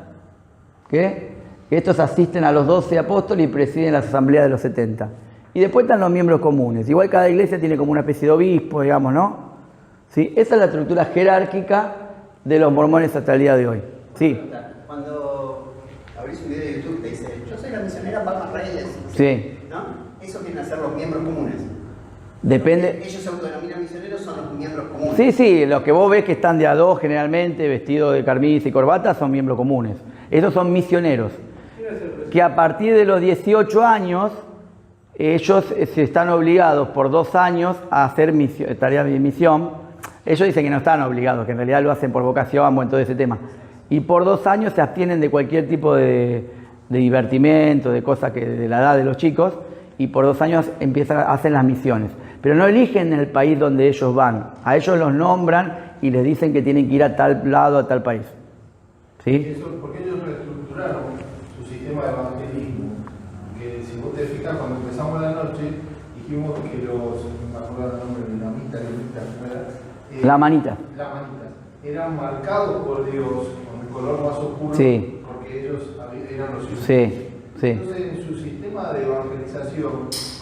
A: que estos asisten a los 12 apóstoles y presiden las asambleas de los 70. Y después están los miembros comunes. Igual cada iglesia tiene como una especie de obispo, digamos, ¿no? ¿Sí? Esa es la estructura jerárquica de los mormones hasta el día de hoy. Sí.
C: Cuando abrís un video de YouTube te dice: yo soy la misionera Palma Reyes.
A: Sí.
C: ¿No? Eso vienen a ser los miembros comunes.
A: Depende.
C: Ellos se autodenominan misioneros, son los miembros comunes.
A: Sí, sí, los que vos ves que están de a dos generalmente, vestidos de camisa y corbata, son miembros comunes. Esos son misioneros. Que a partir de los 18 años, ellos se están obligados por 2 años a hacer tareas de misión. Ellos dicen que no están obligados, que en realidad lo hacen por vocación, bueno, todo ese tema. Y por 2 años se abstienen de cualquier tipo de divertimento, de cosas que de la edad de los chicos, y por 2 años hacen las misiones. Pero no eligen el país donde ellos van. A ellos los nombran y les dicen que tienen que ir a tal lado, a tal país. ¿Sí?
D: Porque ellos reestructuraron su sistema de evangelismo. Que si vos te fijas, cuando empezamos la noche, dijimos que no me acuerdo el nombre,
A: Lamanitas.
D: Eran marcados por Dios con el color más oscuro,
A: sí.
D: Porque ellos eran los impuros.
A: Sí, sí.
D: Entonces, en su sistema de evangelización,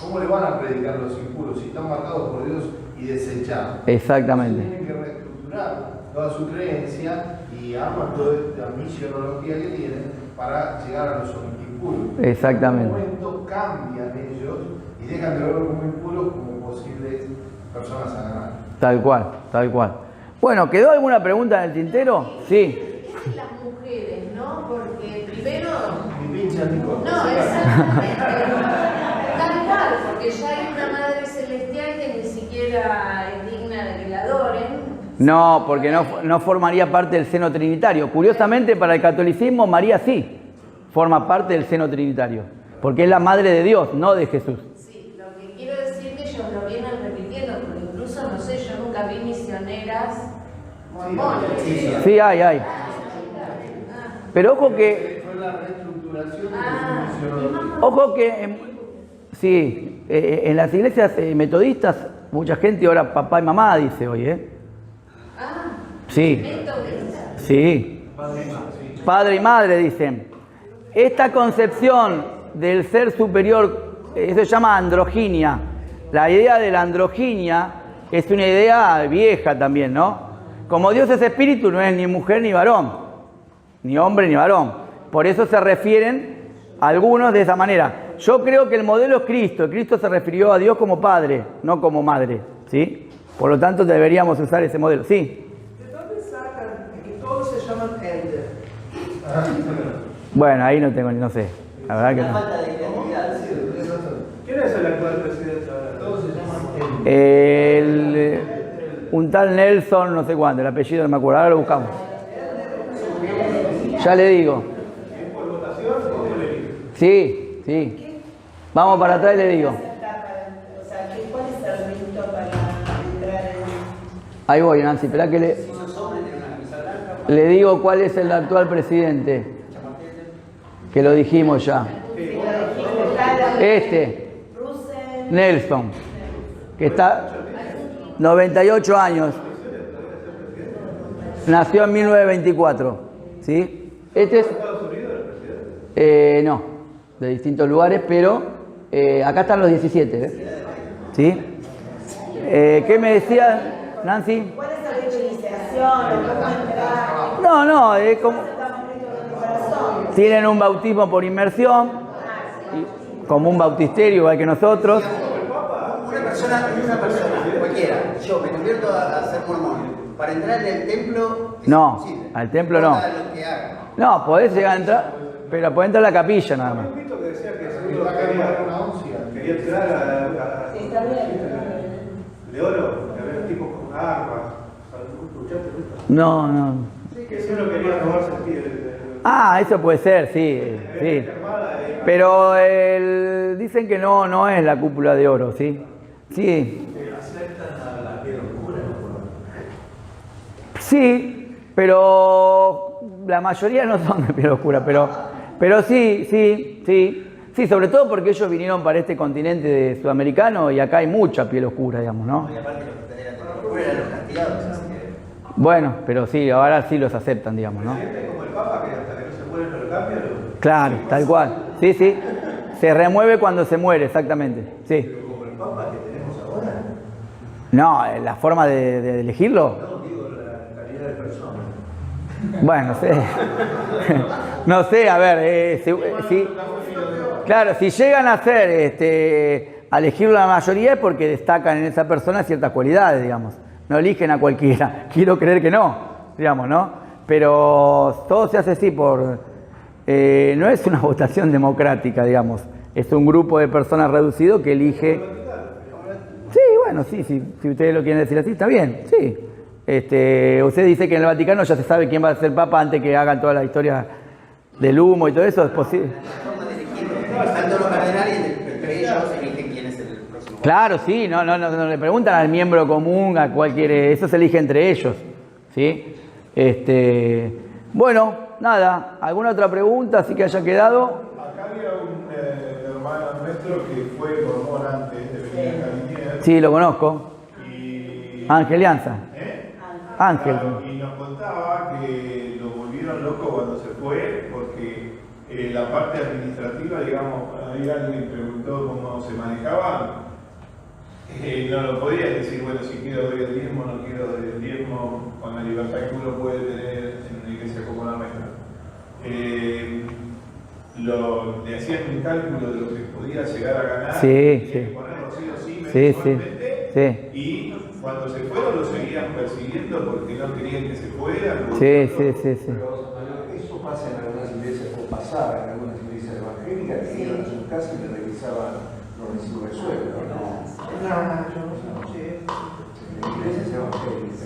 D: ¿cómo le van a predicar los impuros si están marcados por Dios y desechados?
A: Exactamente.
D: Entonces, tienen que reestructurar toda su creencia y arman toda esta misionología que tienen para llegar a los impuros.
A: Exactamente.
D: En un momento cambian ellos y dejan de verlos como impuros como posibles personas a ganar.
A: Tal cual, tal cual. Bueno, ¿quedó alguna pregunta en el tintero? Sí.
B: Las mujeres, ¿no? Porque primero...
D: Mi pinche amigo.
B: No, exactamente. Tal cual, porque ya hay una madre celestial que ni siquiera es digna de que la adoren.
A: No, porque no formaría parte del seno trinitario. Curiosamente, para el catolicismo, María sí forma parte del seno trinitario, porque es la madre de Dios, no de Jesús.
B: Sí, lo que quiero decir que ellos lo vienen repitiendo, porque incluso, no sé, yo nunca vi misioneras mormonas.
A: Sí, hay. Pero ojo que...
D: Fue la reestructuración de su misión.
A: Ojo que... Sí, en las iglesias metodistas, mucha gente ora papá y mamá, dice hoy, ¿eh? Sí. Sí. Padre y madre, dicen. Esta concepción del ser superior, eso se llama androginia. La idea de la androginia es una idea vieja también, ¿no? Como Dios es espíritu, no es ni mujer ni varón, ni hombre ni varón. Por eso se refieren algunos de esa manera. Yo creo que el modelo es Cristo. Cristo se refirió a Dios como padre, no como madre, ¿sí? Por lo tanto, deberíamos usar ese modelo. ¿Sí?
F: ¿De dónde sacan que todos se llaman elder?
A: Bueno, ahí no sé. La verdad que no.
J: ¿Quién es el actual presidente ahora? Todos se llaman
A: un tal Nelson, no sé cuánto, el apellido no me acuerdo, ahora lo buscamos. Ya le digo. Sí, sí. Vamos para atrás y le digo. Ahí voy, Nancy, espera que le digo cuál es el actual presidente. Que lo dijimos ya. Nelson, que está 98 años. Nació en 1924. ¿Sí? Este es... no, de distintos lugares, pero acá están los 17. ¿Sí? ¿Qué me decía, Nancy?
N: ¿Cuál es la iniciación? ¿Cómo entrar?
A: No, es como... Tienen un bautismo por inmersión, como un bautisterio igual que nosotros.
C: Una persona, cualquiera, yo me convierto a ser mormón. Para entrar en el templo es
A: No,
C: imposible.
A: al templo no.
C: Lo que haga.
A: No, podés llegar a entrar, pero podés entrar a la capilla nada más.
J: Un mito que decía que Seguro quería entrar a...
N: Sí, está bien.
J: De oro, que había tipos con armas. ¿Escuchaste esto?
A: No.
J: Que Seguro quería robarse el pie.
A: Ah, eso puede ser, sí. Pero dicen que no es la cúpula de oro, ¿sí? Sí. Sí, pero la mayoría no son de piel oscura, pero sí, sobre todo porque ellos vinieron para este continente sudamericano y acá hay mucha piel oscura, digamos, ¿no?
C: Y aparte eran los castigados, así que...
A: Bueno, pero sí, ahora sí los aceptan, digamos, ¿no?
J: Como el Papa, que hasta que no se muere no lo cambian.
A: Claro, tal cual. Sí. Se remueve cuando se muere, exactamente. Sí.
J: Pero como el Papa que tenemos ahora.
A: No, la forma de elegirlo.
J: No, digo la calidad de persona.
A: Bueno, no sé. No sé, a ver, claro, si llegan a ser, a elegir la mayoría es porque destacan en esa persona ciertas cualidades, digamos. No eligen a cualquiera. Quiero creer que no, digamos, ¿no? Pero todo se hace así por... no es una votación democrática, digamos. Es un grupo de personas reducido que elige... Sí, bueno, sí, si ustedes lo quieren decir así, está bien, sí. Usted dice que en el Vaticano ya se sabe quién va a ser papa antes que hagan toda la historia del humo y todo eso, es posible.
C: Están todos los cardenales y entre ellos eligen quién es el próximo.
A: Claro, sí, no le preguntan al miembro común, a cualquier... Eso se elige entre ellos, ¿sí? Bueno, nada, ¿alguna otra pregunta así que haya quedado?
D: Acá había un hermano nuestro que fue mormón antes de venir a California.
A: Sí, lo conozco. Ángel Lianza. Ángel.
D: Claro, y nos contaba que lo volvieron loco cuando se fue porque la parte administrativa, digamos, ahí alguien preguntó cómo se manejaba. No lo podías decir, bueno, si quiero doy el diezmo, no quiero doy el diezmo, con la libertad que uno puede tener en una iglesia como la nuestra. Le hacían un cálculo de lo que podía llegar a ganar, ponerlo sí o sí mensualmente, y cuando se fueron lo seguían persiguiendo porque no querían que se fueran.
A: Sí.
H: Pero eso pasa en algunas iglesias, o pasaba en algunas iglesias evangélicas, que iban a su casa y le revisaban los recibos de sueldo, ¿no? Iglesias evangélicas.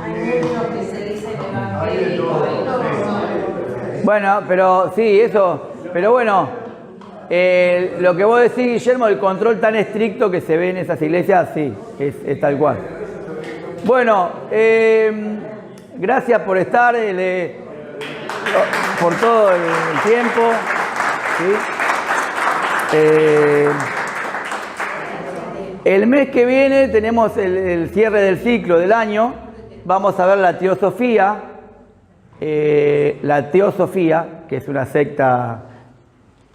E: Hay muchos que se dicen evangélicos.
A: Bueno, pero sí, eso. Pero bueno, lo que vos decís, Guillermo, el control tan estricto que se ve en esas iglesias, sí, es tal cual. Bueno, gracias por estar, por todo el tiempo. ¿Sí? El mes que viene tenemos el cierre del ciclo del año. Vamos a ver la teosofía. La teosofía, que es una secta,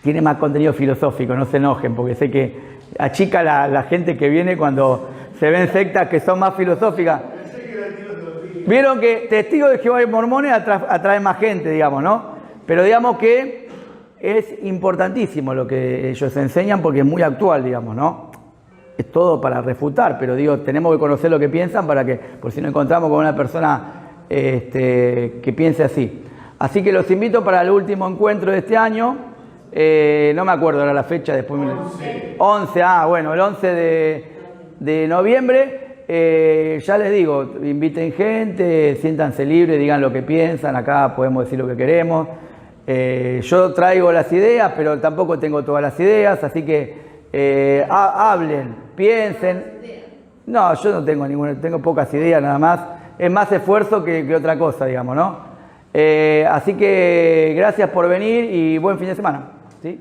A: tiene más contenido filosófico, no se enojen, porque sé que achica la gente que viene cuando se ven sectas que son más filosóficas. Vieron que Testigos de Jehová y Mormones atraen más gente, digamos, ¿no? Pero digamos que es importantísimo lo que ellos enseñan porque es muy actual, digamos, ¿no? Es todo para refutar, pero digo, tenemos que conocer lo que piensan para que, por si nos encontramos con una persona que piense así. Así que los invito para el último encuentro de este año. No me acuerdo ahora la fecha, después 11, bueno, el 11 de noviembre. ya les digo, inviten gente, siéntanse libres, digan lo que piensan, acá podemos decir lo que queremos. Yo traigo las ideas, pero tampoco tengo todas las ideas, así que hablen, piensen. No, yo no tengo ninguna, tengo pocas ideas nada más. Es más esfuerzo que otra cosa, digamos, ¿no? Así que gracias por venir y buen fin de semana. ¿Sí?